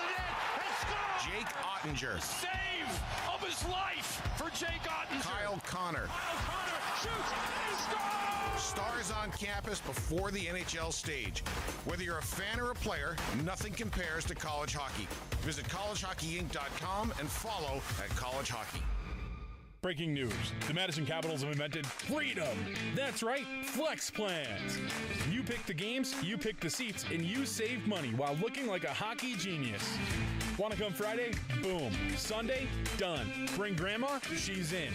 Speaker 3: and scores!
Speaker 2: Jake Ottinger.
Speaker 3: Save of his life for Jake Ottinger.
Speaker 2: Kyle Connor.
Speaker 3: Kyle Connor shoots and he scores!
Speaker 2: Stars on campus before the NHL stage. Whether you're a fan or a player, nothing compares to college hockey. Visit collegehockeyinc.com and follow at College Hockey.
Speaker 4: Breaking news. The Madison Capitals have invented freedom. That's right, Flex Plans. You pick the games, you pick the seats, and you save money while looking like a hockey genius. Want to come Friday? Boom. Sunday? Done. Bring grandma? She's in.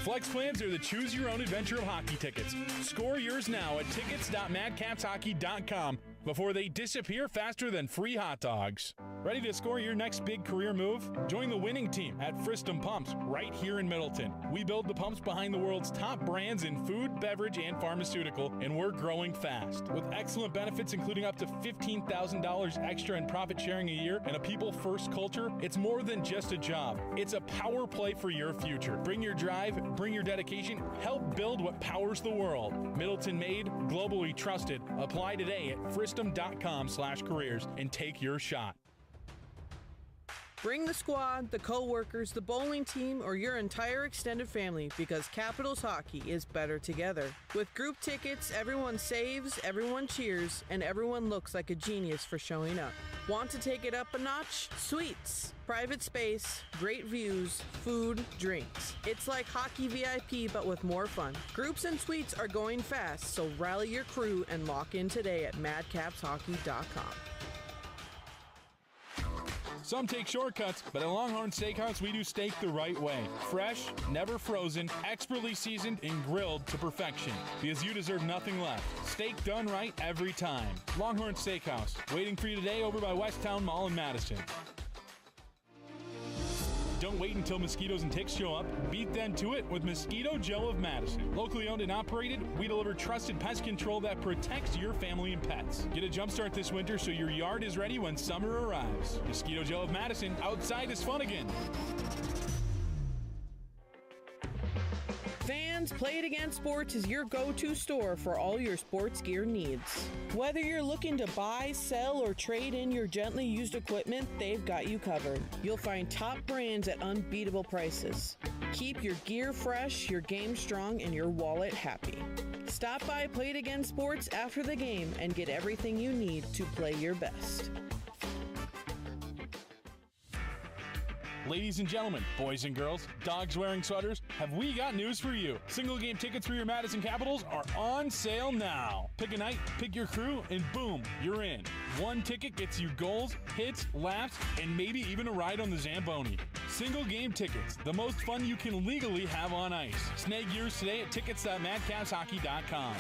Speaker 4: Flex Plans are the choose-your-own-adventure of hockey tickets. Score yours now at tickets.madcapshockey.com before they disappear faster than free hot dogs. Ready to score your next big career move? Join the winning team at Friston Pumps right here in Middleton. We build the pumps behind the world's top brands in food, beverage, and pharmaceutical, and we're growing fast. With excellent benefits including up to $15,000 extra in profit sharing a year and a people-first culture, it's more than just a job. It's a power play for your future. Bring your drive, bring your dedication, help build what powers the world. Middleton made, globally trusted. Apply today at friston.com/careers and take your shot.
Speaker 5: Bring the squad, the co-workers, the bowling team, or your entire extended family because Capitals hockey is better together. With group tickets, everyone saves, everyone cheers, and everyone looks like a genius for showing up. Want to take it up a notch? Suites. Private space, great views, food, drinks. It's like hockey VIP but with more fun. Groups and suites are going fast, so rally your crew and lock in today at madcapshockey.com.
Speaker 4: Some take shortcuts, but at Longhorn Steakhouse, we do steak the right way. Fresh, never frozen, expertly seasoned, and grilled to perfection. Because you deserve nothing less. Steak done right every time. Longhorn Steakhouse, waiting for you today over by Westtown Mall in Madison. Don't wait until mosquitoes and ticks show up. Beat them to it with Mosquito Joe of Madison. Locally owned and operated, we deliver trusted pest control that protects your family and pets. Get a jump start this winter so your yard is ready when summer arrives. Mosquito Joe of Madison, outside is fun again.
Speaker 5: Fans, Play It Again Sports is your go-to store for all your sports gear needs. Whether you're looking to buy, sell, or trade in your gently used equipment, they've got you covered. You'll find top brands at unbeatable prices. Keep your gear fresh, your game strong, and your wallet happy. Stop by Play It Again Sports after the game and get everything you need to play your best.
Speaker 4: Ladies and gentlemen, boys and girls, dogs wearing sweaters, have we got news for you. Single game tickets for your Madison Capitals are on sale now. Pick a night, pick your crew, and boom, you're in. One ticket gets you goals, hits, laps, and maybe even a ride on the Zamboni. Single game tickets, the most fun you can legally have on ice. Snag yours today at tickets.madcapshockey.com.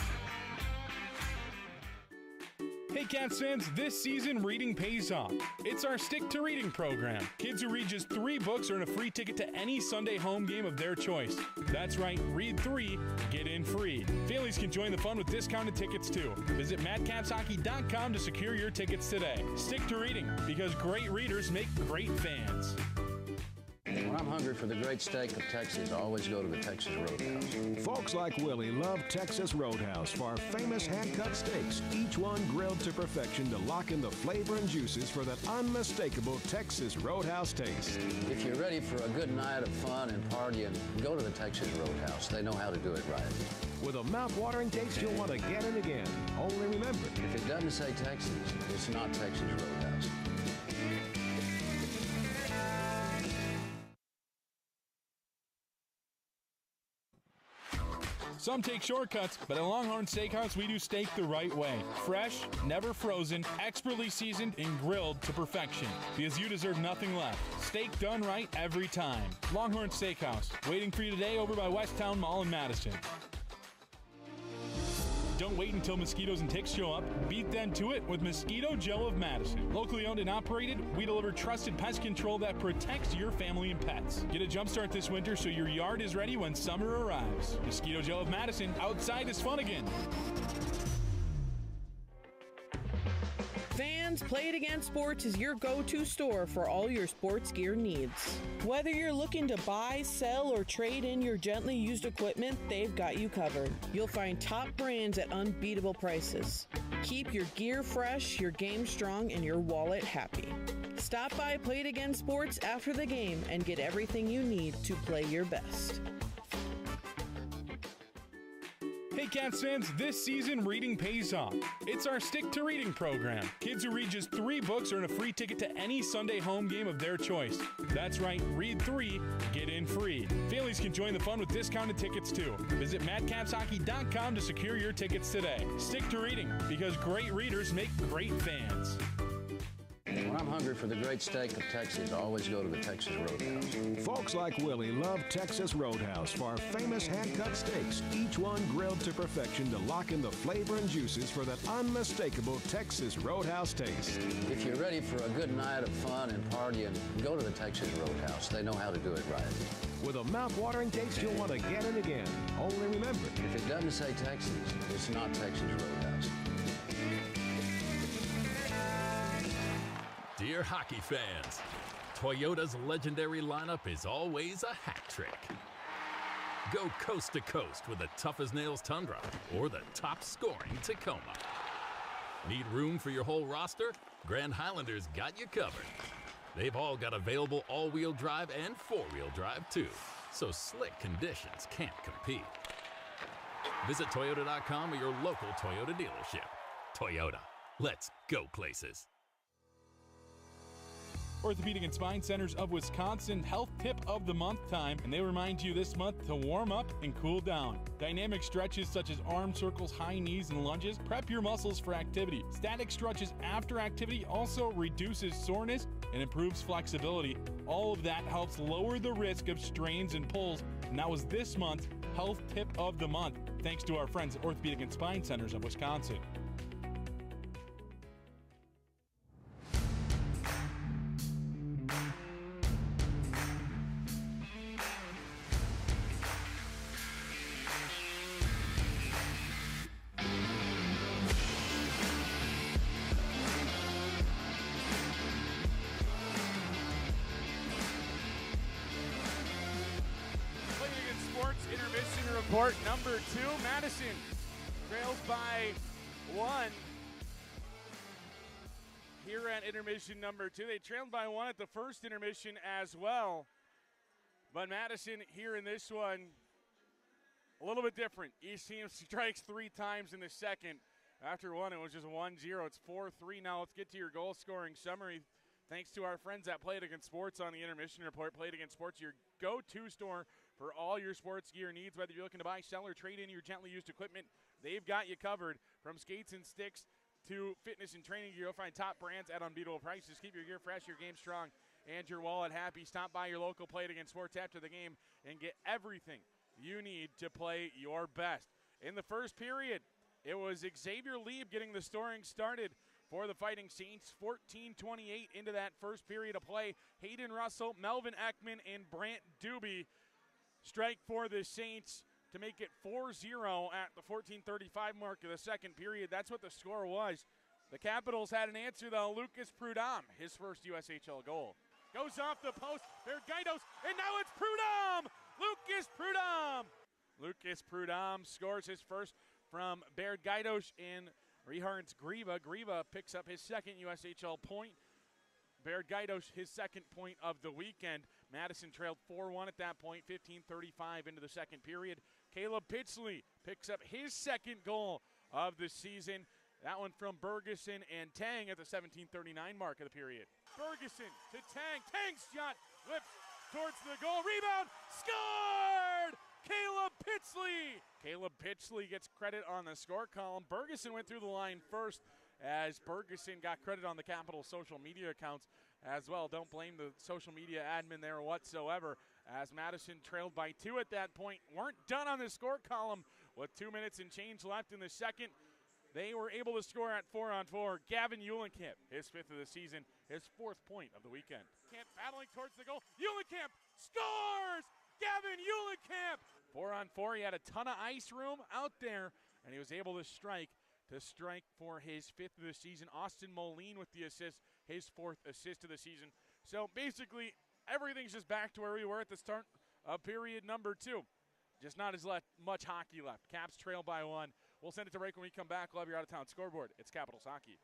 Speaker 4: Hey Caps fans, this season reading pays off. It's our Stick to Reading program. Kids who read just 3 books earn a free ticket to any Sunday home game of their choice. That's right, read 3, get in free. Families can join the fun with discounted tickets too. Visit madcapshockey.com to secure your tickets today. Stick to reading, because great readers make great fans.
Speaker 6: When I'm hungry for the great steak of Texas, I always go to the Texas Roadhouse.
Speaker 7: Folks like Willie love Texas Roadhouse for our famous hand-cut steaks, each one grilled to perfection to lock in the flavor and juices for that unmistakable Texas Roadhouse taste.
Speaker 6: If you're ready for a good night of fun and partying, go to the Texas Roadhouse. They know how to do it right.
Speaker 7: With a mouth-watering taste you'll want again and again. Only remember,
Speaker 6: if it doesn't say Texas, it's not Texas Roadhouse.
Speaker 4: Some take shortcuts, but at Longhorn Steakhouse, we do steak the right way. Fresh, never frozen, expertly seasoned, and grilled to perfection. Because you deserve nothing less. Steak done right every time. Longhorn Steakhouse, waiting for you today over by Westtown Mall in Madison. Don't wait until mosquitoes and ticks show up. Beat them to it with Mosquito Joe of Madison. Locally owned and operated, we deliver trusted pest control that protects your family and pets. Get a jump start this winter so your yard is ready when summer arrives. Mosquito Joe of Madison, outside is fun again.
Speaker 5: Fans, Play It Again Sports is your go-to store for all your sports gear needs. Whether you're looking to buy, sell, or trade in your gently used equipment, they've got you covered. You'll find top brands at unbeatable prices. Keep your gear fresh, your game strong, and your wallet happy. Stop by Play It Again Sports after the game and get everything you need to play your best.
Speaker 4: Hey Cats fans, this season reading pays off. It's our Stick to Reading program. Kids who read just 3 books earn a free ticket to any Sunday home game of their choice. That's right, read 3, get in free. Families can join the fun with discounted tickets too. Visit madcapshockey.com to secure your tickets today. Stick to reading, because great readers make great fans.
Speaker 6: When I'm hungry for the great steak of Texas, I always go to the Texas Roadhouse.
Speaker 7: Folks like Willie love Texas Roadhouse for our famous hand-cut steaks, each one grilled to perfection to lock in the flavor and juices for that unmistakable Texas Roadhouse taste.
Speaker 6: If you're ready for a good night of fun and partying, go to the Texas Roadhouse. They know how to do it right.
Speaker 7: With a mouth-watering taste you'll want again and again. Only remember,
Speaker 6: if it doesn't say Texas, it's not Texas Roadhouse.
Speaker 14: Dear hockey fans, Toyota's legendary lineup is always a hat trick. Go coast to coast with the tough-as-nails Tundra or the top-scoring Tacoma. Need room for your whole roster? Grand Highlander's got you covered. They've all got available all-wheel drive and four-wheel drive too, so slick conditions can't compete. Visit Toyota.com or your local Toyota dealership. Toyota, let's go places.
Speaker 4: Orthopedic and Spine Centers of Wisconsin Health Tip of the Month time, and they remind you this month to warm up and cool down. Dynamic stretches such as arm circles, high knees, and lunges prep your muscles for activity. Static stretches after activity also reduces soreness and improves flexibility. All of that helps lower the risk of strains and pulls, and that was this month's Health Tip of the Month, thanks to our friends at Orthopedic and Spine Centers of Wisconsin.
Speaker 9: report number 2. Madison trails by 1 here at intermission number 2. They trailed by 1 at the first intermission as well. But Madison here in this one, a little bit different. Each team strikes 3 times in the second. After 1, it was just 1-0. It's 4-3 now. Let's get to your goal scoring summary. Thanks to our friends at Play It Again Sports on the intermission report. Play It Again Sports, your go-to store for all your sports gear needs. Whether you're looking to buy, sell, or trade in your gently used equipment, they've got you covered. From skates and sticks to fitness and training gear, you'll find top brands at unbeatable prices. Keep your gear fresh, your game strong, and your wallet happy. Stop by your local Play It Again Sports after the game and get everything you need to play your best. In the first period, it was Xavier Lieb getting the scoring started for the Fighting Saints. 14:28 into that first period of play. Hayden Russell, Melvin Ekman, and Brant Dubuque strike for the Saints to make it 4-0 at the 14:35 mark of the second period. That's what the score was. The Capitals had an answer, though. Lucas Prudhomme, his first USHL goal. Goes off the post, Bergaidos, and now it's Prudhomme! Lucas Prudhomme! Lucas Prudhomme scores his first from Bergaidos and Rehards Griva. Griva picks up his second USHL point. Bergaidos, his second point of the weekend. Madison trailed 4-1 at that point, 15:35 into the second period. Caleb Pitsley picks up his second goal of the season. That one from Bergeson and Tang at the 17:39 mark of the period. Bergeson to Tang. Tang's shot whips towards the goal. Rebound. Scored! Caleb Pitsley. Caleb Pitsley gets credit on the score column. Bergeson went through the line first, as Bergeson got credit on the Capitals' social media accounts as well. Don't blame the social media admin there whatsoever, as Madison trailed by 2 at that point. Weren't done on the score column with 2 minutes and change left in the second. They were able to score at 4-on-4. Gavin Eulenkamp, his 5th of the season, his 4th point of the weekend. Camp battling towards the goal. Eulenkamp scores! Gavin Eulenkamp! 4-on-4, he had a ton of ice room out there, and he was able to strike for his 5th of the season. Austin Moline with the assist, his 4th assist of the season. So basically, everything's just back to where we were at the start of period number 2. Just not as much hockey left. Caps trail by 1. We'll send it to break when we come back. We'll have your out-of-town scoreboard. It's Capitals Hockey.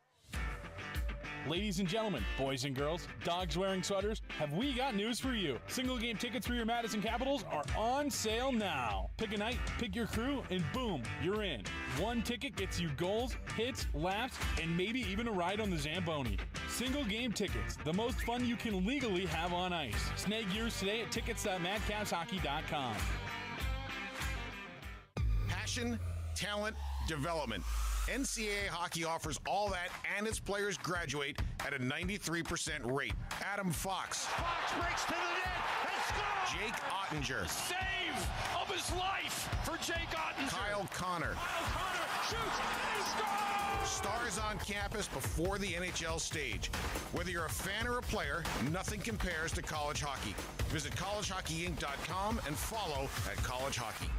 Speaker 4: Ladies and gentlemen, boys and girls, dogs wearing sweaters, have we got news for you. Single game tickets for your Madison Capitals are on sale now. Pick a night, pick your crew, and boom, you're in. 1 ticket gets you goals, hits, laughs, and maybe even a ride on the Zamboni. Single game tickets, the most fun you can legally have on ice. Snag yours today at tickets.madcapshockey.com.
Speaker 2: Passion, talent, development. NCAA hockey offers all that, and its players graduate at a 93% rate. Adam Fox.
Speaker 3: Fox breaks to the net and scores!
Speaker 2: Jake Ottinger.
Speaker 3: Save of his life for Jake Ottinger.
Speaker 2: Kyle Connor.
Speaker 3: Kyle Connor shoots and he scores!
Speaker 2: Stars on campus before the NHL stage. Whether you're a fan or a player, nothing compares to college hockey. Visit collegehockeyinc.com and follow at College Hockey.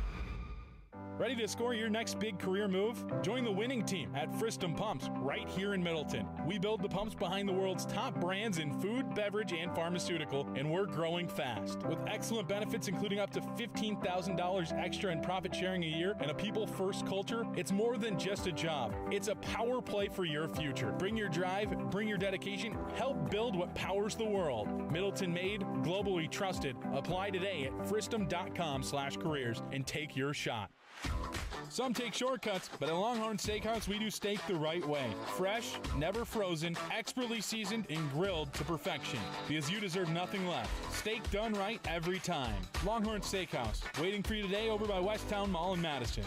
Speaker 4: Ready to score your next big career move? Join the winning team at Fristum Pumps right here in Middleton. We build the pumps behind the world's top brands in food, beverage, and pharmaceutical, and we're growing fast. With excellent benefits including up to $15,000 extra in profit sharing a year and a people-first culture, it's more than just a job. It's a power play for your future. Bring your drive, bring your dedication, help build what powers the world. Middleton made, globally trusted. Apply today at fristum.com/careers and take your shot. Some take shortcuts, but at Longhorn Steakhouse, we do steak the right way. Fresh, never frozen, expertly seasoned, and grilled to perfection. Because you deserve nothing less. Steak done right every time. Longhorn Steakhouse, waiting for you today over by Westtown Mall in Madison.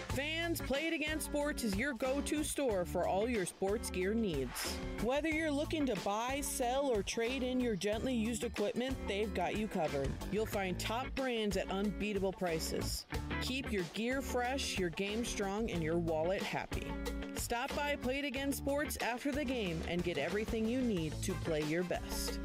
Speaker 5: Fans, Play It Again Sports is your go-to store for all your sports gear needs. Whether you're looking to buy, sell, or trade in your gently used equipment, they've got you covered. You'll find top brands at unbeatable prices. Keep your gear fresh, your game strong, and your wallet happy. Stop by Play It Again Sports after the game and get everything you need to play your best.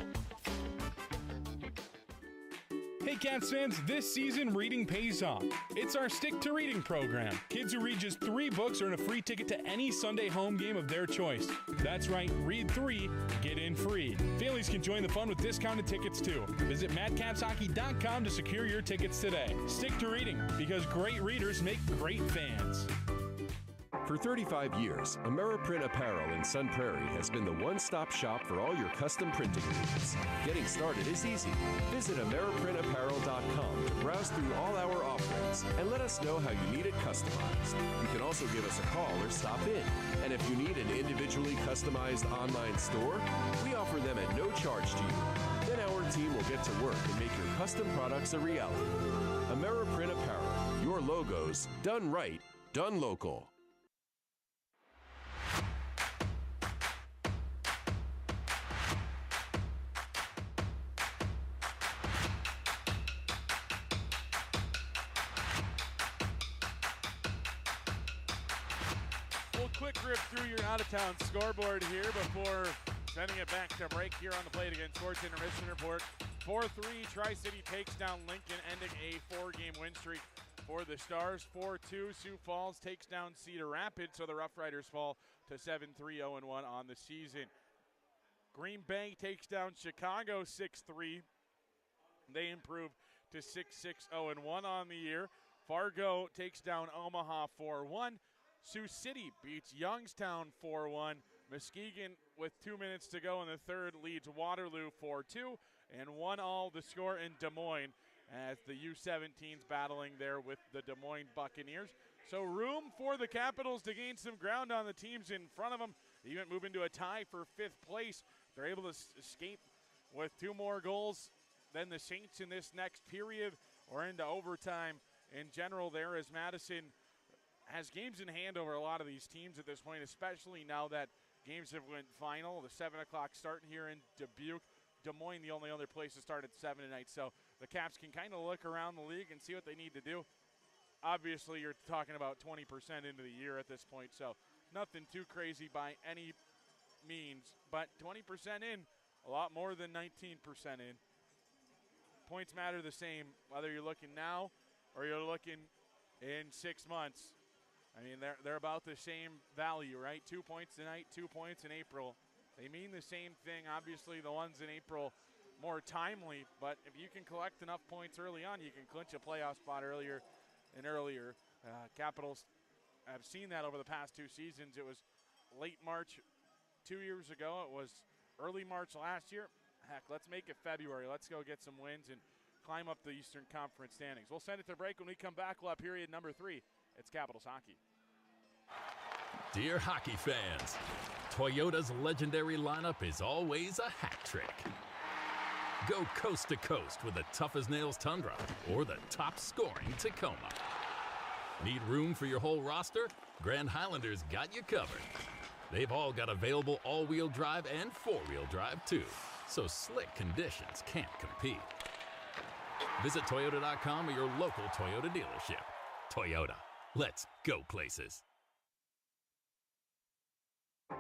Speaker 4: Hey Caps fans, this season reading pays off. It's our Stick to Reading program. Kids who read just 3 books earn a free ticket to any Sunday home game of their choice. That's right, read 3, get in free. Families can join the fun with discounted tickets too. Visit madcapshockey.com to secure your tickets today. Stick to reading, because great readers make great fans.
Speaker 1: For 35 years, Ameriprint Apparel in Sun Prairie has been the one-stop shop for all your custom printing needs. Getting started is easy. Visit AmeriprinApparel.com to browse through all our offerings and let us know how you need it customized. You can also give us a call or stop in. And if you need an individually customized online store, we offer them at no charge to you. Then our team will get to work and make your custom products a reality. Ameriprint Apparel, your logos done right, done local.
Speaker 9: Quick rip through your out-of-town scoreboard here before sending it back to break here on the Play It Again Sports Intermission Report. 4-3, Tri-City takes down Lincoln, ending a 4-game win streak for the Stars. 4-2, Sioux Falls takes down Cedar Rapids, so the Rough Riders fall to 7-3, 0-1 on the season. Green Bay takes down Chicago 6-3. They improve to 6-6, 0-1 on the year. Fargo takes down Omaha 4-1. Sioux City beats Youngstown 4-1. Muskegon, with 2 minutes to go in the third, leads Waterloo 4-2. And 1-1 the score in Des Moines as the U17s battling there with the Des Moines Buccaneers. So room for the Capitals to gain some ground on the teams in front of them. They even move into a tie for 5th place. They're able to escape with 2 more goals than the Saints in this next period or into overtime in general there, as Madison has games in hand over a lot of these teams at this point, especially now that games have went final. The 7 o'clock start here in Dubuque. Des Moines, the only other place to start at 7 tonight. So the Caps can kind of look around the league and see what they need to do. Obviously, you're talking about 20% into the year at this point, so nothing too crazy by any means. But 20% in, a lot more than 19% in. Points matter the same, whether you're looking now or you're looking in 6 months. I mean, they're about the same value, right? 2 points tonight, 2 points in April. They mean the same thing. Obviously, the ones in April more timely, but if you can collect enough points early on, you can clinch a playoff spot earlier and earlier. Capitals have seen that over the past 2 seasons. It was late March 2 years ago. It was early March last year. Heck, let's make it February. Let's go get some wins and climb up the Eastern Conference standings. We'll send it to break. When we come back, we'll have period number 3. It's Capitals hockey.
Speaker 14: Dear hockey fans, Toyota's legendary lineup is always a hat trick. Go coast to coast with the tough-as-nails Tundra or the top-scoring Tacoma. Need room for your whole roster? Grand Highlander's got you covered. They've all got available all-wheel drive and four-wheel drive, too, so slick conditions can't compete. Visit Toyota.com or your local Toyota dealership. Toyota, let's go places.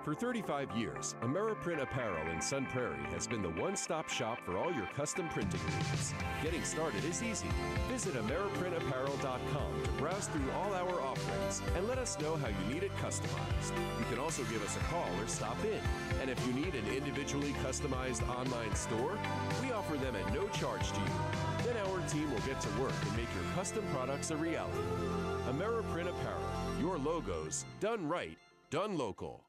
Speaker 1: For 35 years, Ameriprint Apparel in Sun Prairie has been the one-stop shop for all your custom printing needs. Getting started is easy. Visit AmeriprinApparel.com to browse through all our offerings and let us know how you need it customized. You can also give us a call or stop in. And if you need an individually customized online store, we offer them at no charge to you. Then our team will get to work and make your custom products a reality. Ameriprint Apparel, your logos done right, done local.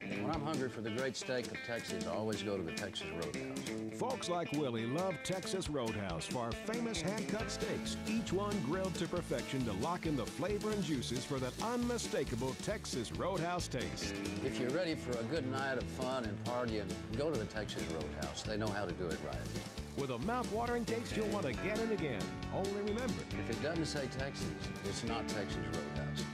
Speaker 6: When I'm hungry for the great steak of Texas, I always go to the Texas Roadhouse.
Speaker 7: Folks like Willie love Texas Roadhouse for our famous hand-cut steaks, each one grilled to perfection to lock in the flavor and juices for that unmistakable Texas Roadhouse taste.
Speaker 6: If you're ready for a good night of fun and partying, go to the Texas Roadhouse. They know how to do it right.
Speaker 7: With a mouth-watering taste you'll want again and again. Only remember,
Speaker 6: if it doesn't say Texas, it's not Texas Roadhouse.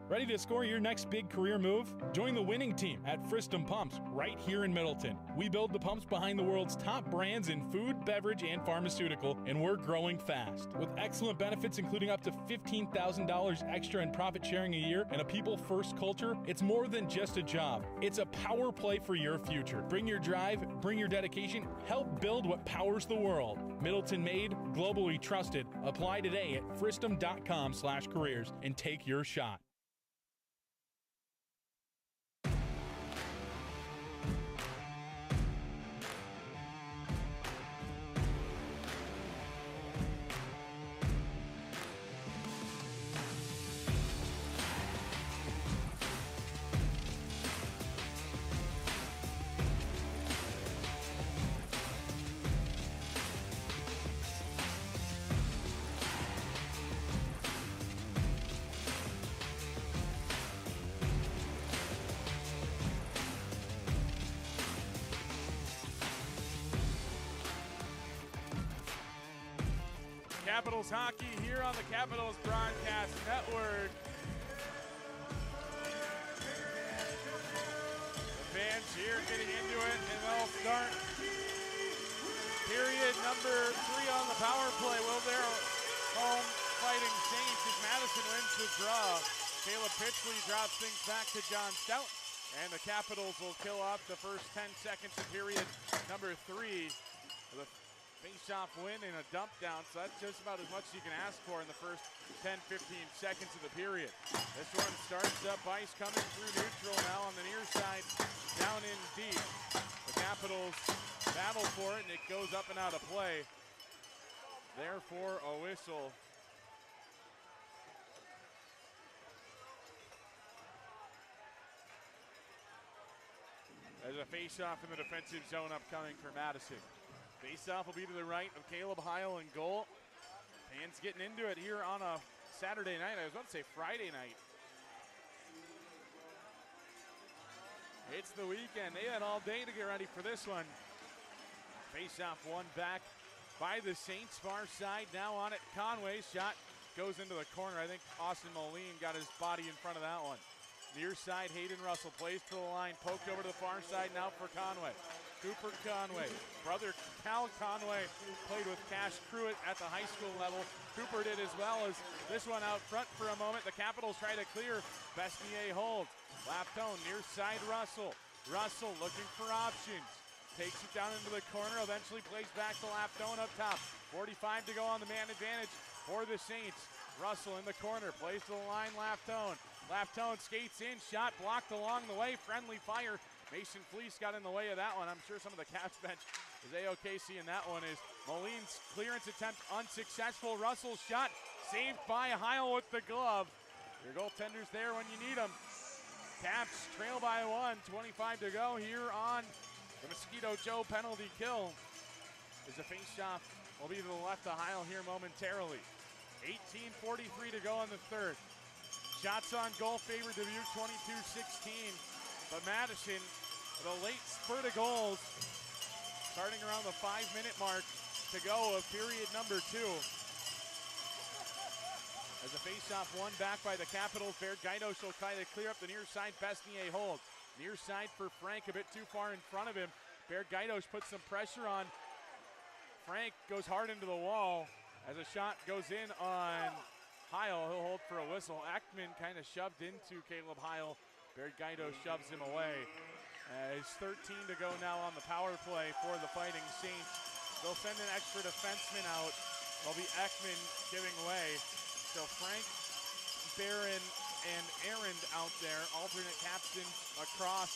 Speaker 4: Ready to score your next big career move? Join the winning team at Friston Pumps right here in Middleton. We build the pumps behind the world's top brands in food, beverage, and pharmaceutical, and we're growing fast. With excellent benefits including up to $15,000 extra in profit sharing a year and a people-first culture, it's more than just a job. It's a power play for your future. Bring your drive, bring your dedication, help build what powers the world. Middleton made, globally trusted. Apply today at fristom.com/careers and take your shot.
Speaker 9: Capitals hockey here on the Capitals Broadcast Network. The fans here getting into it, and they'll start period number 3 on the power play. Will their home fighting Saints as Madison wins the draw. Caleb Pitchley drops things back to John Stout, and the Capitals will kill off the first 10 seconds of period number 3 with a face-off win and a dump down, so that's just about as much as you can ask for in the first 10-15 seconds of the period. This one starts up ice coming through neutral now on the near side, down in deep. The Capitals battle for it, and it goes up and out of play. Therefore, a whistle. There's a face-off in the defensive zone upcoming for Madison. Face-off will be to the right of Caleb Heil in goal. Fans getting into it here on a Saturday night. I was about to say Friday night. It's the weekend. They had all day to get ready for this one. Face-off won back by the Saints. Far side now on it. Conway's shot goes into the corner. I think Austin Moline got his body in front of that one. Near side, Hayden Russell plays to the line. Poked over to the far side now for Conway. Cooper Conway, brother Cal Conway, played with Cash Pruitt at the high school level. Cooper did as well as this one out front for a moment. The Capitals try to clear. Besnier holds. Laptone near side Russell. Russell looking for options. Takes it down into the corner, eventually plays back to Laptone up top. 45 to go on the man advantage for the Saints. Russell in the corner, plays to the line, Laptone. Laptone skates in, shot blocked along the way, friendly fire. Mason Fleece got in the way of that one. I'm sure some of the Caps bench is A-OK seeing that one. Is Moline's clearance attempt unsuccessful. Russell's shot saved by Heil with the glove. Your goaltender's there when you need them. Caps trail by 1, 25 to go here on the Mosquito Joe penalty kill. As a face-off will be to the left of Heil here momentarily. 18:43 to go in the third. Shots on goal favor Dubuque 22-16. But Madison, with a late spurt of goals, starting around the 5-minute mark to go of period number 2. As a face-off won back by the Capitals, Baird Gaidos will try to clear up the near side. Besnier holds. Near side for Frank, a bit too far in front of him. Baird Gaidos puts some pressure on. Frank goes hard into the wall as a shot goes in on Heil. He'll hold for a whistle. Ekman kind of shoved into Caleb Heil. Baird Gaidos shoves him away. It's 13 to go now on the power play for the Fighting Saints. They'll send an extra defenseman out. It'll be Ekman giving way. So Frank, Barron, and Aaron out there, alternate captains across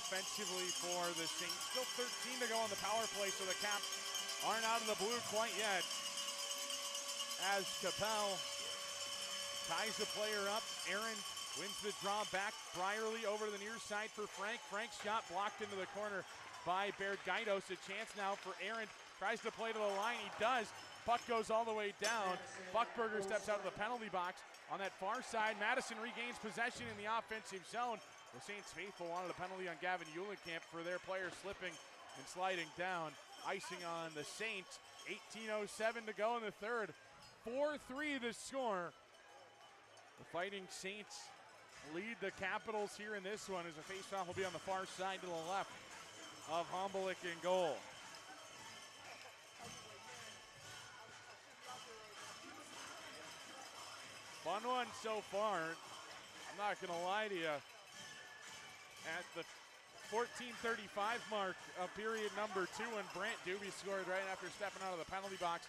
Speaker 9: offensively for the Saints. Still 13 to go on the power play, so the Caps aren't out of the blue quite yet. As Capel ties the player up, Aaron wins the draw back. Brierly over to the near side for Frank. Frank's shot blocked into the corner by Baird Gaidos. A chance now for Aaron. Tries to play to the line. He does. Puck goes all the way down. Buckberger steps out of the penalty box. On that far side, Madison regains possession in the offensive zone. The Saints faithful wanted a penalty on Gavin Eulenkamp for their player slipping and sliding down. Icing on the Saints. 18:07 to go in the third. 4-3 the score. The Fighting Saints lead the Capitals here in this one as the faceoff will be on the far side to the left of Hombulik in goal. Fun one so far. I'm not going to lie to you. At the 14:35 mark of period number 2 when Brant Dubuque scored right after stepping out of the penalty box,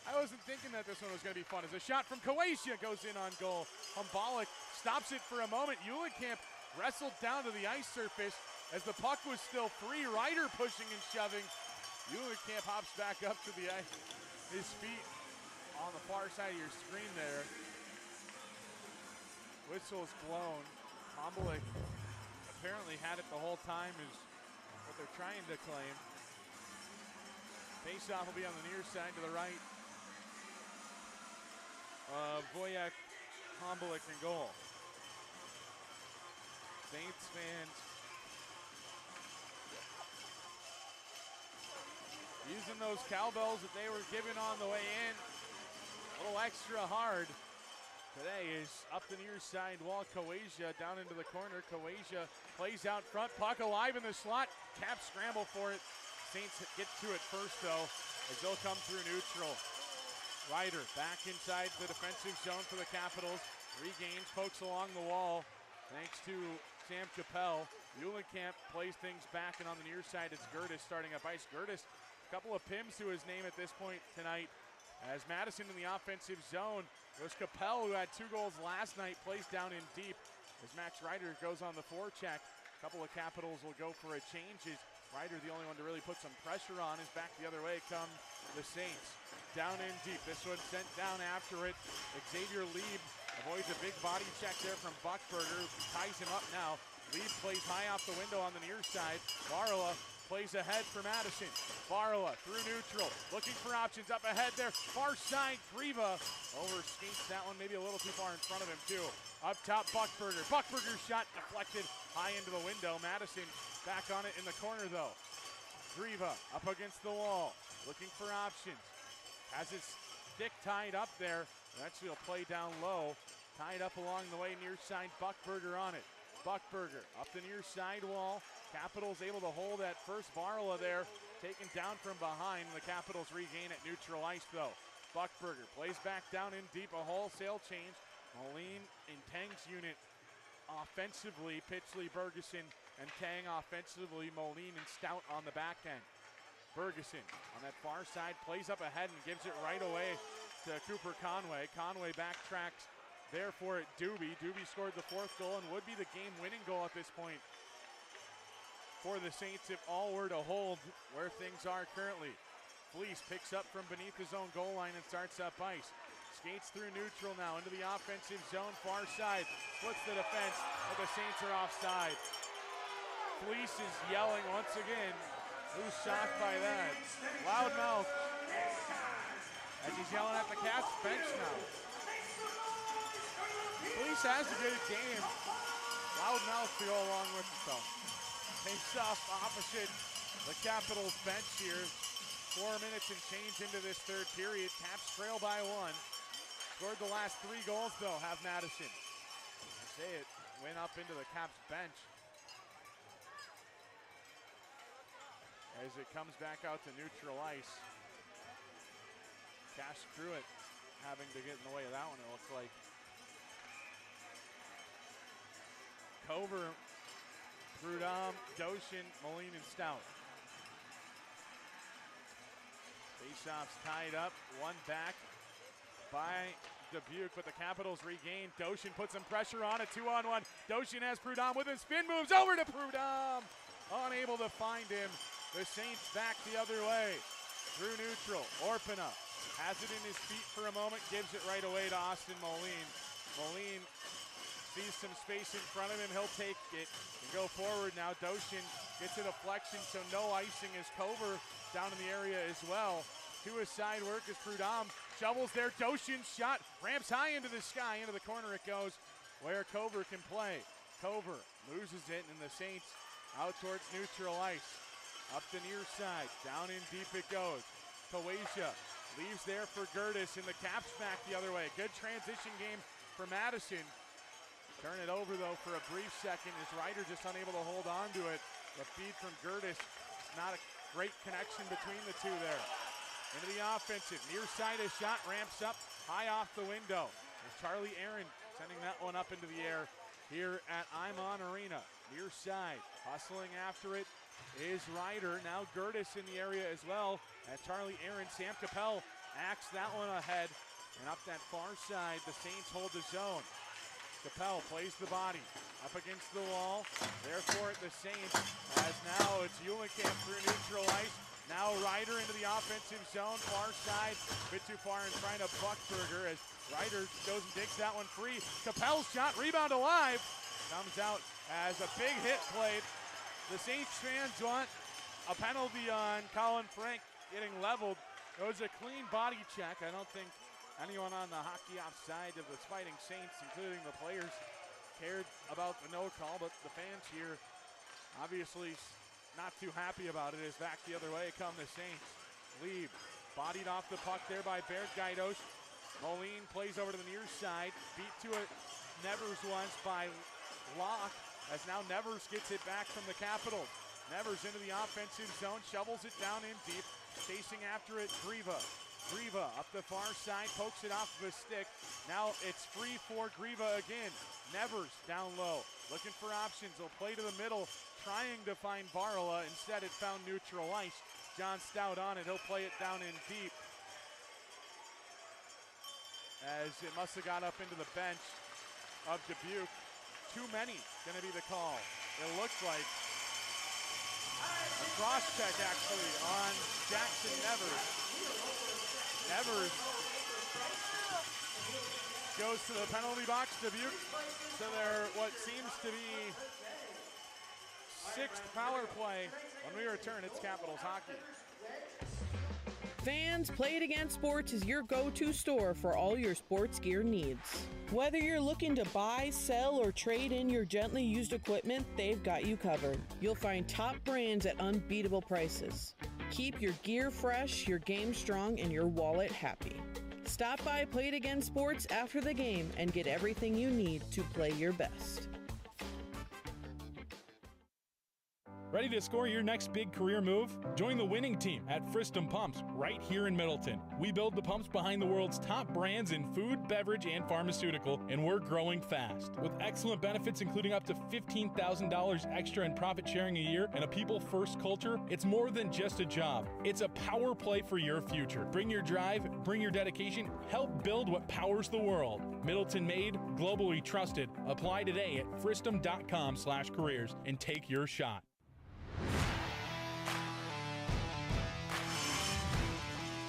Speaker 9: I wasn't thinking that this one was going to be fun. As a shot from Croatia goes in on goal. Hombulik stops it for a moment. Uhlenkamp wrestled down to the ice surface as the puck was still free. Ryder pushing and shoving. Uhlenkamp hops back up to the ice. His feet on the far side of your screen there. Whistle is blown. Hombulik apparently had it the whole time is what they're trying to claim. Faceoff will be on the near side to the right. Voyak, Hombulik in goal. Saints fans using those cowbells that they were given on the way in a little extra hard. Today is up the near side wall. Croatia down into the corner. Croatia plays out front. Puck alive in the slot. Caps scramble for it. Saints get to it first, though, as they'll come through neutral. Ryder back inside the defensive zone for the Capitals. Regains, pokes along the wall. Thanks to Sam Capel. Uhlenkamp plays things back, and on the near side, it's Gertis starting up ice. Gertis, a couple of PIMs to his name at this point tonight. As Madison in the offensive zone. It was Capel who had 2 goals last night, plays down in deep as Max Ryder goes on the forecheck. A couple of Capitals will go for a change. Ryder, the only one to really put some pressure on, is back the other way come the Saints. Down in deep. This one sent down after it. Xavier Lieb avoids a big body check there from Buckberger. Ties him up now. Lieb plays high off the window on the near side. Varla plays ahead for Madison. Varla through neutral, looking for options up ahead there. Far side, Griva over skates that one, maybe a little too far in front of him too. Up top, Buckberger. Buckberger's shot deflected high into the window. Madison back on it in the corner though. Griva up against the wall, looking for options. Has his stick tied up there. Eventually will play down low. Tied up along the way, near side, Buckberger on it. Buckberger up the near side wall. Capitals able to hold at first. Varla there, taken down from behind. The Capitals regain at neutral ice though. Buckberger plays back down in deep, a wholesale change. Moline and Tang's unit offensively, Pitchley, Bergeson, and Tang offensively. Moline and Stout on the back end. Bergeson on that far side plays up ahead and gives it right away to Cooper Conway. Conway backtracks there for it. Dubuque scored the 4th goal and would be the game-winning goal at this point for the Saints if all were to hold where things are currently. Fleece picks up from beneath his own goal line and starts up ice. Skates through neutral now into the offensive zone, far side. Splits the defense, but the Saints are offside. Fleece is yelling once again. Who's shocked by that? Loudmouth as he's yelling at the Caps bench now. Fleece has a good game. Loudmouth to go along with it though. Takes off opposite the Capitals bench here. 4 minutes and change into this 3rd period. Caps trail by 1. Scored the last 3 goals though, have Madison. I say it went up into the Caps bench. As it comes back out to neutral ice. Cash Truitt having to get in the way of that one, it looks like. Cover, Prudhomme, Doshin, Moline, and Stout. Faceoff's tied up, one back by Dubuque, but the Capitals regain. Doshin puts some pressure on it, 2-on-1. Doshin has Prudhomme with him, spin moves over to Prudhomme. Unable to find him. The Saints back the other way. Through neutral, Orpina has it in his feet for a moment, gives it right away to Austin Moline. Moline sees some space in front of him, he'll take it and go forward now. Doshin gets a deflection, so no icing as Cover down in the area as well. To his side work as Prudhomme shovels there. Doshin's shot ramps high into the sky, into the corner it goes, where Cover can play. Cover loses it, and the Saints out towards neutral ice. Up the near side, down in deep it goes. Croatia leaves there for Gertis, and the Caps back the other way. Good transition game for Madison. Turn it over, though, for a brief second as Ryder just unable to hold on to it. The feed from Gertis, not a great connection between the two there. Into the offensive, near side, a shot ramps up high off the window. There's Charlie Aaron sending that one up into the air here at Imon Arena. Near side, hustling after it is Ryder. Now Gertis in the area as well as Charlie Aaron. Sam Capel acts that one ahead. And up that far side, the Saints hold the zone. Capel plays the body up against the wall. Therefore, the Saints, as now it's Eulenkamp through neutral ice. Now Ryder into the offensive zone, far side, a bit too far in front of Buckberger as Ryder goes and digs that one free. Capel's shot, rebound alive, comes out as a big hit played. The Saints fans want a penalty on Colin Frank getting leveled. It was a clean body check. I don't think anyone on the hockey offside of the Fighting Saints, including the players, cared about the no call, but the fans here obviously not too happy about it. As back the other way come the Saints. Leave, bodied off the puck there by Baird Gaidos. Moline plays over to the near side, beat to it Nevers once by Locke, as now Nevers gets it back from the Capitals. Nevers into the offensive zone, shovels it down in deep, chasing after it Grieva. Grieva up the far side, pokes it off of a stick. Now it's free for Grieva again. Nevers down low, looking for options. He'll play to the middle, trying to find Barla. Instead, it found neutral ice. John Stout on it. He'll play it down in deep, as it must have got up into the bench of Dubuque. Too many going to be the call. It looks like a cross check actually on Jackson Nevers. Nevers goes to the penalty box. Dubuque to their what seems to be sixth power play. When we return, it's Capitals hockey.
Speaker 5: Fans, Play It Again Sports is your go-to store for all your sports gear needs. Whether you're looking to buy, sell, or trade in your gently used equipment, they've got you covered. You'll find top brands at unbeatable prices. Keep your gear fresh, your game strong, and your wallet happy. Stop by Play It Again Sports after the game and get everything you need to play your best.
Speaker 4: Ready to score your next big career move? Join the winning team at Fristum Pumps right here in Middleton. We build the pumps behind the world's top brands in food, beverage, and pharmaceutical, and we're growing fast. With excellent benefits including up to $15,000 extra in profit sharing a year and a people-first culture, it's more than just a job. It's a power play for your future. Bring your drive, bring your dedication, help build what powers the world. Middleton made, globally trusted. Apply today at fristum.com/careers and take your shot.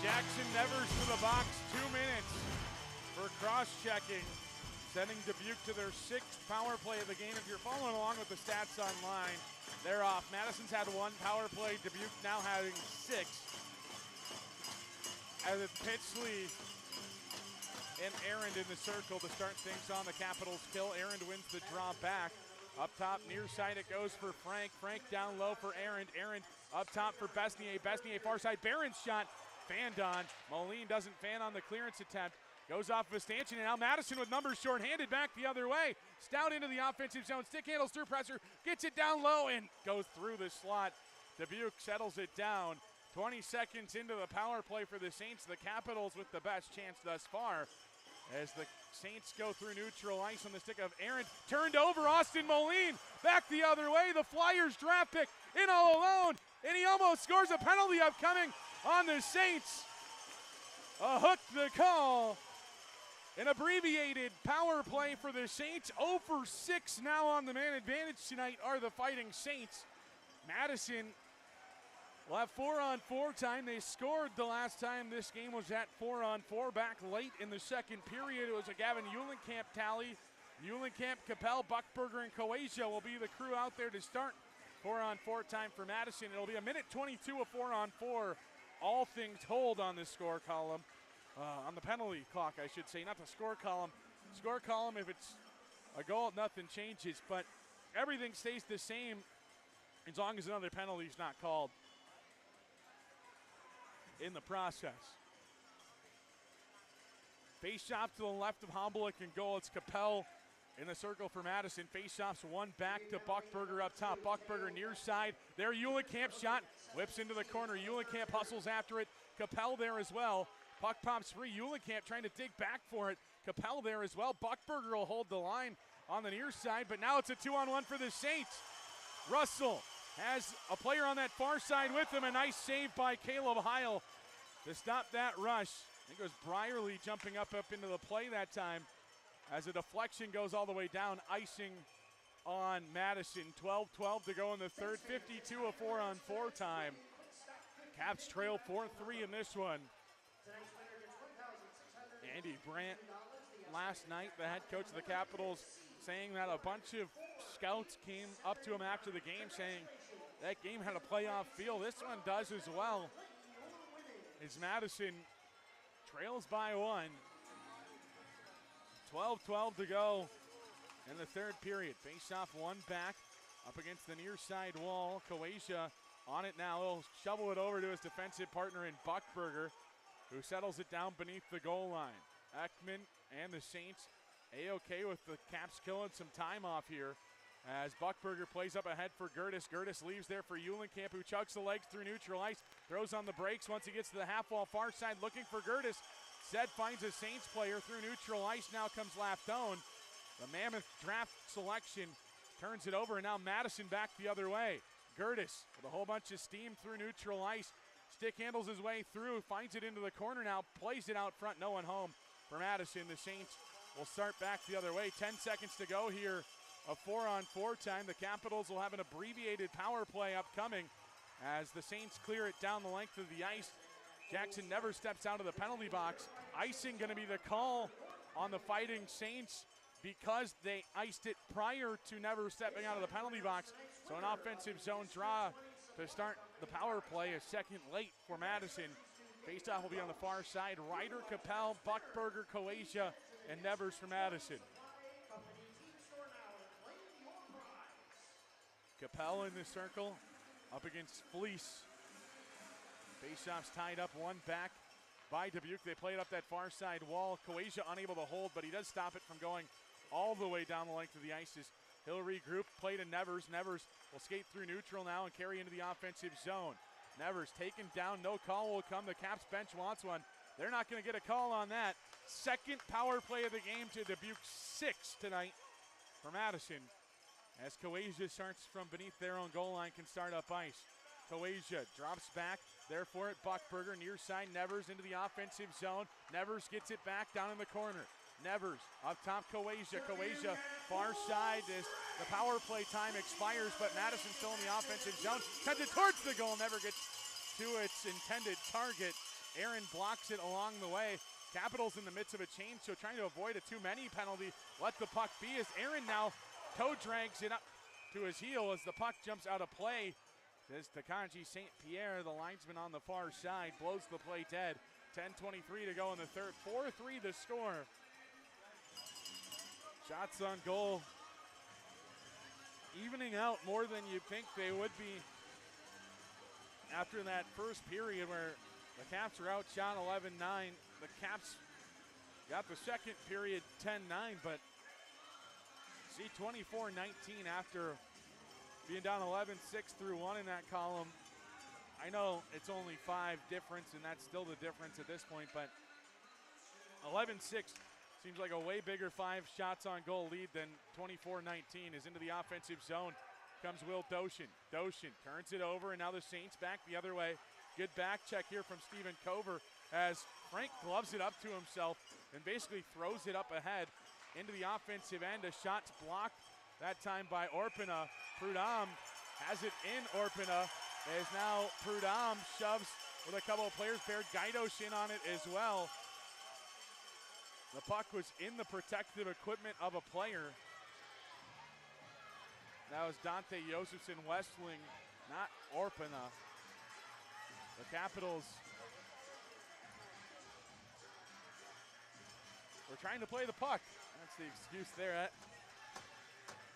Speaker 9: Jackson Nevers to the box, 2 minutes for cross-checking, sending Dubuque to their sixth power play of the game. If you're following along with the stats online, they're off. Madison's had one power play, Dubuque now having 6. As it's Pitchley and Arend in the circle to start things on the Capitals kill. Arend wins the draw back. Up top, near side, it goes for Frank. Frank down low for Arend. Arend up top for Besnier. Besnier far side. Barron's shot fanned on. Moline doesn't fan on the clearance attempt. Goes off of a stanchion, and now Madison with numbers short-handed back the other way. Stout into the offensive zone. Stick handles through pressure. Gets it down low and goes through the slot. Dubuque settles it down. 20 seconds into the power play for the Saints. The Capitals with the best chance thus far, as the Saints go through neutral ice on the stick of Aaron. Turned over, Austin Moline back the other way. The Flyers draft pick in all alone, and he almost scores. A penalty upcoming on the Saints. A hook the call. An abbreviated power play for the Saints. 0 for 6 now on the man advantage tonight are the Fighting Saints. Madison will have 4-on-4 time. They scored the last time this game was at 4-on-4 back late in the second period. It was a Gavin Eulenkamp tally. Eulenkamp, Capel, Buckberger, and Coasia will be the crew out there to start 4-on-4 time for Madison. It'll be a minute 22 of 4-on-4. All things hold on the score column. On the penalty clock, I should say, not the score column. Score column, if it's a goal, nothing changes, but everything stays the same as long as another penalty is not called in the process. Face shot to the left of Hombulik and goal. It's Capel in the circle for Madison. Faceoffs one back to Buckberger up top. Buckberger near side. There, Eulenkamp shot. Whips into the corner. Eulenkamp hustles after it. Capel there as well. Puck pops free. Eulenkamp trying to dig back for it. Capel there as well. Buckberger will hold the line on the near side, but now it's a 2-on-1 for the Saints. Russell has a player on that far side with him. A nice save by Caleb Heil to stop that rush. I think it was Brierly jumping up into the play that time as a deflection goes all the way down, icing on Madison. 12-12 to go in the third. 52 a 4-on-4 time. Caps trail 4-3 in this one. Andy Brandt last night, the head coach of the Capitals, saying that a bunch of scouts came up to him after the game saying that game had a playoff feel. This one does as well. As Madison trails by one. 12-12 to go in the third period. Face-off one back up against the near side wall. Kowasia on it now. He'll shovel it over to his defensive partner in Buckberger, who settles it down beneath the goal line. Ekman and the Saints A-OK with the Caps killing some time off here as Buckberger plays up ahead for Gertis. Gertis leaves there for Eulenkamp, who chugs the legs through neutral ice, throws on the brakes once he gets to the half wall far side looking for Gertis. Zed finds a Saints player through neutral ice. Now comes Laftone. The Mammoth draft selection turns it over, and now Madison back the other way. Gertis with a whole bunch of steam through neutral ice. Stick handles his way through, finds it into the corner now, plays it out front, no one home for Madison. The Saints will start back the other way. 10 seconds to go here of 4-on-4 time. The Capitals will have an abbreviated power play upcoming as the Saints clear it down the length of the ice. Jackson never steps out of the penalty box. Icing going to be the call on the Fighting Saints because they iced it prior to never stepping out of the penalty box. So an offensive zone draw to start the power play, a second late for Madison. Faceoff will be on the far side. Ryder, Capel, Buckberger, Kowasia, and Nevers for Madison. Capel in the circle up against Fleece. Faceoff's tied up one back by Dubuque. They play it up that far side wall. Kowasia unable to hold, but he does stop it from going all the way down the length of the ice. He'll regroup, play to Nevers. Nevers will skate through neutral now and carry into the offensive zone. Nevers taken down, no call will come. The Caps bench wants one. They're not going to get a call on that. Second power play of the game to Dubuque, 6 tonight for Madison. As Kowasia starts from beneath their own goal line, can start up ice. Kowasia drops back, there for it, Buckberger, near side, Nevers into the offensive zone. Nevers gets it back down in the corner. Nevers up top, Kowasia. Kowasia far side as the power play time expires, but Madison still in the offensive zone. Sends it towards the goal, never gets to its intended target. Aaron blocks it along the way. Capitals in the midst of a change, so trying to avoid a too many penalty. Let the puck be as Aaron now toe drags it up to his heel as the puck jumps out of play. Says Takanji St. Pierre, the linesman on the far side, blows the play dead. 10:23 to go in the third. 4-3 the score. Shots on goal evening out more than you'd think they would be after that first period where the Caps were outshot 11-9. The Caps got the second period 10-9, but see 24-19 after being down 11-6 through 1 in that column. I know it's only 5 difference, and that's still the difference at this point, but 11-6 seems like a way bigger 5 shots on goal lead than 24-19. Is into the offensive zone. Comes Will Doshin. Doshin turns it over, and now the Saints back the other way. Good back check here from Steven Cover as Frank gloves it up to himself and basically throws it up ahead into the offensive end. A shot's blocked that time by Orpina. Prudhomme has it in Orpina as now Prudhomme shoves with a couple of players. Baird Gaidos in on it as well. The puck was in the protective equipment of a player. That was Dante Josephson Westling, not Orpina. The Capitals were trying to play the puck. That's the excuse there.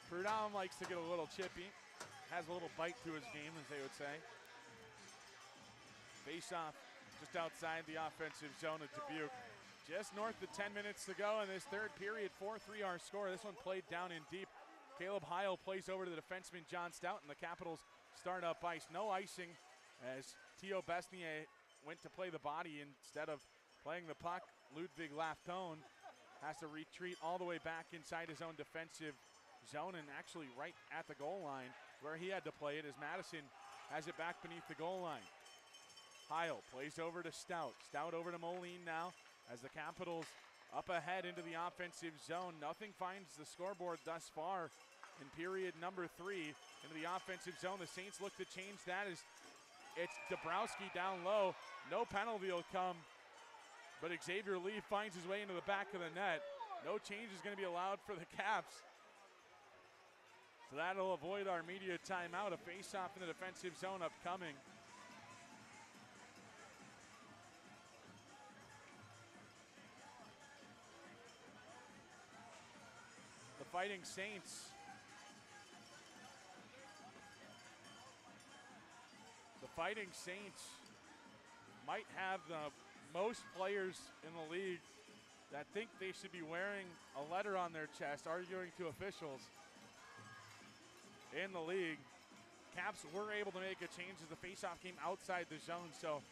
Speaker 9: Prudhomme likes to get a little chippy. Has a little bite to his game, as they would say. Face off just outside the offensive zone of Dubuque. Just north of 10 minutes to go in this third period. 4-3 our score. This one played down in deep. Caleb Heil plays over to the defenseman John Stout, and the Capitals start up ice. No icing as Theo Besnier went to play the body instead of playing the puck. Ludwig Laftone has to retreat all the way back inside his own defensive zone and actually right at the goal line where he had to play it as Madison has it back beneath the goal line. Heil plays over to Stout. Stout over to Moline now as the Capitals up ahead into the offensive zone. Nothing finds the scoreboard thus far in period number 3 into the offensive zone. The Saints look to change that as it's Dabrowski down low. No penalty will come, but Xavier Lee finds his way into the back of the net. No change is going to be allowed for the Caps. So that'll avoid our immediate timeout. A face-off in the defensive zone upcoming. The Fighting Saints. The Fighting Saints might have the most players in the league that think they should be wearing a letter on their chest, arguing to officials in the league. Caps were able to make a change as the faceoff came outside the zone, so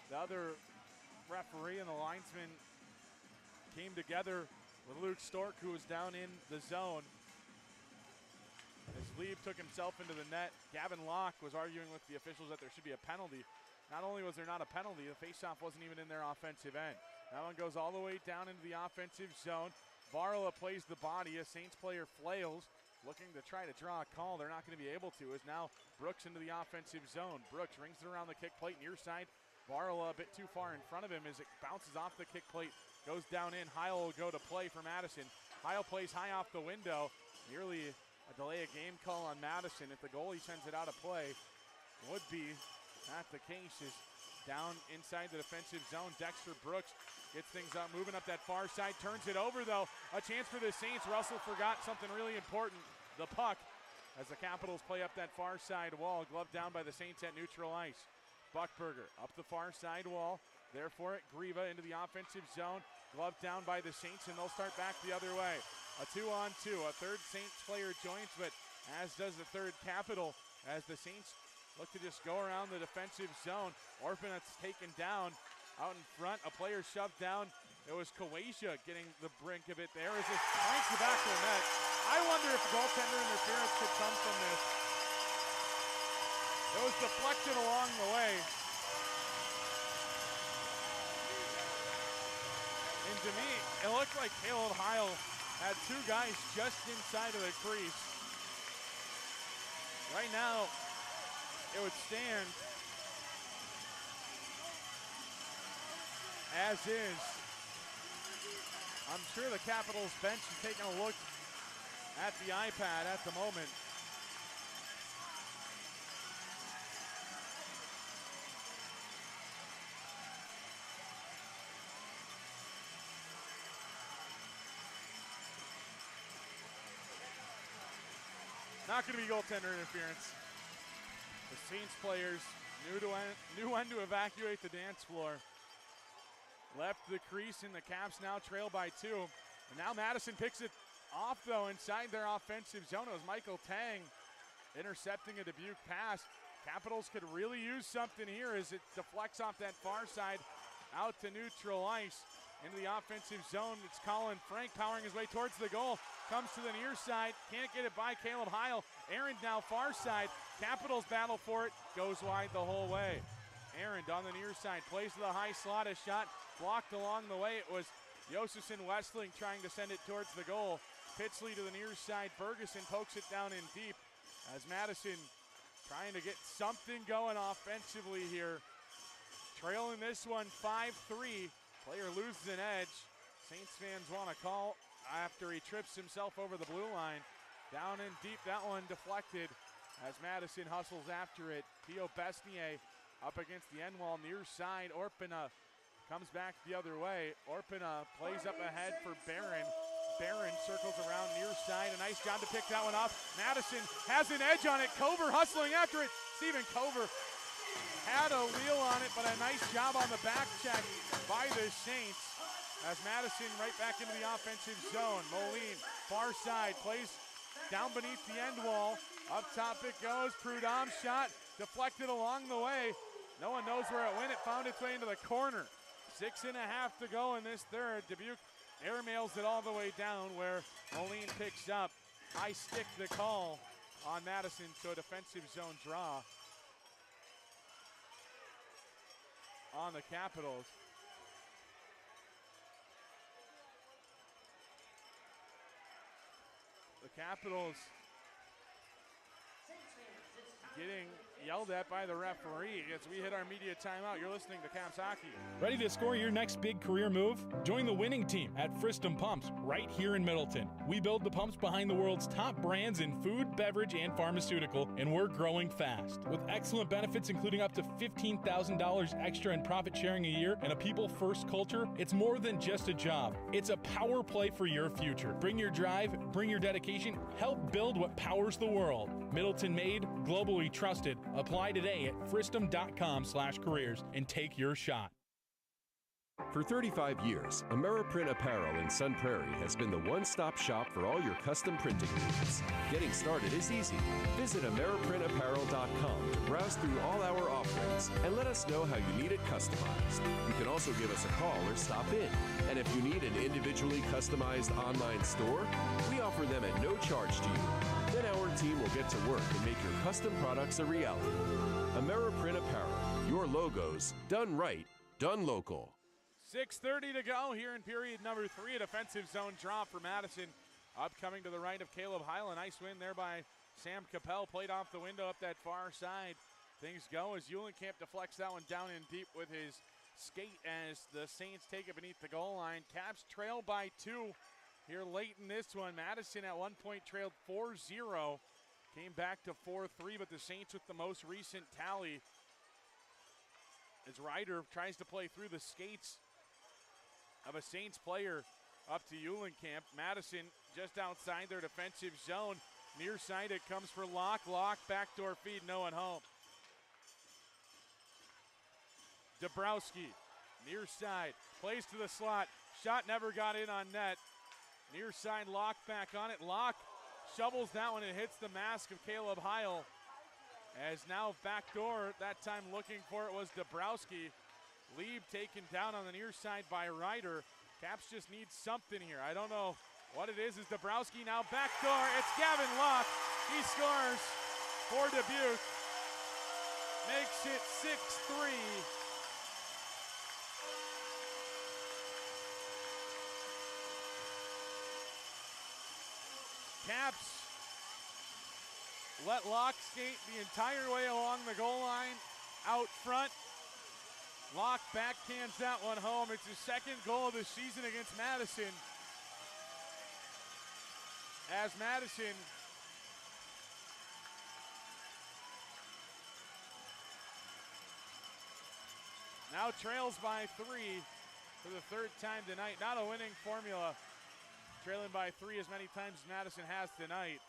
Speaker 9: the other referee and the linesman came together with Luke Stork, who was down in the zone. As Lieb took himself into the net, Gavin Locke was arguing with the officials that there should be a penalty. Not only was there not a penalty, the faceoff wasn't even in their offensive end. That one goes all the way down into the offensive zone. Varla plays the body. A Saints player flails, looking to try to draw a call. They're not going to be able to, as now Brooks into the offensive zone. Brooks rings it around the kick plate near side. Varla a bit too far in front of him as it bounces off the kick plate, goes down in. Heil will go to play for Madison. Heil plays high off the window. Nearly a delay of game call on Madison. If the goalie sends it out of play, would be not the case. Is down inside the defensive zone. Dexter Brooks gets things up, moving up that far side, turns it over though. A chance for the Saints. Russell forgot something really important, the puck, as the Capitals play up that far side wall. Gloved down by the Saints at neutral ice. Buckberger up the far side wall. There for it, Grieva into the offensive zone. Gloved down by the Saints, and they'll start back the other way. A 2-on-2. A third Saints player joins, but as does the third Capital, as the Saints look to just go around the defensive zone. Orpinet's taken down out in front. A player shoved down. It was Kawasia getting the brink of it there as it finds the back of the net. I wonder if goaltender interference could come from this. It was deflected along the way. And to me, it looked like Caleb Heil had two guys just inside of the crease. Right now, it would stand as is. I'm sure the Capitals bench is taking a look at the iPad at the moment. Not going to be goaltender interference. The Saints players knew when to evacuate the dance floor. Left the crease, and the Caps now trail by 2. And now Madison picks it off, though, inside their offensive zone. It was Michael Tang intercepting a Dubuque pass. Capitals could really use something here as it deflects off that far side out to neutral ice. Into the offensive zone, it's Colin Frank powering his way towards the goal. Comes to the near side, can't get it by Caleb Heil. Aaron now far side. Capitals battle for it, goes wide the whole way. Aaron on the near side, plays to the high slot, a shot blocked along the way. It was Josephson Westling trying to send it towards the goal. Pitsley to the near side, Ferguson pokes it down in deep as Madison trying to get something going offensively here. Trailing this one 5-3. Player loses an edge. Saints fans want to call after he trips himself over the blue line. Down in deep, that one deflected as Madison hustles after it. Theo Besnier up against the end wall near side. Orpina comes back the other way. Orpina plays up ahead for Barron. Barron circles around near side. A nice job to pick that one off. Madison has an edge on it. Cover hustling after it. Stephen Cover had a wheel on it, but a nice job on the back check by the Saints. as Madison right back into the offensive zone. Moline, far side, plays down beneath the end wall. Up top it goes. Prudhomme shot deflected along the way. No one knows where it went. It found its way into the corner. 6.5 to go in this third. Dubuque airmails it all the way down where Moline picks up. High stick the call on Madison to a defensive zone draw on the Capitals. The Capitals getting yelled at by the referee as we hit our media timeout. You're listening to Caps Hockey.
Speaker 4: Ready to score your next big career move? Join the winning team at Fristum Pumps right here in Middleton. We build the pumps behind the world's top brands in food, beverage, and pharmaceutical, and we're growing fast. With excellent benefits including up to $15,000 extra in profit sharing a year and a people-first culture, it's more than just a job. It's a power play for your future. Bring your drive, bring your dedication, help build what powers the world. Middleton made, globally trusted. Apply today at fristum.com/careers and take your shot.
Speaker 1: For 35 years, Ameriprint Apparel in Sun Prairie has been the one-stop shop for all your custom printing needs. Getting started is easy. Visit AmeriprinApparel.com to browse through all our offerings and let us know how you need it customized. You can also give us a call or stop in. And if you need an individually customized online store, we offer them at no charge to you. Then our team will get to work and make your custom products a reality. Ameriprint Apparel, your logos, done right, done local.
Speaker 9: 6:30 to go here in period number 3. A defensive zone draw for Madison. Upcoming to the right of Caleb Heil. A nice win there by Sam Capel. Played off the window up that far side. Things go as Eulenkamp deflects that one down in deep with his skate as the Saints take it beneath the goal line. Caps trail by 2 here late in this one. Madison at one point trailed 4-0. Came back to 4-3, but the Saints with the most recent tally as Ryder tries to play through the skates of a Saints player up to Eulenkamp. Madison just outside their defensive zone. Near side it comes for Locke. Locke backdoor feed, no one home. Dabrowski, near side, plays to the slot. Shot never got in on net. Near side, Locke back on it. Locke shovels that one and hits the mask of Caleb Heil. As now backdoor, that time looking for it was Dabrowski. Lieb taken down on the near side by Ryder. Caps just need something here. I don't know what it is. Is Dabrowski now backdoor? It's Gavin Locke. He scores for Dubuque. Makes it 6-3. Caps let Locke skate the entire way along the goal line out front. Locke backhands that one home. It's his second goal of the season against Madison. As Madison now trails by 3 for the third time tonight. Not a winning formula. Trailing by 3 as many times as Madison has tonight.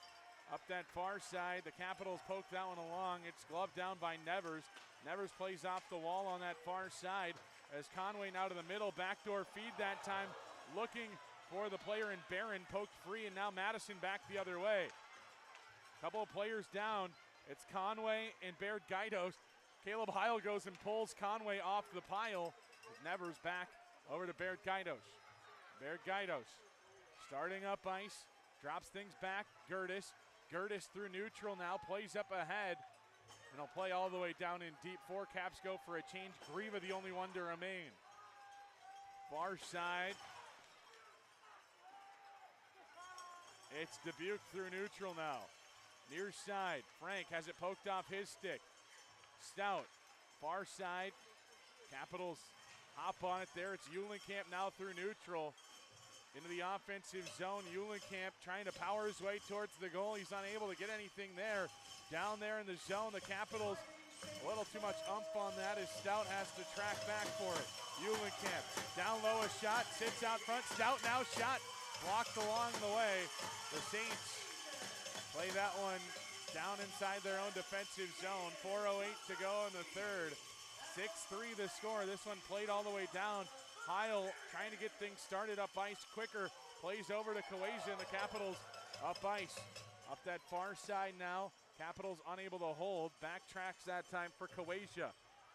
Speaker 9: Up that far side, the Capitals poke that one along. It's gloved down by Nevers. Nevers plays off the wall on that far side as Conway now to the middle. Backdoor feed that time, looking for the player in Barron, poked free, and now Madison back the other way. Couple of players down. It's Conway and Baird Gaidos. Caleb Heil goes and pulls Conway off the pile. With Nevers back over to Baird Gaidos. Baird Gaidos starting up ice, drops things back. Gertis through neutral now, plays up ahead, and he'll play all the way down in deep. 4 Caps go for a change. Grieva the only one to remain. Far side. It's Dubuque through neutral now. Near side, Frank has it poked off his stick. Stout, far side. Capitals hop on it there. It's Eulenkamp now through neutral. Into the offensive zone, Eulenkamp trying to power his way towards the goal. He's unable to get anything there. Down there in the zone, the Capitals a little too much umph on that as Stout has to track back for it. Eulenkamp down low, a shot, sits out front. Stout now shot, blocked along the way. The Saints play that one down inside their own defensive zone. 4:08 to go in the third. 6-3 the score. This one played all the way down Heil trying to get things started up ice quicker. Plays over to Kawaja and the Capitals up ice. Up that far side now. Capitals unable to hold. Backtracks that time for Kawaja.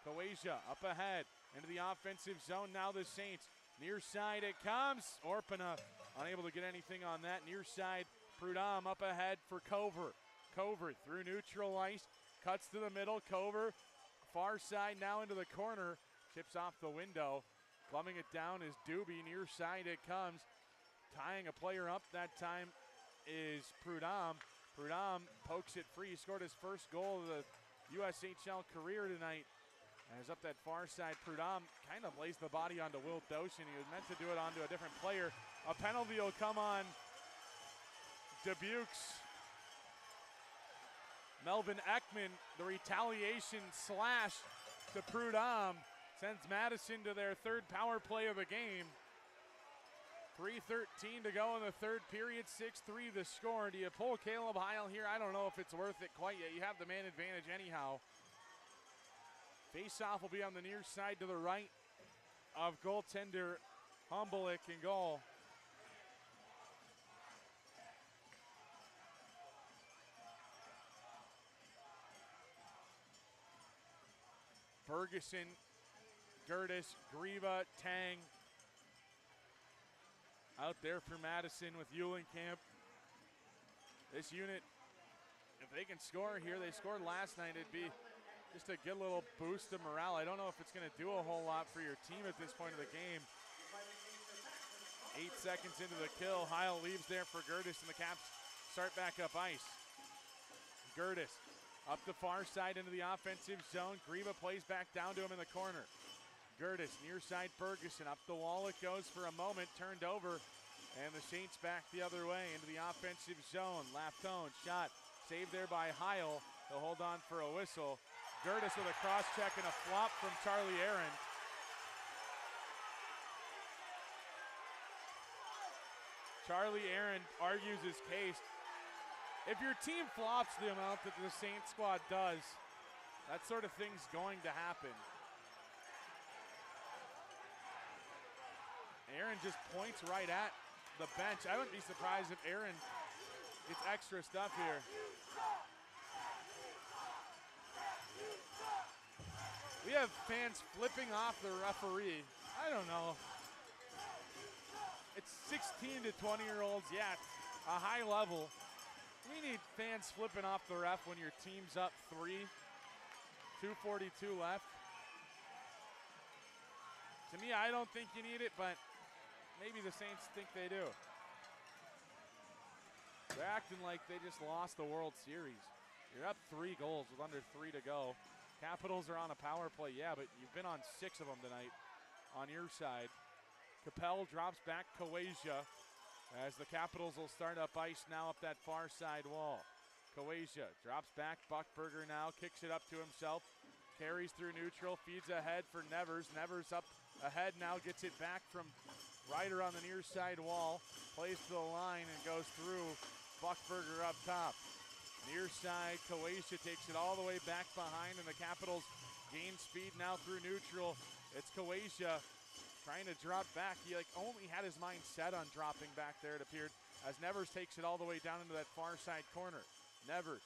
Speaker 9: Kawaja up ahead into the offensive zone. Now the Saints. Near side it comes. Orpana unable to get anything on that. Near side, Prudhomme up ahead for Cover. Cover through neutral ice. Cuts to the middle. Cover far side now into the corner. Chips off the window. Glumming it down is Dubuque. Near side it comes. Tying a player up that time is Prudhomme. Prudhomme pokes it free. He scored his first goal of the USHL career tonight. As up that far side, Prudhomme kind of lays the body onto Will Doshin. He was meant to do it onto a different player. A penalty will come on Dubuque's Melvin Ekman. The retaliation slash to Prudhomme sends Madison to their third power play of the game. 3:13 to go in the third period, 6-3 the score. Do you pull Caleb Heil here? I don't know if it's worth it quite yet. You have the man advantage anyhow. Face-off will be on the near side to the right of goaltender Humblick in goal. Ferguson, Gertis, Grieva, Tang. Out there for Madison with Eulenkamp. This unit, if they can score here, they scored last night, it'd be just a good little boost of morale. I don't know if it's going to do a whole lot for your team at this point of the game. 8 seconds into the kill, Heil leaves there for Gertis, and the Caps start back up ice. Gertis up the far side into the offensive zone. Grieva plays back down to him in the corner. Gertis, near side Ferguson, up the wall it goes for a moment, turned over, and the Saints back the other way into the offensive zone. Laftone shot, saved there by Heil. He'll hold on for a whistle. Gertis with a cross check and a flop from Charlie Aaron. Charlie Aaron argues his case. If your team flops the amount that the Saints squad does, that sort of thing's going to happen. Aaron just points right at the bench. I wouldn't be surprised if Aaron gets extra stuff here. We have fans flipping off the referee. I don't know. It's 16 to 20-year-olds. Yeah, it's a high level. We need fans flipping off the ref when your team's up 3, 2:42 left. To me, I don't think you need it, but maybe the Saints think they do. They're acting like they just lost the World Series. You're up 3 goals with under 3 to go. Capitals are on a power play, yeah, but you've been on 6 of them tonight on your side. Capel drops back Kawaja as the Capitals will start up ice now up that far side wall. Kawaja drops back, Buckberger now, kicks it up to himself, carries through neutral, feeds ahead for Nevers. Nevers up ahead now, gets it back from Ryder on the near side wall, plays to the line and goes through Buckberger up top. Near side, Kawaja takes it all the way back behind, and the Capitals gain speed now through neutral. It's Kawaja trying to drop back. He only had his mind set on dropping back there, it appeared, as Nevers takes it all the way down into that far side corner. Nevers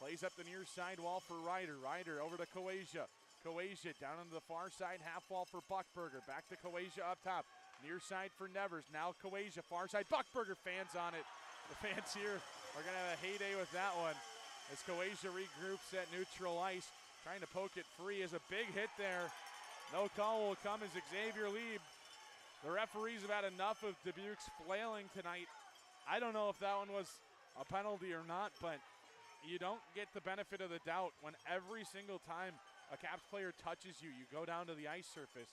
Speaker 9: plays up the near side wall for Ryder. Ryder over to Kawaja. Kawaja down into the far side half wall for Buckberger. Back to Kawaja up top. Near side for Nevers. Now Kawaja, far side. Buckberger, fans on it. The fans here are going to have a heyday with that one as Kawaja regroups at neutral ice. Trying to poke it free is a big hit there. No call will come as Xavier Lieb. The referees have had enough of Dubuque's flailing tonight. I don't know if that one was a penalty or not, but you don't get the benefit of the doubt when every single time a Caps player touches you, you go down to the ice surface.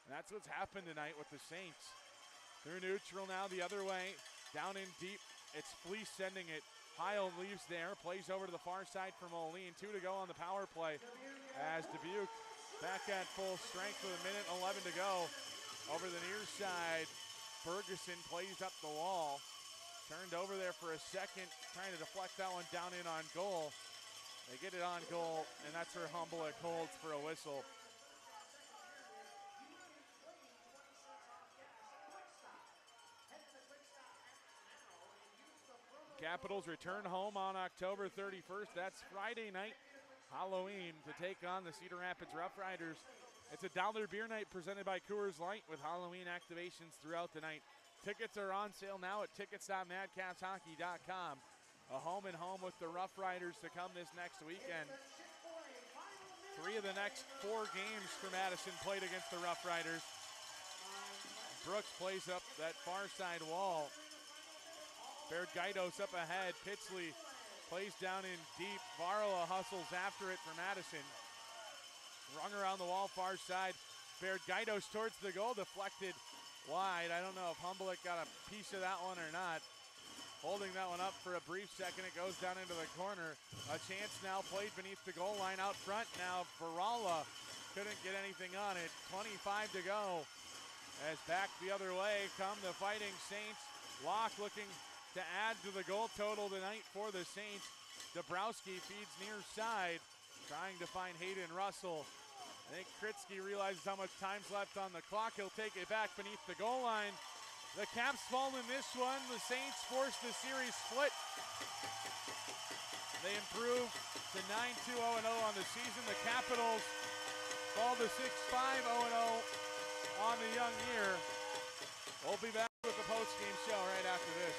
Speaker 9: And that's what's happened tonight with the Saints. Through neutral now the other way, down in deep. It's Fleece sending it. Heil leaves there, plays over to the far side for Moline. 2 to go on the power play as Dubuque back at full strength with 1:11 to go. Over the near side, Ferguson plays up the wall. Turned over there for a second, trying to deflect that one down in on goal. They get it on goal, and that's where Humblick holds for a whistle. Capitals return home on October 31st. That's Friday night, Halloween, to take on the Cedar Rapids Rough Riders. It's a dollar beer night presented by Coors Light with Halloween activations throughout the night. Tickets are on sale now at tickets.madcapshockey.com. A home and home with the Rough Riders to come this next weekend. 3 of the next 4 games for Madison played against the Rough Riders. Brooks plays up that far side wall. Baird Gaidos up ahead. Pitsley plays down in deep. Varla hustles after it for Madison. Rung around the wall, far side. Baird Gaidos towards the goal, deflected wide. I don't know if Humboldt got a piece of that one or not. Holding that one up for a brief second. It goes down into the corner. A chance now played beneath the goal line out front. Now Varala couldn't get anything on it. 25 to go. As back the other way come the Fighting Saints. Locke looking to add to the goal total tonight for the Saints. Dabrowski feeds near side, trying to find Hayden Russell. I think Kritzky realizes how much time's left on the clock. He'll take it back beneath the goal line. The Caps fall in this one. The Saints force the series split. They improve to 9-2, 0-0 on the season. The Capitals fall to 6-5, 0-0 on the young year. We'll be back with the post-game show right after this.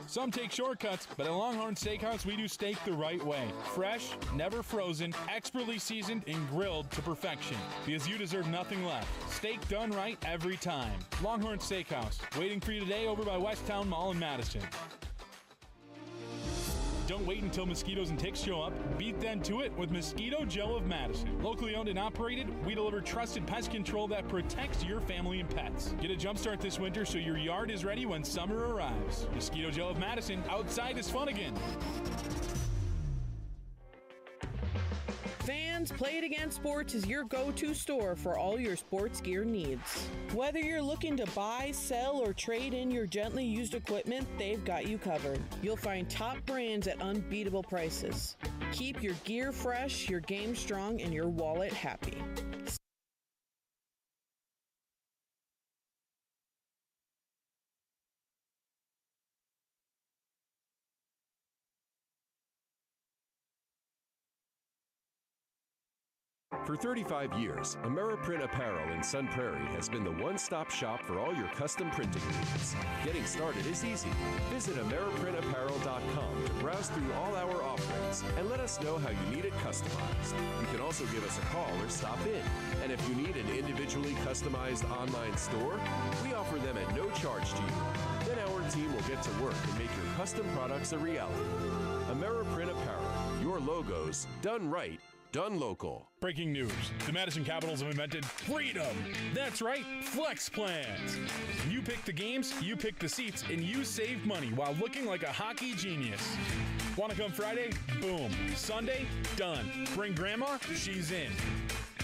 Speaker 4: Some take shortcuts, but at Longhorn Steakhouse, we do steak the right way. Fresh, never frozen, expertly seasoned, and grilled to perfection. Because you deserve nothing less. Steak done right every time. Longhorn Steakhouse, waiting for you today over by Westtown Mall in Madison. Don't wait until mosquitoes and ticks show up. Beat them to it with Mosquito Joe of Madison. Locally owned and operated, we deliver trusted pest control that protects your family and pets. Get a jump start this winter so your yard is ready when summer arrives. Mosquito Joe of Madison, outside is fun again.
Speaker 5: Fans, Play It Again Sports is your go-to store for all your sports gear needs. Whether you're looking to buy, sell, or trade in your gently used equipment, they've got you covered. You'll find top brands at unbeatable prices. Keep your gear fresh, your game strong, and your wallet happy.
Speaker 1: For 35 years, Ameriprint Apparel in Sun Prairie has been the one-stop shop for all your custom printing needs. Getting started is easy. Visit AmeriprintApparel.com to browse through all our offerings and let us know how you need it customized. You can also give us a call or stop in. And if you need an individually customized online store, we offer them at no charge to you. Then our team will get to work and make your custom products a reality. Ameriprint Apparel, your logos done right, done local.
Speaker 4: Breaking news. The Madison Capitals have invented freedom. That's right, flex plans. You pick the games, you pick the seats, and you save money while looking like a hockey genius. Want to come Friday? Boom. Sunday? Done. Bring grandma? She's in.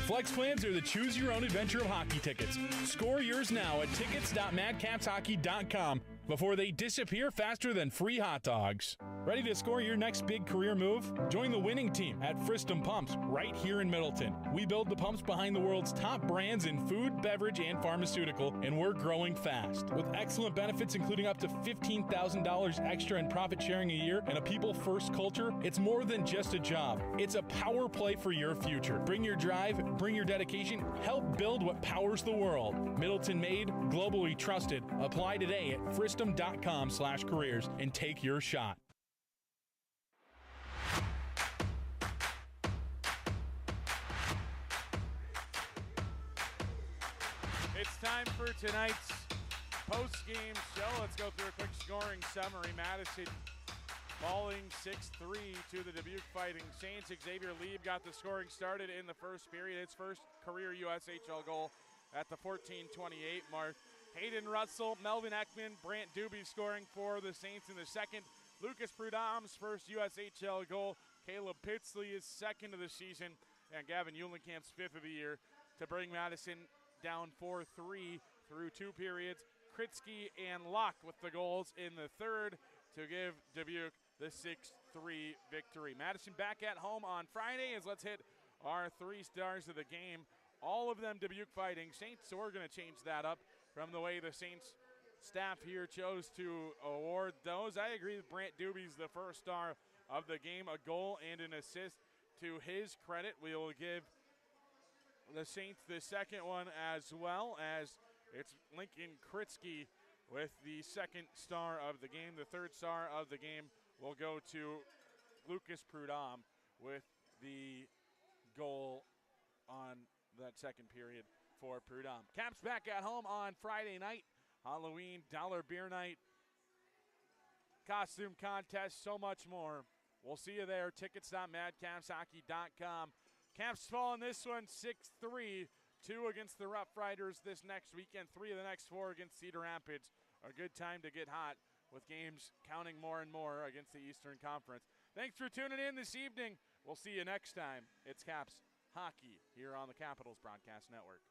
Speaker 4: Flex plans are the choose-your-own-adventure of hockey tickets. Score yours now at tickets.madcapshockey.com before they disappear faster than free hot dogs. Ready to score your next big career move? Join the winning team at Fristum Pumps right here in Middleton. We build the pumps behind the world's top brands in food, beverage, and pharmaceutical, and we're growing fast. With excellent benefits including up to $15,000 extra in profit sharing a year and a people-first culture, it's more than just a job. It's a power play for your future. Bring your drive, bring your dedication, help build what powers the world. Middleton made, globally trusted. Apply today at fristum.com/careers and take your shot.
Speaker 9: It's time for tonight's post-game show. Let's go through a quick scoring summary. Madison falling 6-3 to the Dubuque Fighting Saints. Xavier Lieb got the scoring started in the first period. His first career USHL goal at the 14:28 mark. Hayden Russell, Melvin Ekman, Brant Doobie scoring for the Saints in the second. Lucas Prudhomme's first USHL goal. Caleb Pitsley is second of the season. And Gavin Eulenkamp's fifth of the year to bring Madison down 4-3 through 2 periods. Kritzky and Locke with the goals in the third to give Dubuque the 6-3 victory. Madison back at home on Friday as let's hit our 3 stars of the game. all of them Dubuque Fighting Saints, so we're going to change that up from the way the Saints staff here chose to award those. I agree with Brant Doobie's the first star of the game, a goal and an assist to his credit. We will give the Saints the second one as well, as it's Lincoln Kritzky with the second star of the game. The third star of the game will go to Lucas Prudhomme with the goal on that second period for Prudhomme. Caps back at home on Friday night. Halloween, dollar beer night, costume contest, so much more. We'll see you there. Tickets.madcapshockey.com. Caps fall in this one 6-3. 2 against the Rough Riders this next weekend. 3 of the next 4 against Cedar Rapids. A good time to get hot with games counting more and more against the Eastern Conference. Thanks for tuning in this evening. We'll see you next time. It's Caps Hockey here on the Capitals Broadcast Network.